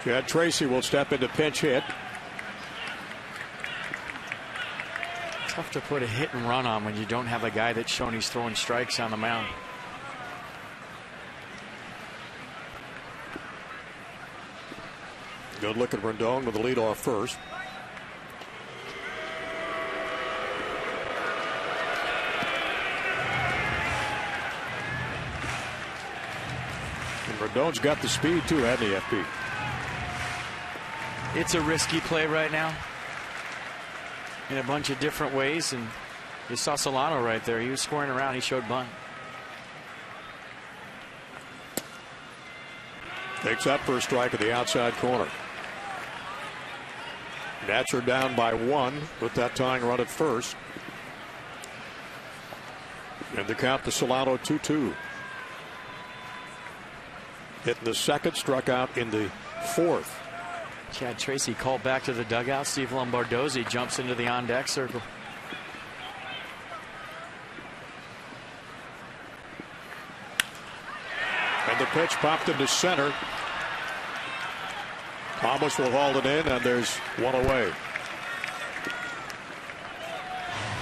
Chad Tracy will step into pinch hit.
Tough to put a hit and run on when you don't have a guy that's shown he's throwing strikes on the mound.
Good look at Rendon with the lead off first. And Rendon's got the speed too, hasn't he, FP?
It's a risky play right now in a bunch of different ways, and you saw Solano right there. He was scoring around. He showed bunt.
Takes that first strike at the outside corner. Nats are down by 1 with that tying run at first. And the count to Solano 2-2. Hit in the second, struck out in the fourth.
Chad Tracy called back to the dugout. Steve Lombardozzi jumps into the on-deck circle.
And the pitch popped into center. Thomas will haul it in, and there's one away.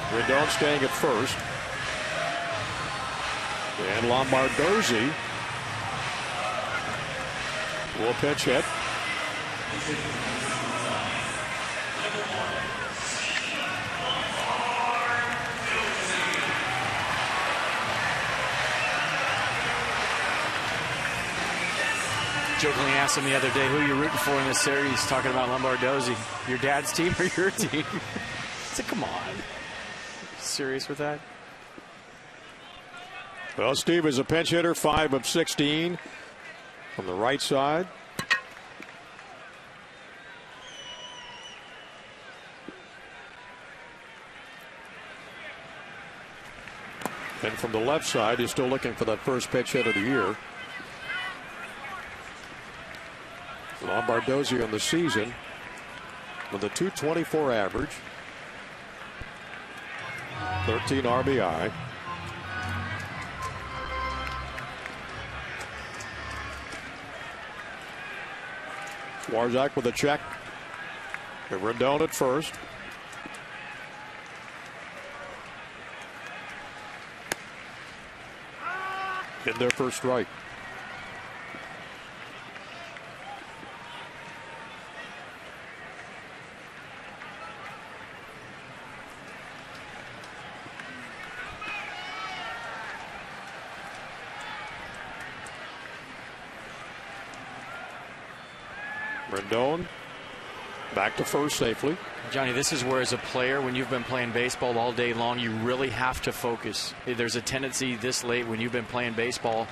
Rendon staying at first. And Lombardozzi will pitch hit.
Jokingly asked him the other day, who you're rooting for in this series, talking about Lombardozzi. Your dad's team or your team? I said, come on. Serious with that?
Well, Steve is a pinch hitter, 5 of 16 from the right side. And from the left side, he's still looking for that first pitch hit of the year. Lombardozzi on the season with a .224 average, 13 RBI. Swarzak with a check. And Rendon at first. In their first strike. Rendon back to first safely.
Johnny, this is where as a player, when you've been playing baseball all day long, you really have to focus. There's a tendency this late when you've been playing baseball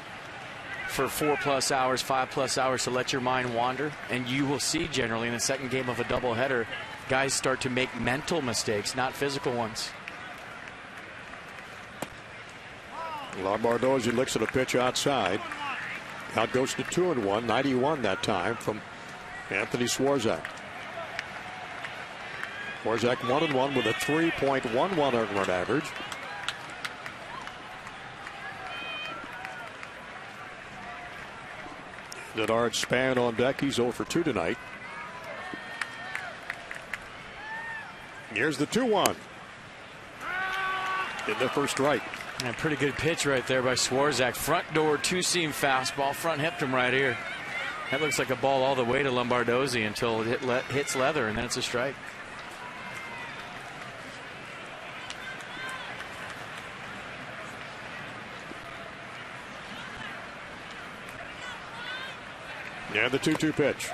for 4+ hours, 5+ hours to let your mind wander. And you will see generally in the second game of a doubleheader, guys start to make mental mistakes, not physical ones.
Lombardozzi looks at a pitch outside. Out goes to 2-1, 91 that time from Anthony Swarzak. Swarzak 1-1 with a 3.11 earned run average. Denard Span on deck. He's 0 for 2 tonight. Here's the 2-1. In the first strike.
And a pretty good pitch right there by Swarzak. Front door, two-seam fastball. Front hipped him right here. That looks like a ball all the way to Lombardozzi until it hits leather, and then it's a strike.
Yeah, the 2-2 pitch.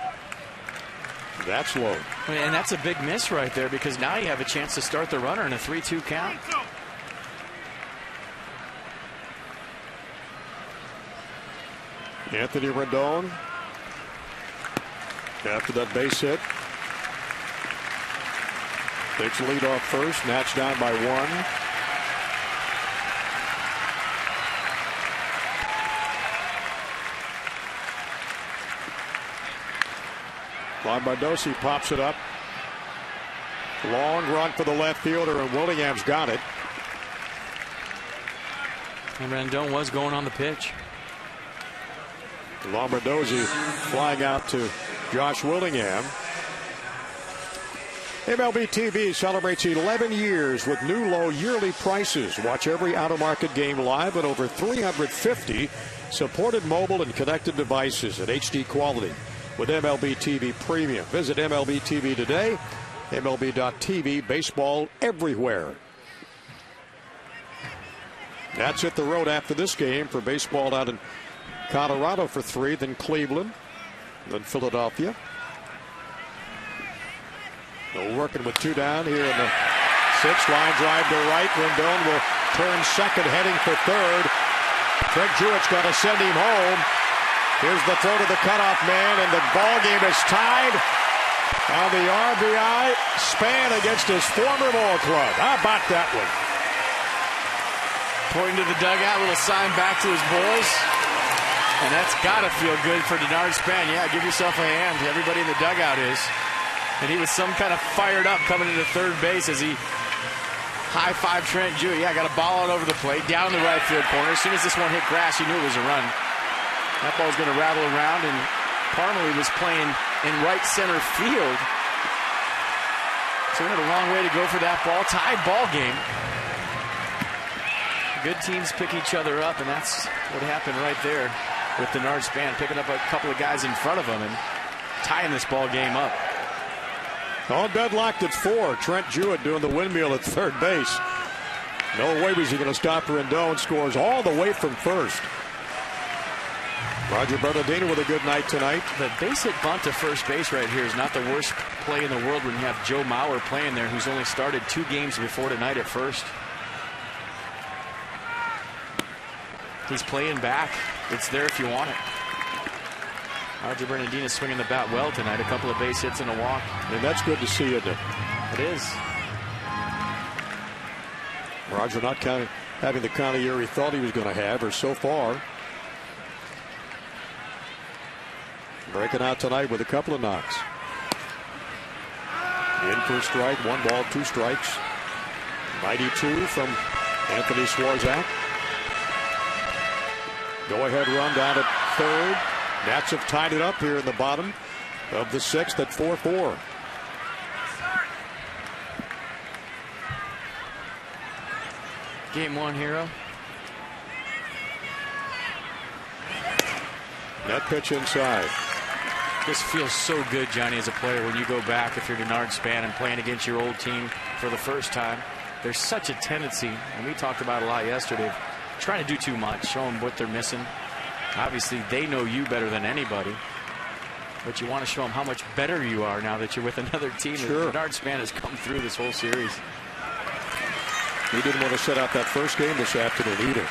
That's low.
And that's a big miss right there, because now you have a chance to start the runner in a 3-2 count.
Anthony Rendon, after that base hit, takes the lead off first. Nats down by 1. Lombardozzi pops it up. Long run for the left fielder, and Willingham's got it.
And Rendon was going on the pitch.
Lombardozzi flying out to Josh Willingham. MLB TV celebrates 11 years with new low yearly prices. Watch every out-of-market game live at over 350 supported mobile and connected devices at HD quality with MLB TV Premium. Visit MLB TV today. MLB.TV, baseball everywhere. That's hit the road after this game for baseball out in Colorado for 3, then Cleveland, then Philadelphia. They're working with 2 down here in the 6th. Line drive to right. Rendon will turn second, heading for third. Craig Jewett's got to send him home. Here's the throw to the cutoff man, and the ball game is tied on the RBI span against his former ball club. How about that one?
Pointing to the dugout, little sign back to his boys. And that's got to feel good for Denard Span. Yeah, give yourself a hand. Everybody in the dugout is. And he was some kind of fired up coming into third base as he high-fived Trent Jewett. Yeah, got a ball out over the plate, down in the right field corner. As soon as this one hit grass, he knew it was a run. That ball's going to rattle around, and Parmalee was playing in right center field. So we had a long way to go for that ball. Tied ball game. Good teams pick each other up, and that's what happened right there with Denard Span picking up a couple of guys in front of him and tying this ball game up.
All deadlocked at 4. Trent Jewett doing the windmill at third base. No way was he going to stop Rendon. Scores all the way from first. Roger Bernardino with a good night tonight.
The base hit bunt to first base right here is not the worst play in the world when you have Joe Mauer playing there, who's only started 2 games before tonight at first. He's playing back. It's there if you want it. Roger Bernardino swinging the bat well tonight. A couple of base hits and a walk.
And that's good to see, isn't it?
It is.
Roger not having the kind of year he thought he was going to have, or so far. Breaking out tonight with a couple of knocks. In for a strike, 1 ball, 2 strikes. 92 from Anthony Swarzak. Go-ahead run down at third. Nats have tied it up here in the bottom of the 6th at 4-4.
Game 1, hero.
That pitch inside.
This feels so good, Johnny, as a player when you go back, if you're Denard Span and playing against your old team for the first time. There's such a tendency, and we talked about it a lot yesterday, of trying to do too much, show them what they're missing. Obviously, they know you better than anybody, but you want to show them how much better you are now that you're with another team.
Sure.
Denard Span has come through this whole series.
He didn't want to set out that first game this afternoon either.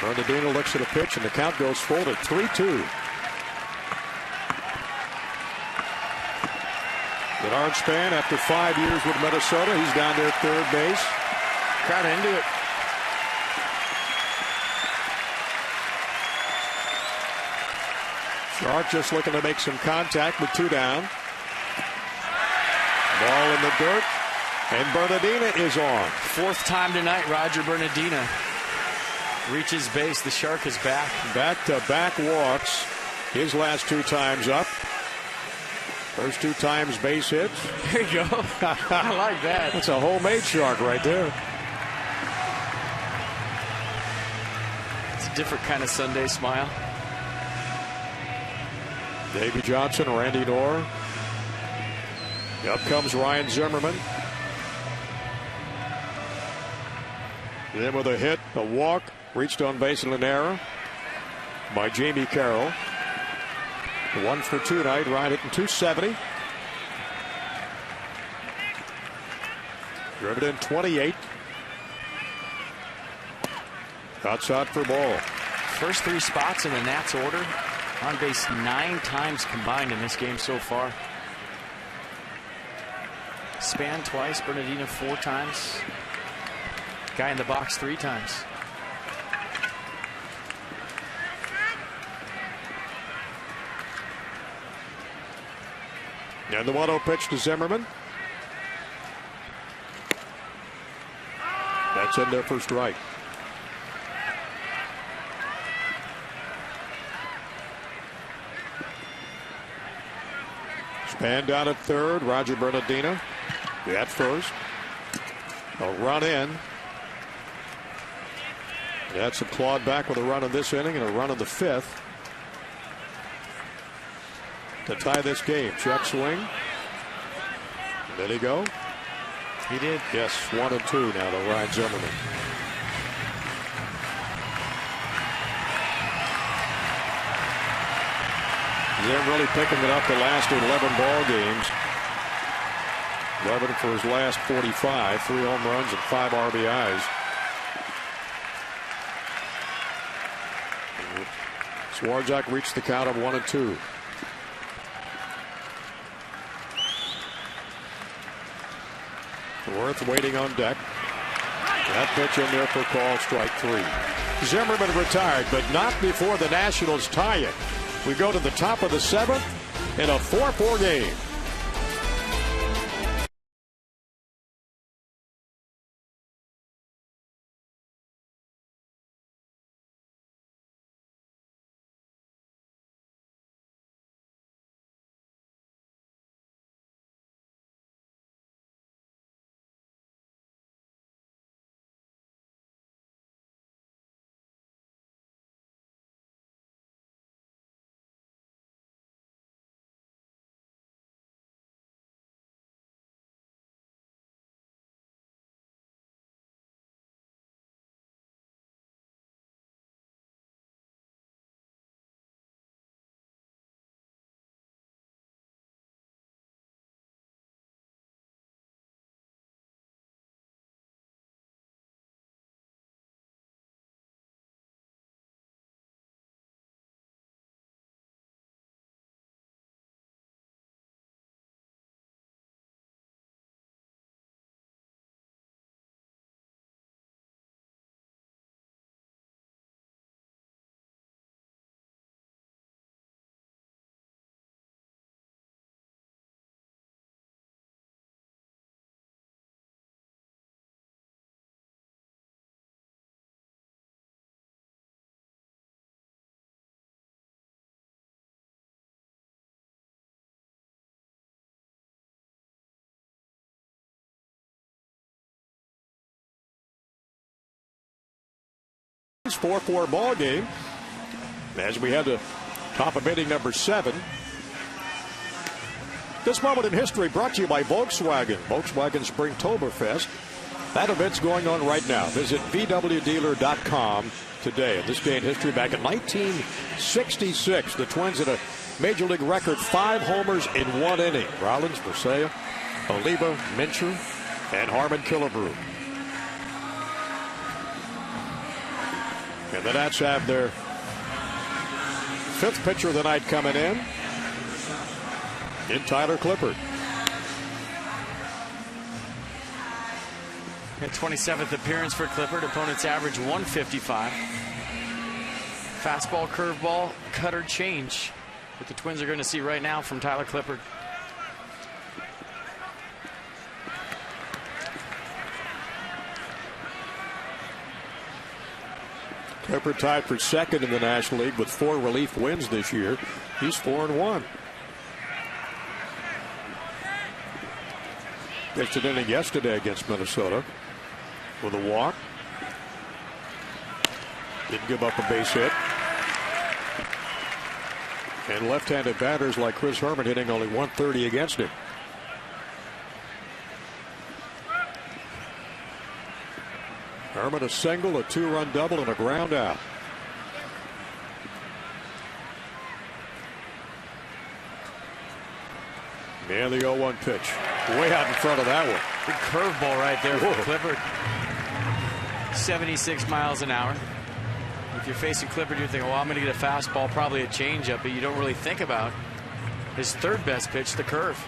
Bernardino looks at a pitch, and the count goes full at 3-2. Denard Span, after 5 years with Minnesota, he's down there at third base.
Crowd into it.
Sharp just looking to make some contact with 2 down. Ball in the dirt, and Bernardino is on.
4th time tonight, Roger Bernardino reaches base. The Shark is back.
Back-to-back walks. His last 2 times up. First 2 times base hits.
There you go. I like that.
That's a homemade shark right there.
It's a different kind of Sunday smile.
Davey Johnson, Randy Knorr. Up comes Ryan Zimmerman. Then with a hit, a walk, reached on base in an error by Jamie Carroll. 1 for 2 tonight. Ryan hitting .270. Driven in 28. Outside for ball.
First 3 spots in the Nats order. On base 9 times combined in this game so far. Span twice, Bernardino 4 times. Guy in the box 3 times.
And the 1-0 pitch to Zimmerman. That's in there for strike. Span down at third. Roger Bernardino at first. A run in. That's a clawed back with a run in this inning and a run in the 5th to tie this game. Check swing. Did he go?
He did.
Yes, 1 and 2 now to Ryan Zimmerman. Zim really picking it up the last 11 ball games. 11 for his last 45, 3 home runs and 5 RBIs. Swarzak reached the count of 1 and 2. Worth waiting on deck. That pitch in there for call, strike 3. Zimmerman retired, but not before the Nationals tie it. We go to the top of the 7th in a 4-4 game. It's 4-4 ball game as we head to top of inning number 7. This moment in history brought to you by Volkswagen. Volkswagen Springtoberfest. That event's going on right now. Visit VWDealer.com today. In this day in history, back in 1966, the Twins had a Major League record 5 homers in 1 inning. Rollins, Versailles, Oliva, Mincher, and Harmon Killebrew. And the Nats have their 5th pitcher of the night coming in Tyler Clippard.
A 27th appearance for Clippard. Opponents average 155. Fastball, curveball, cutter, change. What the Twins are going to see right now from Tyler Clippard.
Clippard tied for 2nd in the National League with 4 relief wins this year. He's 4-1. Pitched an inning yesterday against Minnesota with a walk. Didn't give up a base hit. And left-handed batters like Chris Herman hitting only 130 against him. Herman a single, a 2-run double, and a ground out. And the 0-1 pitch. Way out in front of that one.
Big curveball right there for Clippard. 76 miles an hour. If you're facing Clippard, you're thinking, well, I'm going to get a fastball, probably a changeup, but you don't really think about his third best pitch, the curve.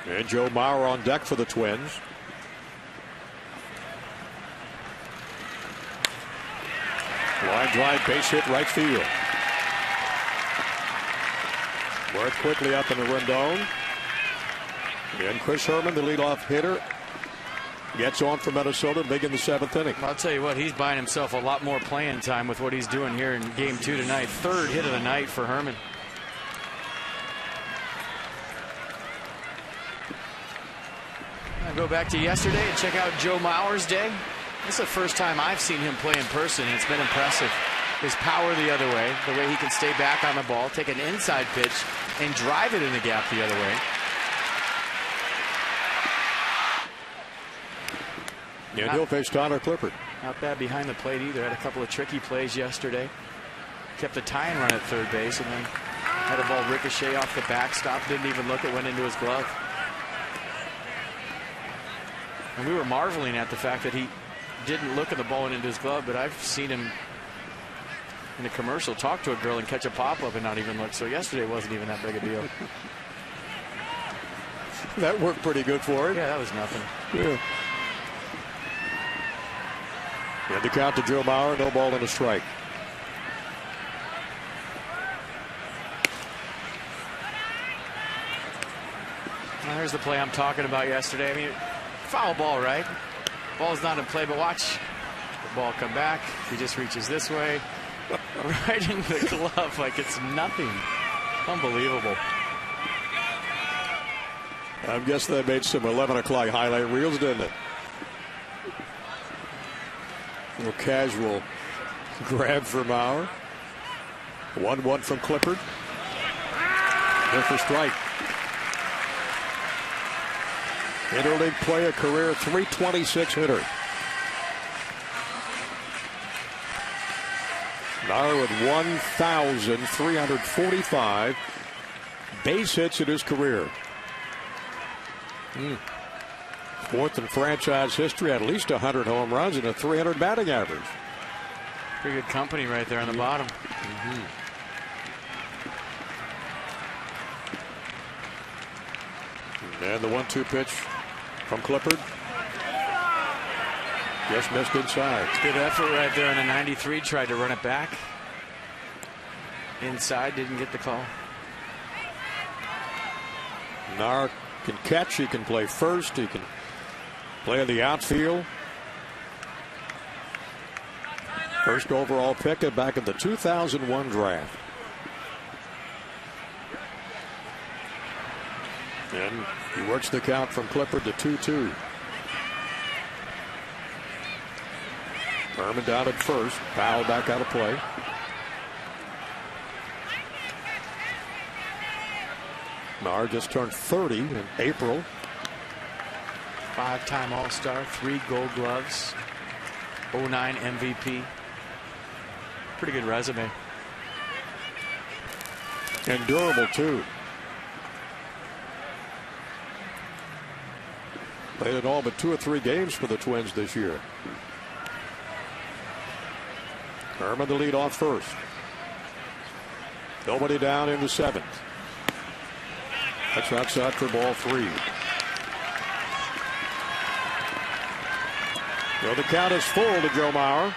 And Joe Mauer on deck for the Twins. Line drive, base hit, right field. Worth quickly up in the Rendon. And Chris Herman, the leadoff hitter, gets on for Minnesota big in the 7th inning.
I'll tell you what, he's buying himself a lot more playing time with what he's doing here in Game 2 tonight. Third hit of the night for Herman. I'll go back to yesterday and check out Joe Mauer's day. This is the first time I've seen him play in person, and it's been impressive. His power the other way, the way he can stay back on the ball, take an inside pitch, and drive it in the gap the other way.
And he'll face Tyler Clippard.
Not bad behind the plate either. Had a couple of tricky plays yesterday. Kept a tying run at third base, and then had a ball ricochet off the backstop. Didn't even look. It went into his glove. And we were marveling at the fact that he didn't look at the ball and into his glove, but I've seen him in a commercial talk to a girl and catch a pop-up and not even look. So yesterday wasn't even that big a deal.
That worked pretty good for him.
Yeah, that was nothing.
Yeah. And the count to Joe Mauer, no ball and a strike.
Well, here's the play I'm talking about yesterday. I mean, foul ball, right? Ball's not in play, but watch the ball come back. He just reaches this way, right in the glove like it's nothing. Unbelievable.
I guess they made some 11 o'clock highlight reels, didn't it? A little casual grab for Mauer. 1-1 from Clippard. There for strike. Interleague play, a career .326 hitter. Mauer with 1,345 base hits in his career. Fourth in franchise history, at least 100 home runs and a 300 batting average.
Pretty good company right there on the bottom.
And the 1-2 pitch from Clippard. Just missed inside.
Good effort right there on the 93. Tried to run it back. Inside, didn't get the call.
Mauer can catch, he can play first, he can play in the outfield. First overall pick back in the 2001 draft. And he works the count from Clippard to 2-2. Herman down at first. Powell back out of play. Mauer just turned 30 in April.
5-time All-Star, 3 Gold Gloves, 09 MVP. Pretty good resume.
And durable, too. Played in all but 2 or 3 games for the Twins this year. Herman the lead off first. Nobody down in the 7th. That's outside for ball 3. Well, the count is full to Joe Mauer.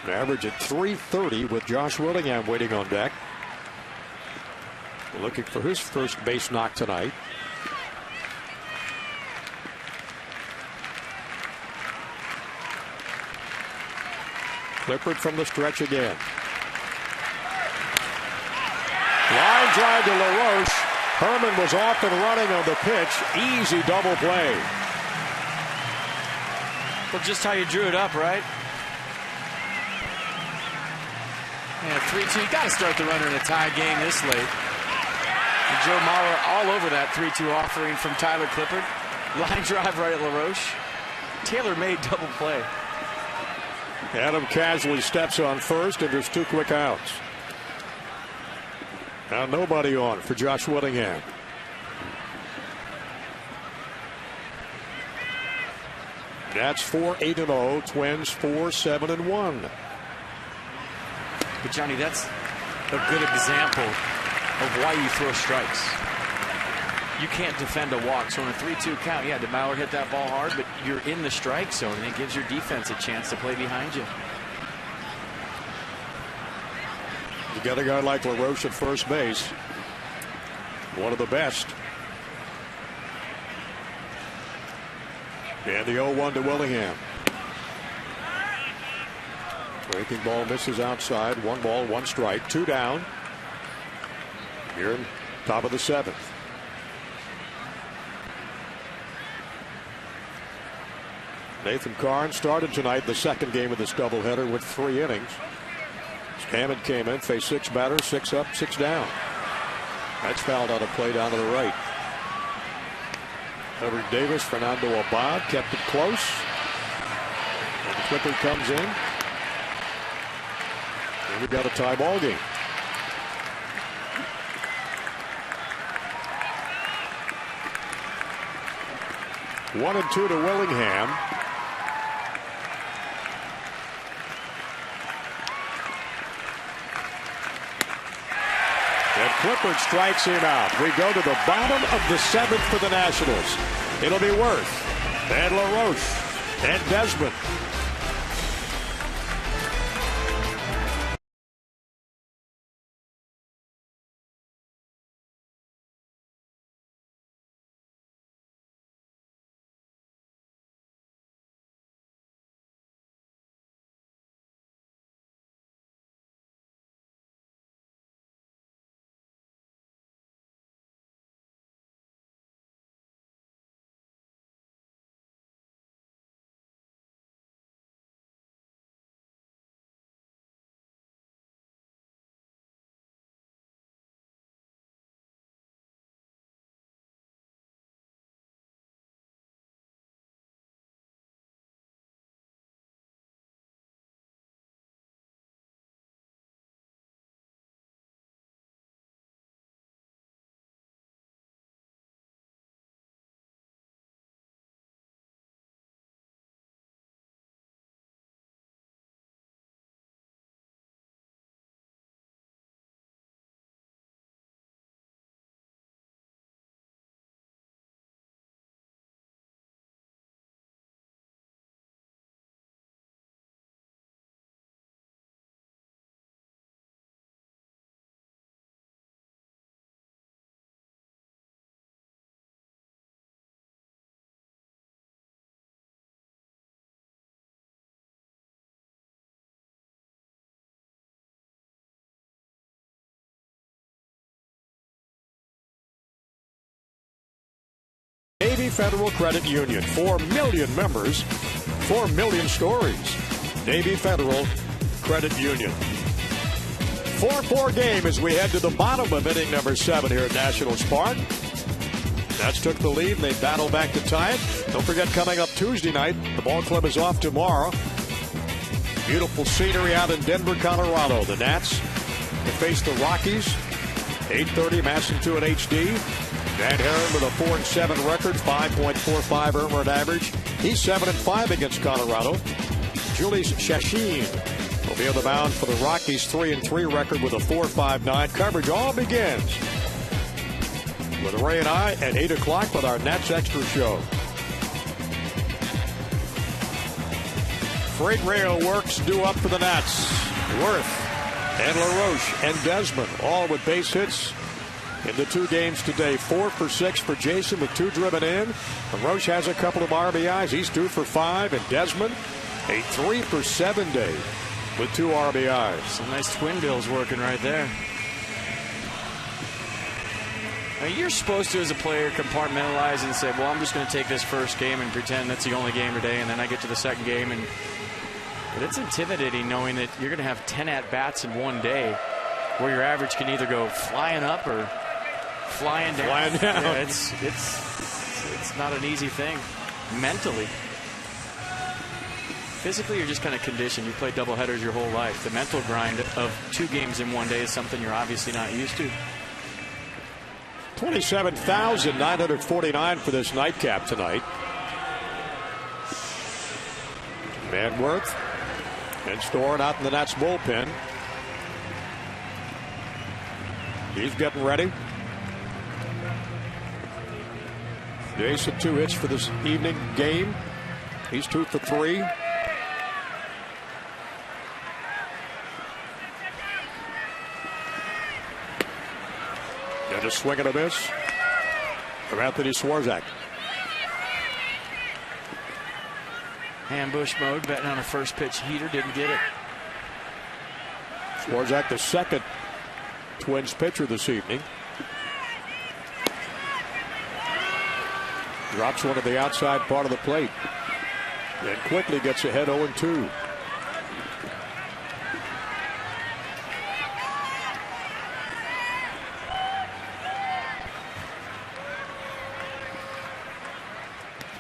An average at .330 with Josh Willingham waiting on deck. Looking for his first base knock tonight. Clippard from the stretch again. Line drive to LaRoche. Herman was off and running on the pitch. Easy double play.
Well, just how you drew it up, right? And 3-2. You got to start the runner in a tie game this late. And Joe Mauer all over that 3-2 offering from Tyler Clippard. Line drive right at LaRoche. Tailor-made double play.
Adam casually steps on first, and there's 2 quick outs. Now nobody on for Josh Willingham. Nats 4-8-0. Twins 4-7-1.
But Johnny, that's a good example of why you throw strikes. You can't defend a walk. So in a 3-2 count, yeah, DeMauer hit that ball hard, but you're in the strike zone, and it gives your defense a chance to play behind you.
You got a guy like LaRoche at first base. One of the best. And the 0-1 to Willingham. Breaking ball misses outside. 1 ball, 1 strike. 2 down. Here in top of the 7th. Nathan Karn started tonight the second game of this doubleheader with 3 innings. Hammond came in, faced 6 batters, 6 up, 6 down. That's fouled on a play down to the right. Edward Davis, Fernando Abad kept it close. And Clippard comes in. And we've got a tie ball game. One and 2 to Willingham. And Clippard strikes him out. We go to the bottom of the 7th for the Nationals. It'll be Worth and LaRoche and Desmond. Navy Federal Credit Union, 4 million members, 4 million stories. Navy Federal Credit Union. 4-4 game as we head to the bottom of inning number 7 here at Nationals Park. Nats took the lead and they battle back to tie it. Don't forget, coming up Tuesday night, the ball club is off tomorrow. Beautiful scenery out in Denver, Colorado. The Nats to face the Rockies. 8:30, Masson 2 in HD. Van Herren with a 4-7 record, 5.45 earned run average. He's 7-5 against Colorado. Julius Shashin will be on the mound for the Rockies, 3-3 record with a 4.59. Coverage all begins with Ray and I at 8 o'clock with our Nats Extra Show. Freight rail works due up for the Nats. Worth and LaRoche and Desmond all with base hits in the 2 games today. 4 for 6 for Jason with 2 driven in. LaRoche has a couple of RBIs. He's 2 for 5. And Desmond, a 3 for 7 day with 2 RBIs.
Some nice twin bills working right there. I mean, you're supposed to, as a player, compartmentalize and say, well, I'm just going to take this first game and pretend that's the only game today, and then I get to the second game. But it's intimidating knowing that you're going to have 10 at-bats in one day where your average can either go flying up or flying down.
Flying down.
Yeah, it's not an easy thing mentally. Physically, you're just kind of conditioned. You play doubleheaders your whole life. The mental grind of 2 games in one day is something you're obviously not used to.
27,949 for this nightcap tonight. Manworth and Storen out in the Nats bullpen. He's getting ready. Jason 2 hits for this evening game. He's 2 for 3. And a swing and a miss from Anthony Swarzak.
Ambush mode, betting on a first pitch heater, didn't get it.
Swarzak, the second Twins pitcher this evening. Drops one to the outside part of the plate. And quickly gets ahead 0-2.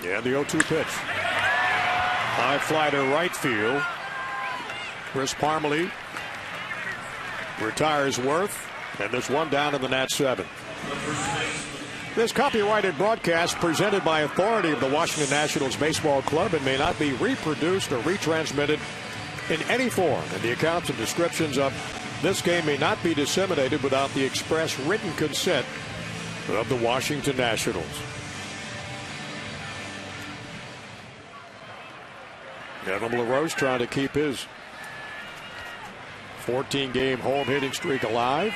And the 0-2 pitch. High fly to right field. Chris Parmelee retires Worth. And there's one down in the Nats 7th. This copyrighted broadcast presented by authority of the Washington Nationals Baseball Club and may not be reproduced or retransmitted in any form. And the accounts and descriptions of this game may not be disseminated without the express written consent of the Washington Nationals. Adam LaRoche trying to keep his 14-game home hitting streak alive.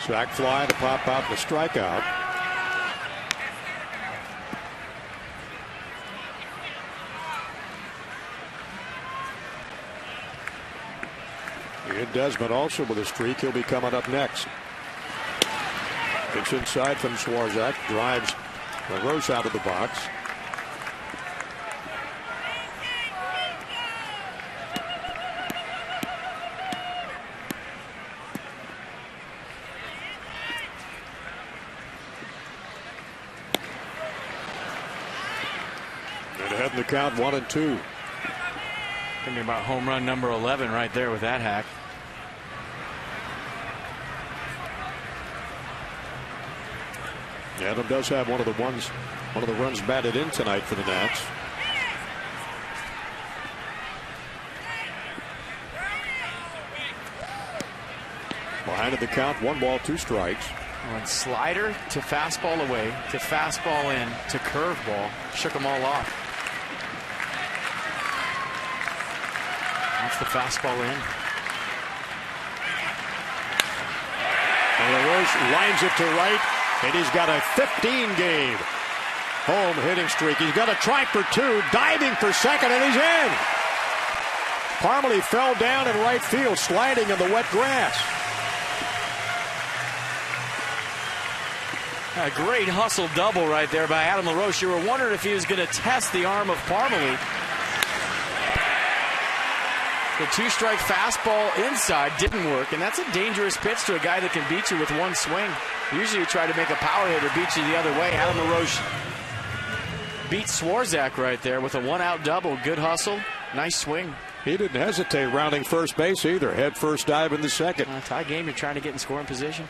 Sack fly to pop out the strikeout. Ian Desmond also with a streak. He'll be coming up next. Pitch inside from Swarzak. Drives LaRoche out of the box. The count 1-2.
Thinking about home run number 11 right there with that hack.
Adam does have one of the runs batted in tonight for the Nats. Behind the count, 1 ball, 2 strikes.
Went slider to fastball away to fastball in to curveball. Shook them all off. That's the fastball in.
And LaRoche lines it to right, and he's got a 15-game home hitting streak. He's got a try for 2, diving for second, and he's in. Parmelee fell down in right field, sliding in the wet grass.
A great hustle double right there by Adam LaRoche. You were wondering if he was going to test the arm of Parmelee. The 2-strike fastball inside didn't work, and that's a dangerous pitch to a guy that can beat you with one swing. Usually you try to make a power hitter beat you the other way. Adam LaRoche beats Swarzak right there with a 1-out double. Good hustle, nice swing.
He didn't hesitate rounding first base either. Head first dive in the second.
Tie game, you're trying to get in scoring position.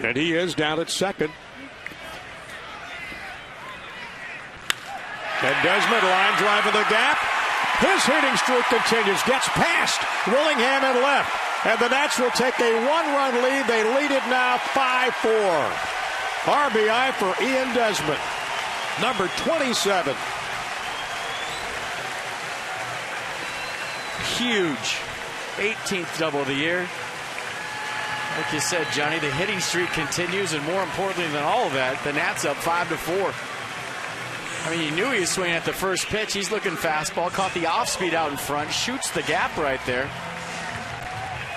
And he is down at second. And Desmond line drive in the gap. His hitting streak continues. Gets past Willingham and left. And the Nats will take a 1-run lead. They lead it now 5-4. RBI for Ian Desmond. Number 27.
Huge. 18th double of the year. Like you said, Johnny, the hitting streak continues, and more importantly than all of that, the Nats up 5-4. I mean, you knew he was swinging at the first pitch. He's looking fastball, caught the off speed out in front, shoots the gap right there.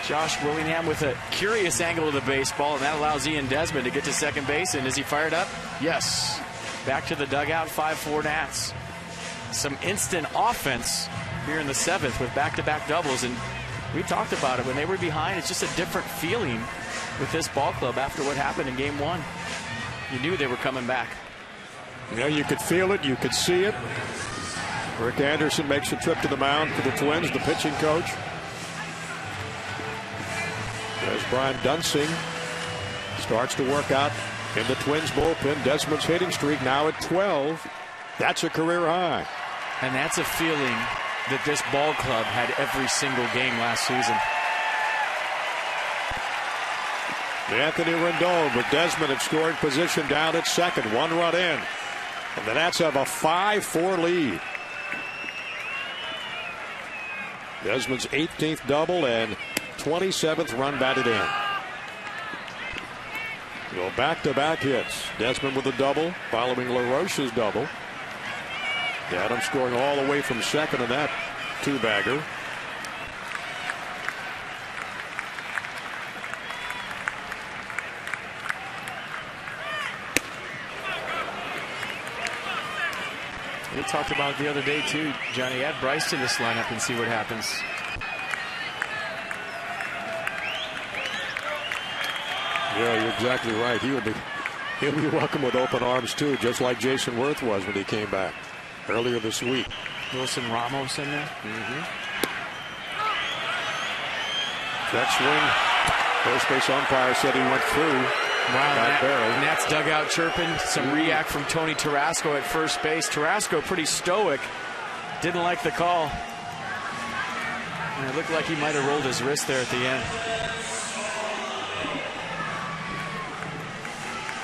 Josh Willingham with a curious angle of the baseball, and that allows Ian Desmond to get to second base. And is he fired up? Yes. Back to the dugout, 5-4 Nats. Some instant offense here in the 7th with back-to-back doubles. And we talked about it. When they were behind, it's just a different feeling with this ball club after what happened in Game 1. You knew they were coming back.
Yeah, you could feel it. You could see it. Rick Anderson makes a trip to the mound for the Twins, the pitching coach. As Brian Dunsing starts to work out in the Twins bullpen. Desmond's hitting streak now at 12. That's a career high.
And that's a feeling that this ball club had every single game last season.
Anthony Rendon with Desmond in scoring position down at second. 1 run in. And the Nats have a 5-4 lead. Desmond's 18th double and 27th run batted in. So back-to-back hits. Desmond with a double following LaRoche's double. Adams scoring all the way from second in that two-bagger.
We talked about it the other day too, Johnny. Add Bryce to this lineup and see what happens.
Yeah, you're exactly right. He'll be welcome with open arms too, just like Jason Worth was when he came back earlier this week.
Wilson Ramos in there.
Check swing. First base umpire said he went through.
Wow, Nats dugout chirping. Some react from Tony Tarasco at first base. Tarasco pretty stoic. Didn't like the call. And it looked like he might have rolled his wrist there at the end.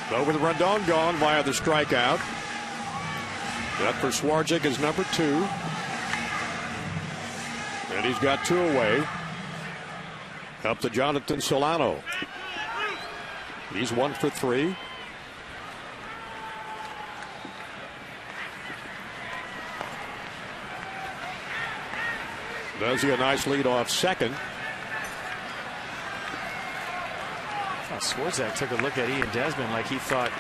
So with Rendon gone via the strikeout. That for Swarczyk is number 2. And he's got 2 away. Up to Jonathan Solano. He's 1 for 3. Does he a nice lead off second.
Swarzak took a look at Ian Desmond like he thought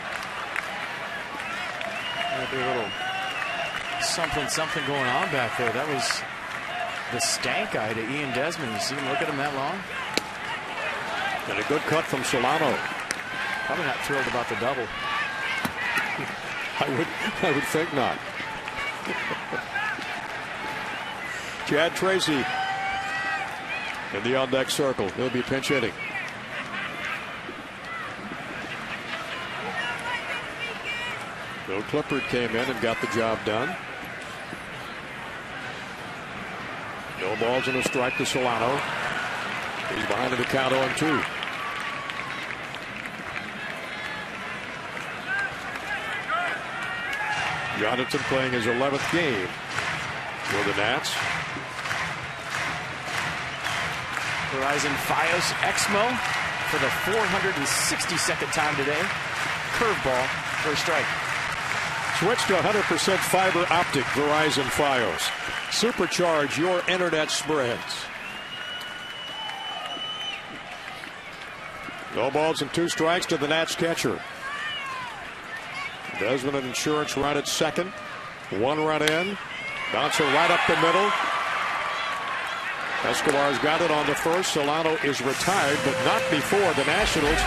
there'd be a little something going on back there. That was the stank eye to Ian Desmond. You see him look at him that long?
And a good cut from Solano.
Probably not thrilled about the double.
I would think not. Chad Tracy in the on-deck circle. He'll be pinch hitting. Bill Clifford came in and got the job done. No balls and a strike to Solano. He's behind in the count 0-2. Jonathan playing his 11th game for the Nats.
Verizon Fios Exmo for the 462nd time today. Curveball for a strike.
Switch to 100% fiber optic Verizon Fios. Supercharge your internet spreads. No balls and 2 strikes to the Nats catcher. Desmond an insurance run at second. 1 run in. Bouncer right up the middle. Escobar's got it on the first. Solano is retired, but not before the Nationals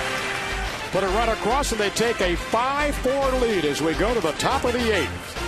put a run across, and they take a 5-4 lead as we go to the top of the 8th.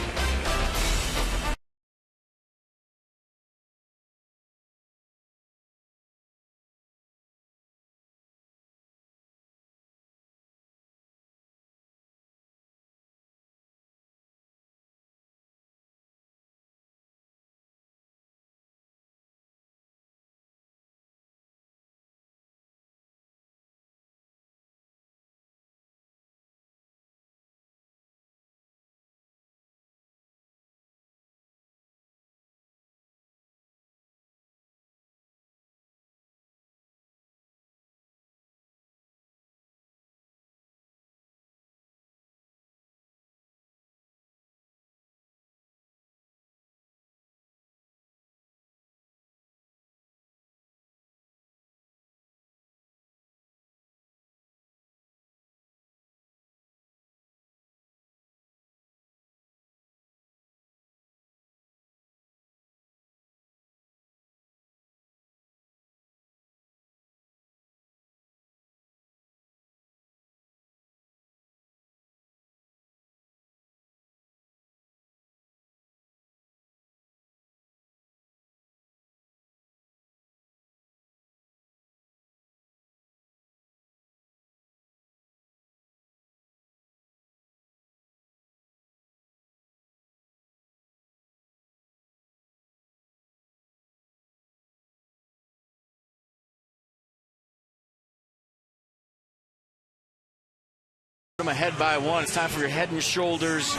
them ahead by one. It's time for your head and shoulders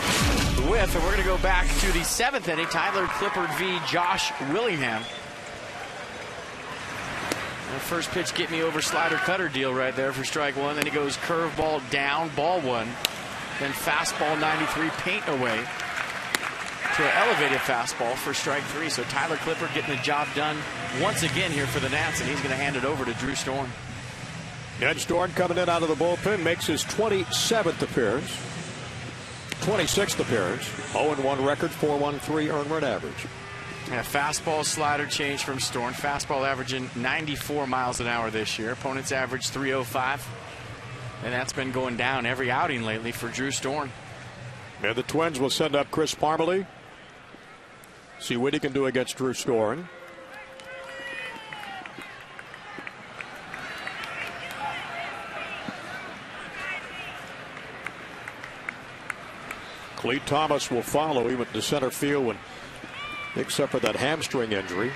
whiff, and we're going to go back to the 7th inning. Tyler Clippard v. Josh Willingham. The first pitch, get me over slider cutter deal right there for strike one. Then he goes curveball down, ball one. Then fastball 93, paint away to an elevated fastball for strike three. So Tyler Clippard getting the job done once again here for the Nats, and he's going to hand it over to Drew Storm.
Ed Storm coming in out of the bullpen, makes his 27th appearance. 26th appearance. 0-1 record, 4.13 earned run average.
Yeah, fastball slider change from Storm. Fastball averaging 94 miles an hour this year. Opponents average 305. And that's been going down every outing lately for Drew Storm.
And the Twins will send up Chris Parmelee. See what he can do against Drew Storm. Clete Thomas will follow. He went to center field when, except for that hamstring injury.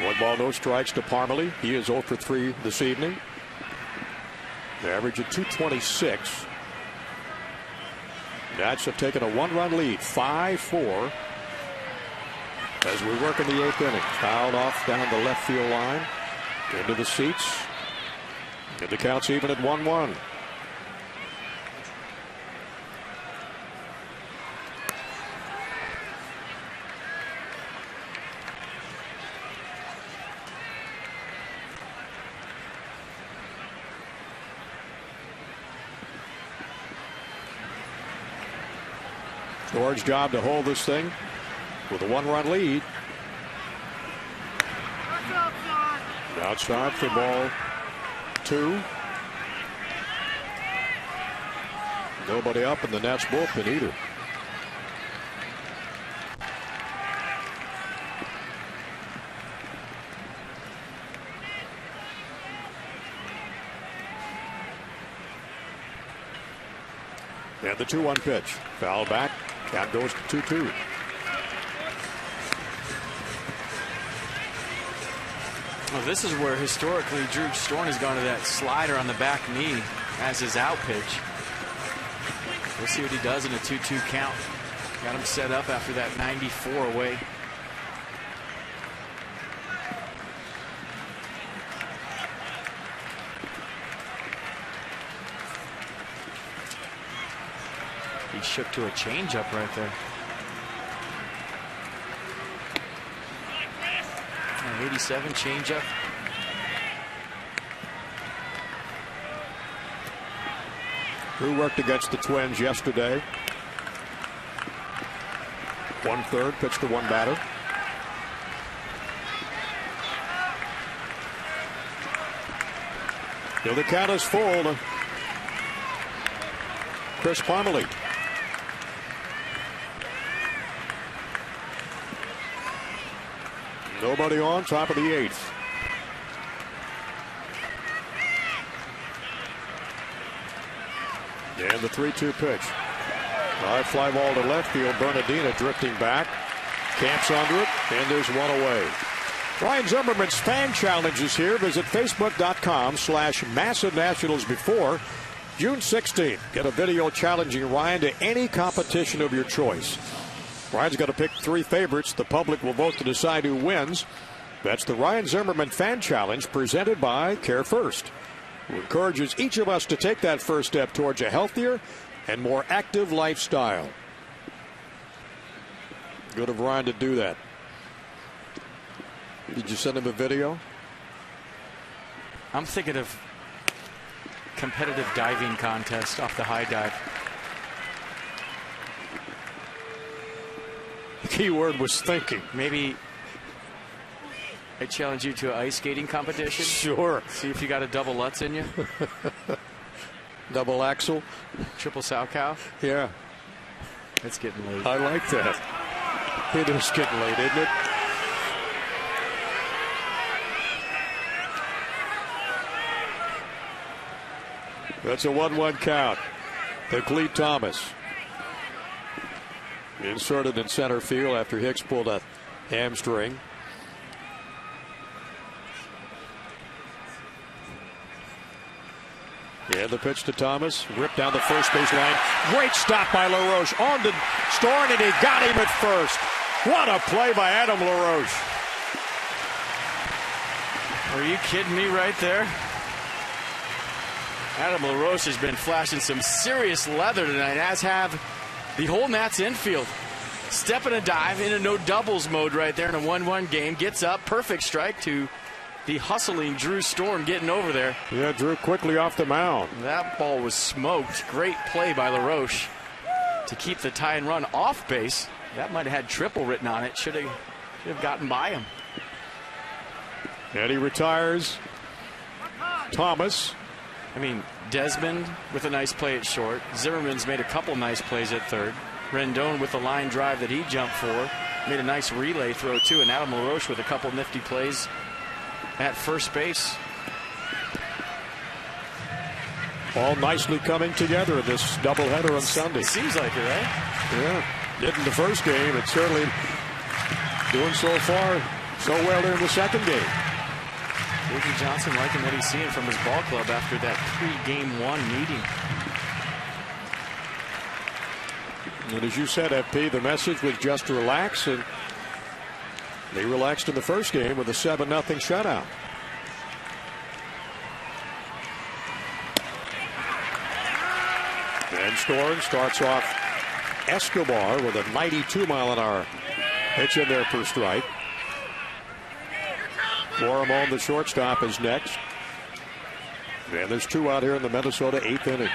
One ball, no strikes to Parmelee. He is 0 for 3 this evening. The average of 226. Nats have taken a 1-run lead, 5-4. As we work in the 8th inning. Fouled off down the left field line. Into the seats. And the count's even at 1-1. George's job to hold this thing with a 1-run lead. Outside for ball 2. Nobody up in the Nats bullpen either. And the 2-1 pitch. Foul back. Count goes to 2-2.
Well, this is where historically Drew Storm has gone to that slider on the back knee as his out pitch. We'll see what he does in a 2-2 count. Got him set up after that 94 away. He shook to a changeup right there. 87 changeup.
Who worked against the Twins yesterday. 1/3 pitch to one batter. So the count is full to Chris Parmelee. Nobody on, top of the 8th. And the 3-2 pitch. High fly ball to left field. Bernardino drifting back. Camps under it, and there's one away. Ryan Zimmerman's fan challenge is here. Visit Facebook.com/Massive Nationals before June 16th. Get a video challenging Ryan to any competition of your choice. Ryan's got to pick 3 favorites. The public will vote to decide who wins. That's the Ryan Zimmerman Fan Challenge presented by Care First, who encourages each of us to take that first step towards a healthier and more active lifestyle. Good of Ryan to do that. Did you send him a video?
I'm thinking of competitive diving contest off the high dive.
The key word was thinking.
Maybe I challenge you to an ice skating competition.
Sure.
See if you got a double Lutz in you.
Double axle.
Triple sow cow.
Yeah.
It's getting late.
I like that. It is getting late, isn't it? That's a 1-1 count to Clete Thomas. Inserted in center field after Hicks pulled a hamstring. Yeah, the pitch to Thomas. Ripped down the first base line. Great stop by LaRoche. On to Storn, and he got him at first. What a play by Adam LaRoche.
Are you kidding me right there? Adam LaRoche has been flashing some serious leather tonight, as have the whole Nats infield. Step and a dive in a no doubles mode right there in a 1-1 game. Gets up, perfect strike to the hustling Drew Storm getting over there.
Yeah, Drew quickly off the mound.
That ball was smoked. Great play by LaRoche to keep the tie and run off base. That might have had triple written on it. Should have gotten by him.
And he retires Thomas.
I mean, Desmond with a nice play at short. Zimmerman's made a couple nice plays at third. Rendon with the line drive that he jumped for. Made a nice relay throw too. And Adam LaRoche with a couple nifty plays at first base.
All nicely coming together this doubleheader on Sunday.
Seems like it, right?
Yeah. Did in the first game. It's certainly doing so far so well there in the second game.
Davey Johnson liking what he's seeing from his ball club after that pre-game 1 meeting.
And as you said, FP, the message was just relax, and they relaxed in the first game with a 7-0 shutout. And Storm starts off Escobar with a 92-mile-an-hour pitch in there for strike. Florimon, the shortstop, is next. And there's 2 out here in the Minnesota 8th inning.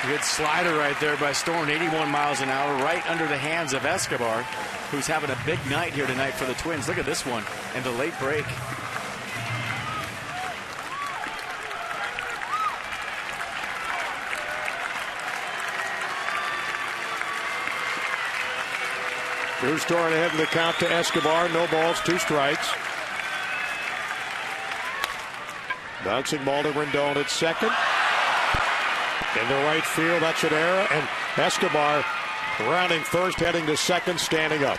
Good slider right there by Storm, 81 miles an hour, right under the hands of Escobar, who's having a big night here tonight for the Twins. Look at this one and the late break.
Here's Storm ahead in the count to Escobar. No balls, 2 strikes. Bouncing ball to Rendon at second. In the right field, that's an error. And Escobar rounding first, heading to second, standing up.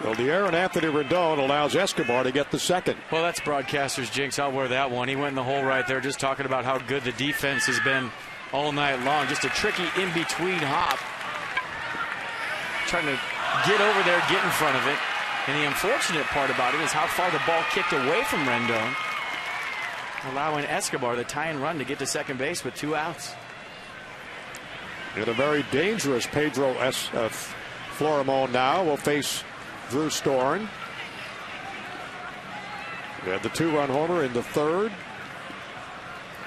Well, the error on Anthony Rendon allows Escobar to get the second.
Well, that's broadcaster's jinx. I'll wear that one. He went in the hole right there, just talking about how good the defense has been all night long. Just a tricky in-between hop. Trying to get over there, get in front of it. And the unfortunate part about it is how far the ball kicked away from Rendon, allowing Escobar the tie and run to get to second base with 2 outs.
And a very dangerous Pedro Florimon now will face Drew Storm. We had the 2-run homer in the third.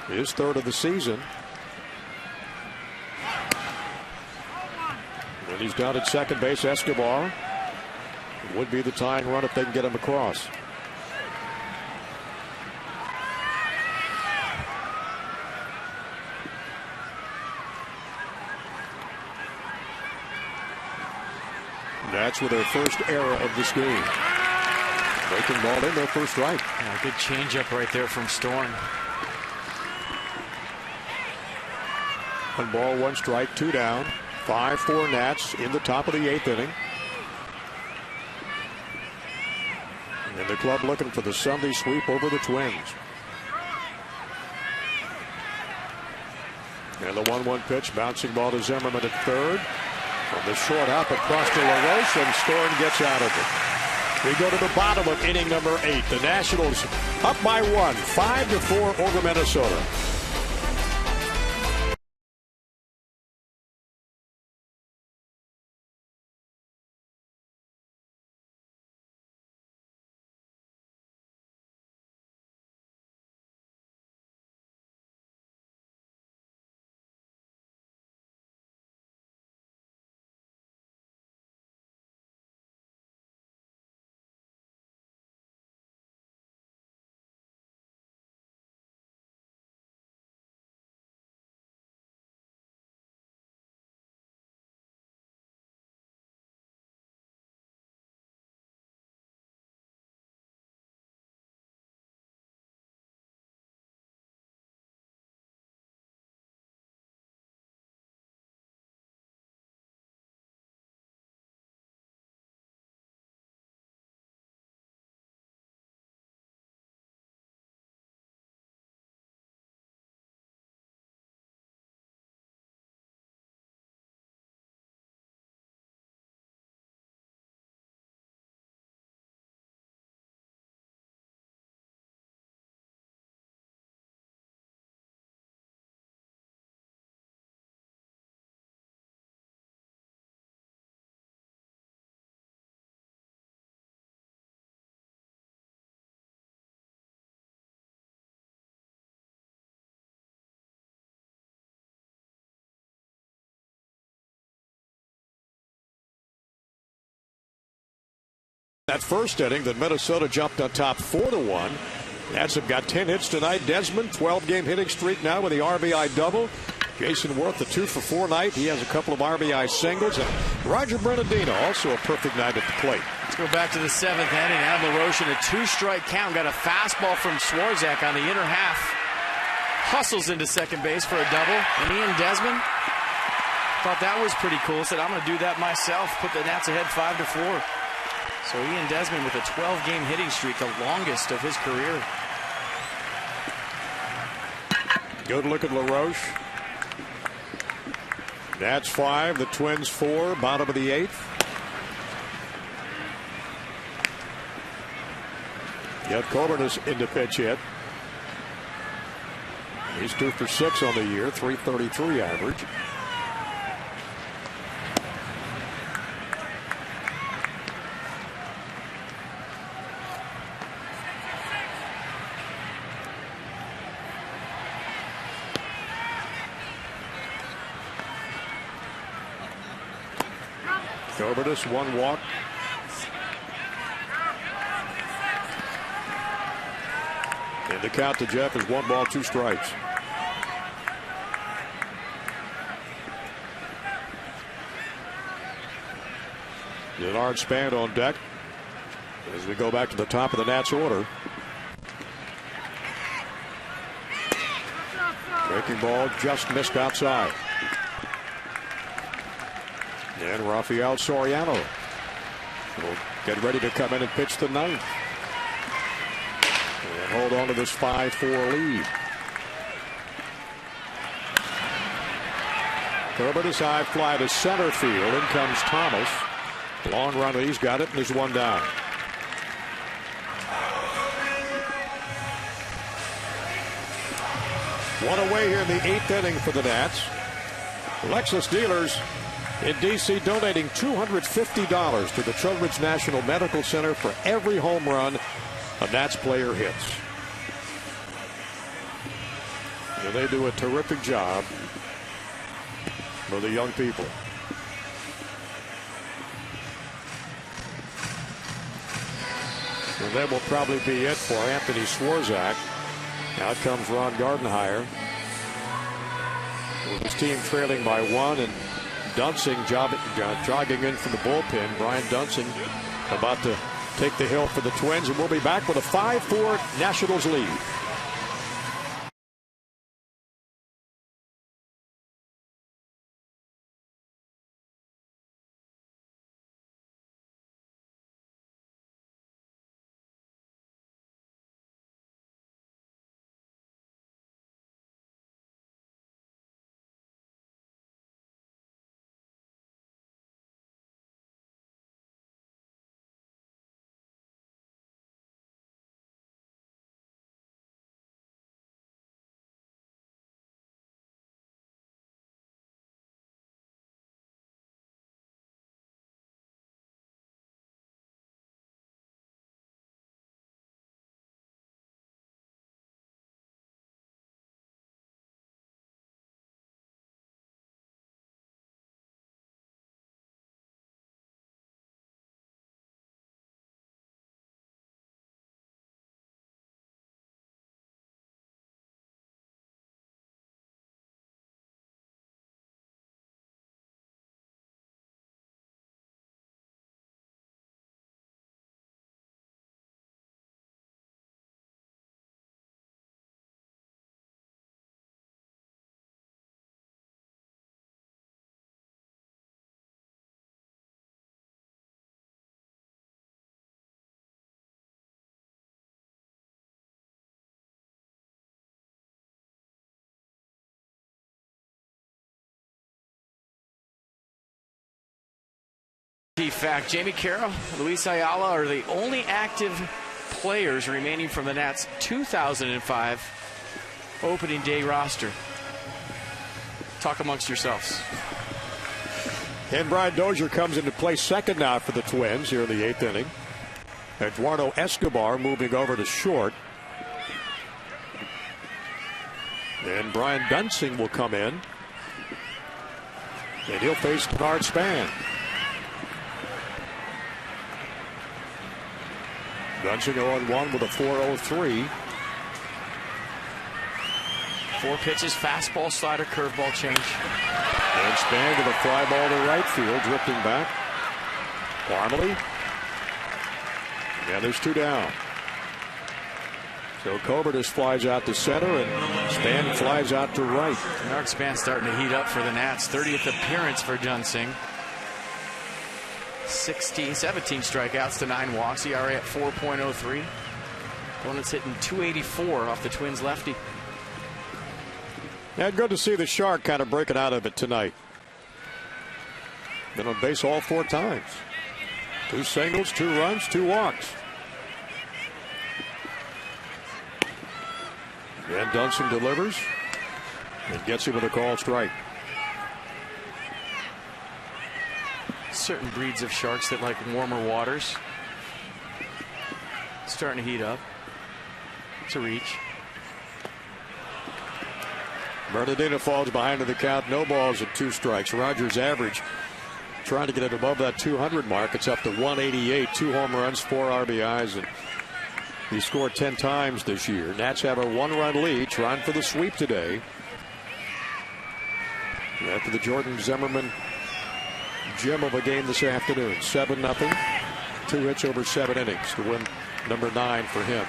His third of the season. And he's down at second base. Escobar would be the tying run if they can get him across. That's with their first error of this game. Breaking ball in there, first strike.
Yeah, good changeup right there from Storm.
1 ball, 1 strike, 2 down. 5-4 Nats in the top of the 8th inning. And the club looking for the Sunday sweep over the Twins. And the 1-1 pitch, bouncing ball to Zimmerman at third. From the short hop across to LaRoche, and Storm gets out of it. We go to the bottom of inning number 8. The Nationals up by 1, 5-4 over Minnesota. That first inning, that Minnesota jumped on top 4-1. Nats have got 10 hits tonight. Desmond, 12-game hitting streak now with the RBI double. Jason Worth, the 2-for-4 night. He has a couple of RBI singles. And Roger Bernardino, also a perfect night at the plate.
Let's go back to the 7th inning. Adam LaRoche in a 2-strike count. Got a fastball from Swarzak on the inner half. Hustles into second base for a double. And Ian Desmond thought that was pretty cool. Said, I'm going to do that myself. Put the Nats ahead 5-4. So Ian Desmond with a 12-game hitting streak, the longest of his career.
Good look at LaRoche. Nats 5, the Twins 4, bottom of the 8th. Yet Coburn is in the pitch hit. He's 2 for 6 on the year, .333 average. Coburn, 1 walk. And the count to Jeff is 1 ball, 2 strikes. Denard Span on deck as we go back to the top of the Nats order. Breaking ball just missed outside. And Rafael Soriano will get ready to come in and pitch the 9th. And hold on to this 5-4 lead. Herbert's high fly to center field. In comes Thomas. Long run, he's got it, and there's 1 down. One away here in the 8th inning for the Nats. Lexus dealers in D.C. donating $250 to the Children's National Medical Center for every home run a Nats player hits. And they do a terrific job for the young people. And that will probably be it for Anthony Swarzak. Out comes Ron Gardenhire with his team trailing by 1, and Dunsing jogging in from the bullpen. Brian Dunsing about to take the hill for the Twins, and we'll be back with a 5-4 Nationals lead.
Key fact, Jamie Carroll, Luis Ayala are the only active players remaining from the Nats' 2005 opening day roster. Talk amongst yourselves.
And Brian Dozier comes into play second now for the Twins here in the 8th inning. Eduardo Escobar moving over to short. And Brian Dunsing will come in. And he'll face Denard Span. Dunsing 0-1 with a 4.03.
4 pitches, fastball, slider, curveball change.
And Span with a fly ball to right field, drifting back. Parmalee. And there's 2 down. So Colbert just flies out to center, and Span flies out to right.
Denard Span starting to heat up for the Nats. 30th appearance for Dunsing. 17 strikeouts to 9 walks. ERA at 4.03. Opponent's hitting .284 off the Twins lefty.
Yeah, good to see the Shark kind of breaking out of it tonight. Been on base all 4 times. 2 singles, 2 runs, 2 walks. And Dunsing delivers and gets him with a called strike.
Certain breeds of sharks that like warmer waters. Starting to heat up. It's a reach.
Bernardino falls behind to the count. No balls and 2 strikes. Rogers' average trying to get it above that 200 mark. It's up to 188. 2 home runs, 4 RBIs, and he scored 10 times this year. Nats have a 1-run lead, trying for the sweep today. After the Jordan Zimmerman gem of a game this afternoon. 7-0. 2 hits over 7 innings to win number 9 for him.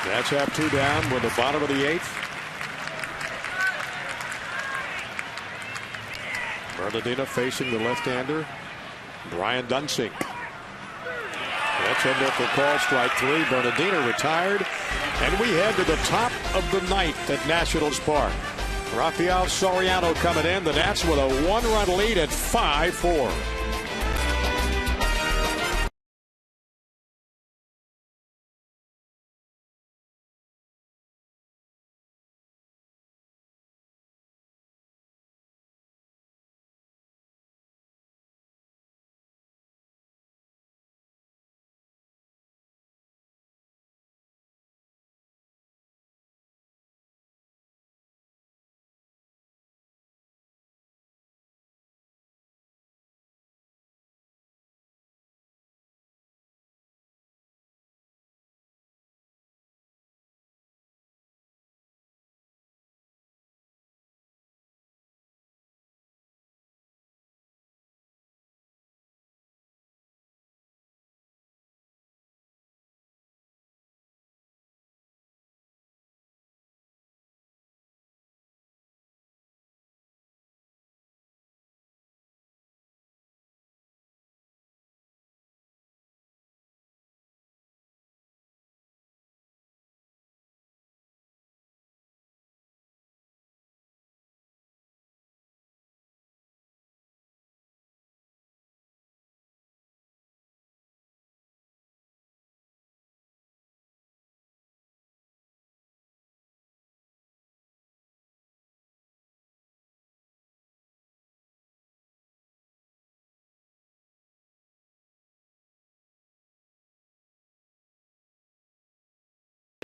Nats have 2 down with the bottom of the 8th. Bernardino facing the left-hander, Brian Dunsing. That's in there for call strike 3. Bernardino retired. And we head to the top of the 9th at Nationals Park. Rafael Soriano coming in. The Nats with a 1-run lead at 5-4.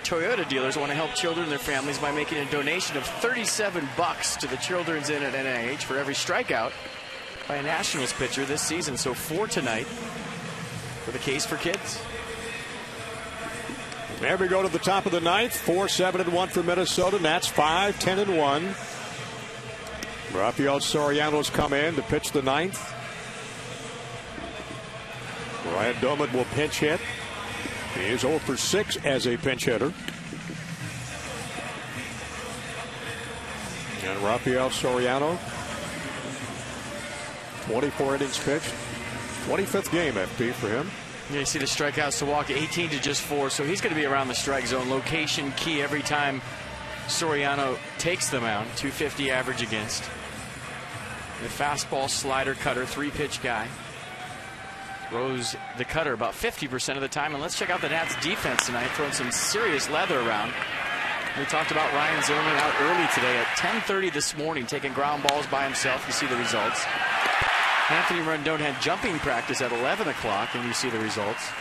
Toyota dealers want to help children and their families by making a donation of $37 to the Children's Inn at NIH for every strikeout by a Nationals pitcher this season. So 4 tonight for the Case for Kids.
There we go to the top of the 9th. 4-7-1 for Minnesota. Nats 5-10-1. Rafael Soriano's come in to pitch the 9th. Ryan Doman will pinch hit. He is 0 for 6 as a pinch hitter. And Rafael Soriano, 24 innings pitched. 25th game, FP, for him.
Yeah, you see the strikeouts to walk, 18 to just 4. So he's going to be around the strike zone. Location key every time Soriano takes the mound. 250 average against. The fastball, slider, cutter, 3-pitch guy. Throws the cutter about 50% of the time. And let's check out the Nats defense tonight, throwing some serious leather around. We talked about Ryan Zimmerman out early today at 10:30 this morning, taking ground balls by himself. You see the results. Anthony Rendon had jumping practice at 11 o'clock, and you see the results.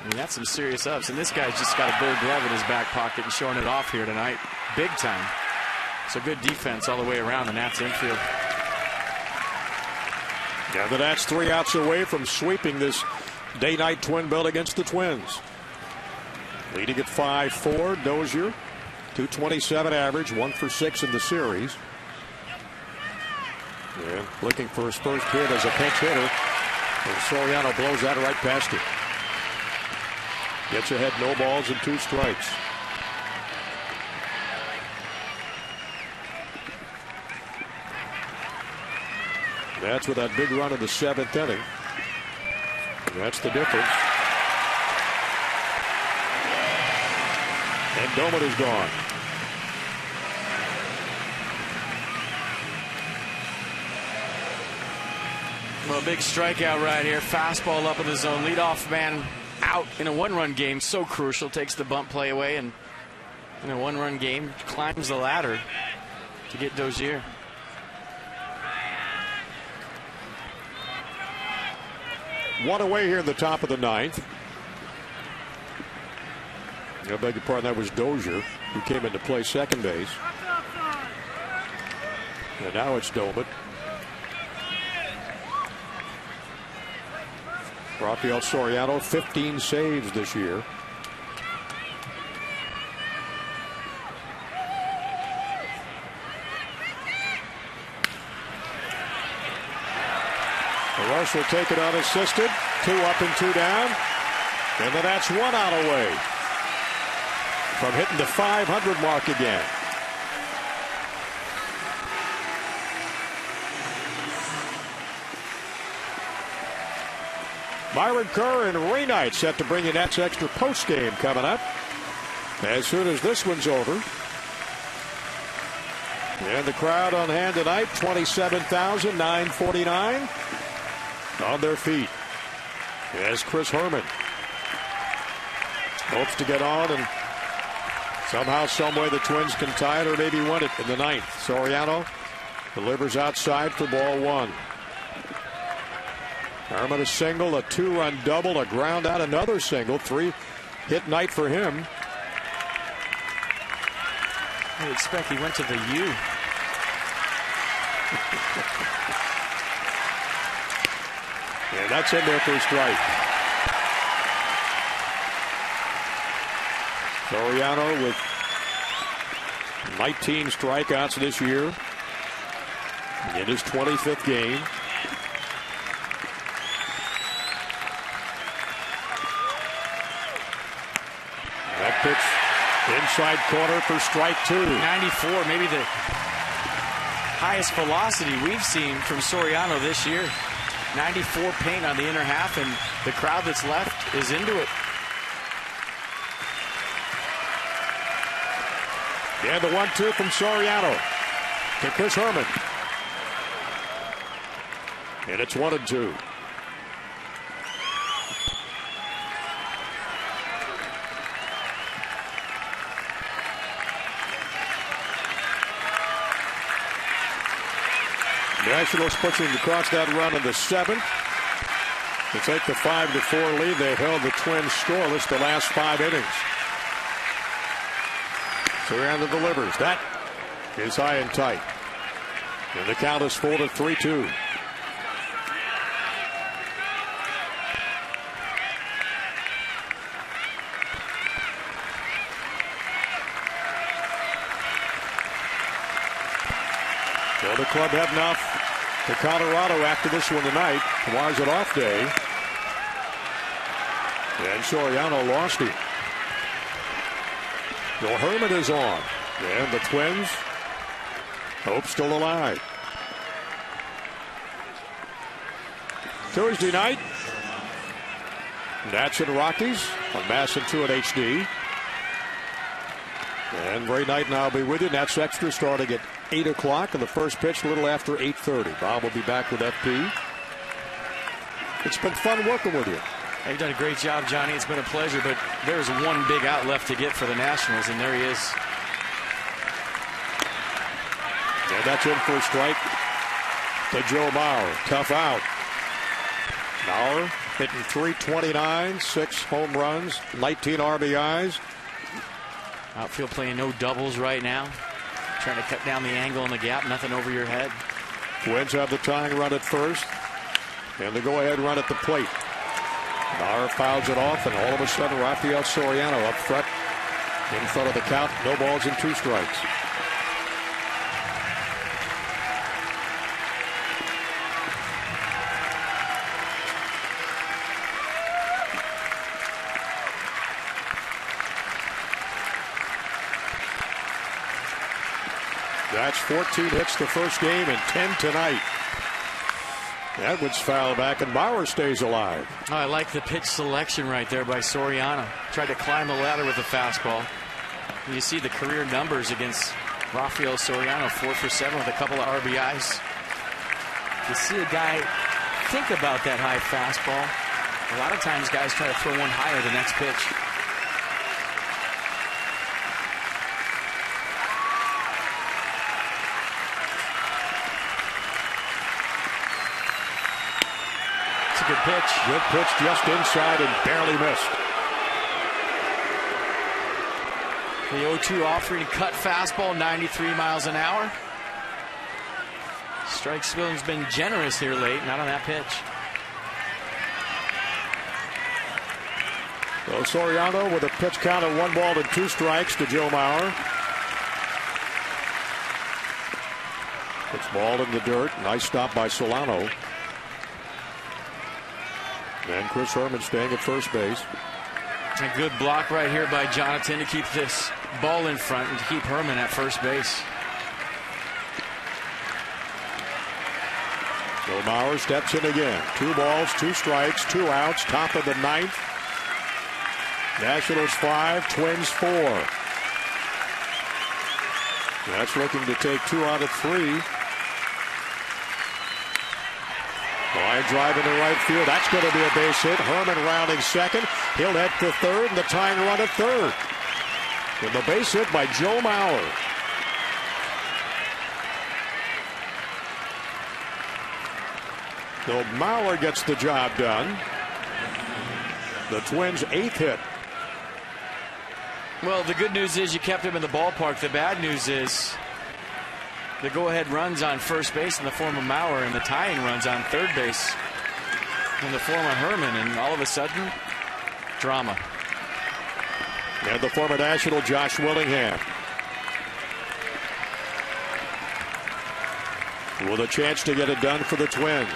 I mean, that's some serious ups. And this guy's just got a Gold Glove in his back pocket and showing it off here tonight. Big time. So good defense all the way around the Nats infield.
And the Nats 3 outs away from sweeping this day-night twin bill against the Twins. Leading at 5-4, Dozier. 227 average, 1 for 6 in the series. And looking for his first hit as a pinch hitter. And Soriano blows that right past him. Gets ahead, no balls and 2 strikes. That's with that big run in the 7th inning. And that's the difference. And Doman is gone.
Well, a big strikeout right here. Fastball up in the zone. Leadoff man out in a 1-run game. So crucial. Takes the bunt play away. And in a 1-run game, climbs the ladder to get Dozier.
One away here in the top of the 9th. I beg your pardon, that was Dozier who came into play second base. And now it's Doman. Rafael Soriano, 15 saves this year. Rush will take it unassisted. 2 up and 2 down. And then that's 1 out away from hitting the 500 mark again. Myron Kerr and Ray Knight set to bring you Nats Extra post game coming up as soon as this one's over. And the crowd on hand tonight, 27,949 on their feet as Chris Herman hopes to get on and somehow, someway the Twins can tie it or maybe win it in the 9th. Soriano delivers outside for ball 1. Herman a single, a 2-run double, a ground out, another single. 3-hit night for him.
I expect he went to the U.
And that's in there for a strike. Soriano with 19 strikeouts this year in his 25th game. That pitch inside corner for strike 2.
94, maybe the highest velocity we've seen from Soriano this year. 94 paint on the inner half, and the crowd that's left is into it.
And the 1-2 from Soriano to Chris Herman. And it's 1-2. Nationals pushing across that run in the 7th to take the 5-4 lead. They held the Twins scoreless the last 5 innings. Soriano delivers. That is high and tight. And the count is 4-3-2. So the club heading off to Colorado after this one tonight. Was an off day. And Soriano lost him. Well, Herman is on. And the Twins hope still alive. Tuesday night, Nats and Rockies on Masson 2 at HD. And Ray Knight and I'll be with you. Nats Extra starting at 8 o'clock, and the first pitch a little after 8:30. Bob will be back with FP. It's been fun working with you.
You've done a great job, Johnny. It's been a pleasure, but there's one big out left to get for the Nationals, and there he is.
And that's in for a strike to Joe Mauer. Tough out. Mauer hitting .329, 6 home runs, 19 RBIs.
Outfield playing no doubles right now. Trying to cut down the angle and the gap. Nothing over your head.
Twins have the tying run at first. And the go-ahead run at the plate. Bauer fouls it off, and all of a sudden Rafael Soriano up front in front of the count. No balls and 2 strikes. That's 14 hits the first game and 10 tonight. Edwards fouled back, and Bauer stays alive.
Oh, I like the pitch selection right there by Soriano. Tried to climb the ladder with a fastball. You see the career numbers against Rafael Soriano, 4 for 7 with a couple of RBIs. You see a guy think about that high fastball. A lot of times guys try to throw one higher the next pitch. Good pitch.
Good pitch, just inside and barely missed.
The 0-2 offering, cut fastball, 93 miles an hour. Strike zone's been generous here late, not on that pitch.
So Soriano with a pitch count of 1 ball and 2 strikes to Joe Mauer. It's ball in the dirt. Nice stop by Solano. And Chris Herman staying at first base.
A good block right here by Jonathan to keep this ball in front and to keep Herman at first base.
Joe Mauer steps in again. 2 balls, 2 strikes, 2 outs, top of the 9th. Nationals 5, Twins 4. That's looking to take 2 out of 3. Line drive into right field. That's going to be a base hit. Herman rounding second. He'll head to third, and the tying run at third. And the base hit by Joe Mauer. So Mauer gets the job done. The Twins' 8th hit.
Well, the good news is you kept him in the ballpark. The bad news is the go-ahead runs on first base in the form of Mauer and the tying runs on third base in the form of Herman, and all of a sudden, drama.
And the former National Josh Willingham with a chance to get it done for the Twins.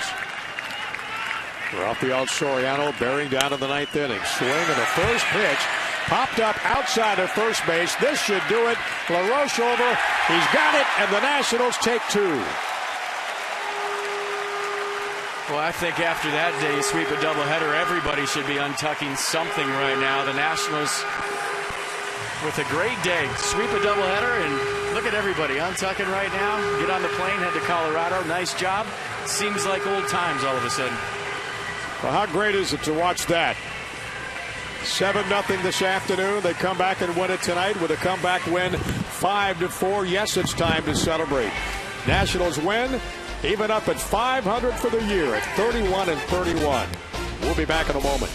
Rafael Soriano bearing down in the 9th inning. Swing and the first pitch popped up outside of first base. This should do it. LaRoche over. He's got it, and the Nationals take 2.
Well, I think after that day, you sweep a doubleheader, everybody should be untucking something right now. The Nationals with a great day. Sweep a doubleheader, and look at everybody untucking right now. Get on the plane, head to Colorado. Nice job. Seems like old times all of a sudden.
Well, how great is it to watch that? 7-0 this afternoon. They come back and win it tonight with a comeback win, 5-4. Yes, it's time to celebrate. Nationals win, even up at 500 for the year at 31-31. We'll be back in a moment.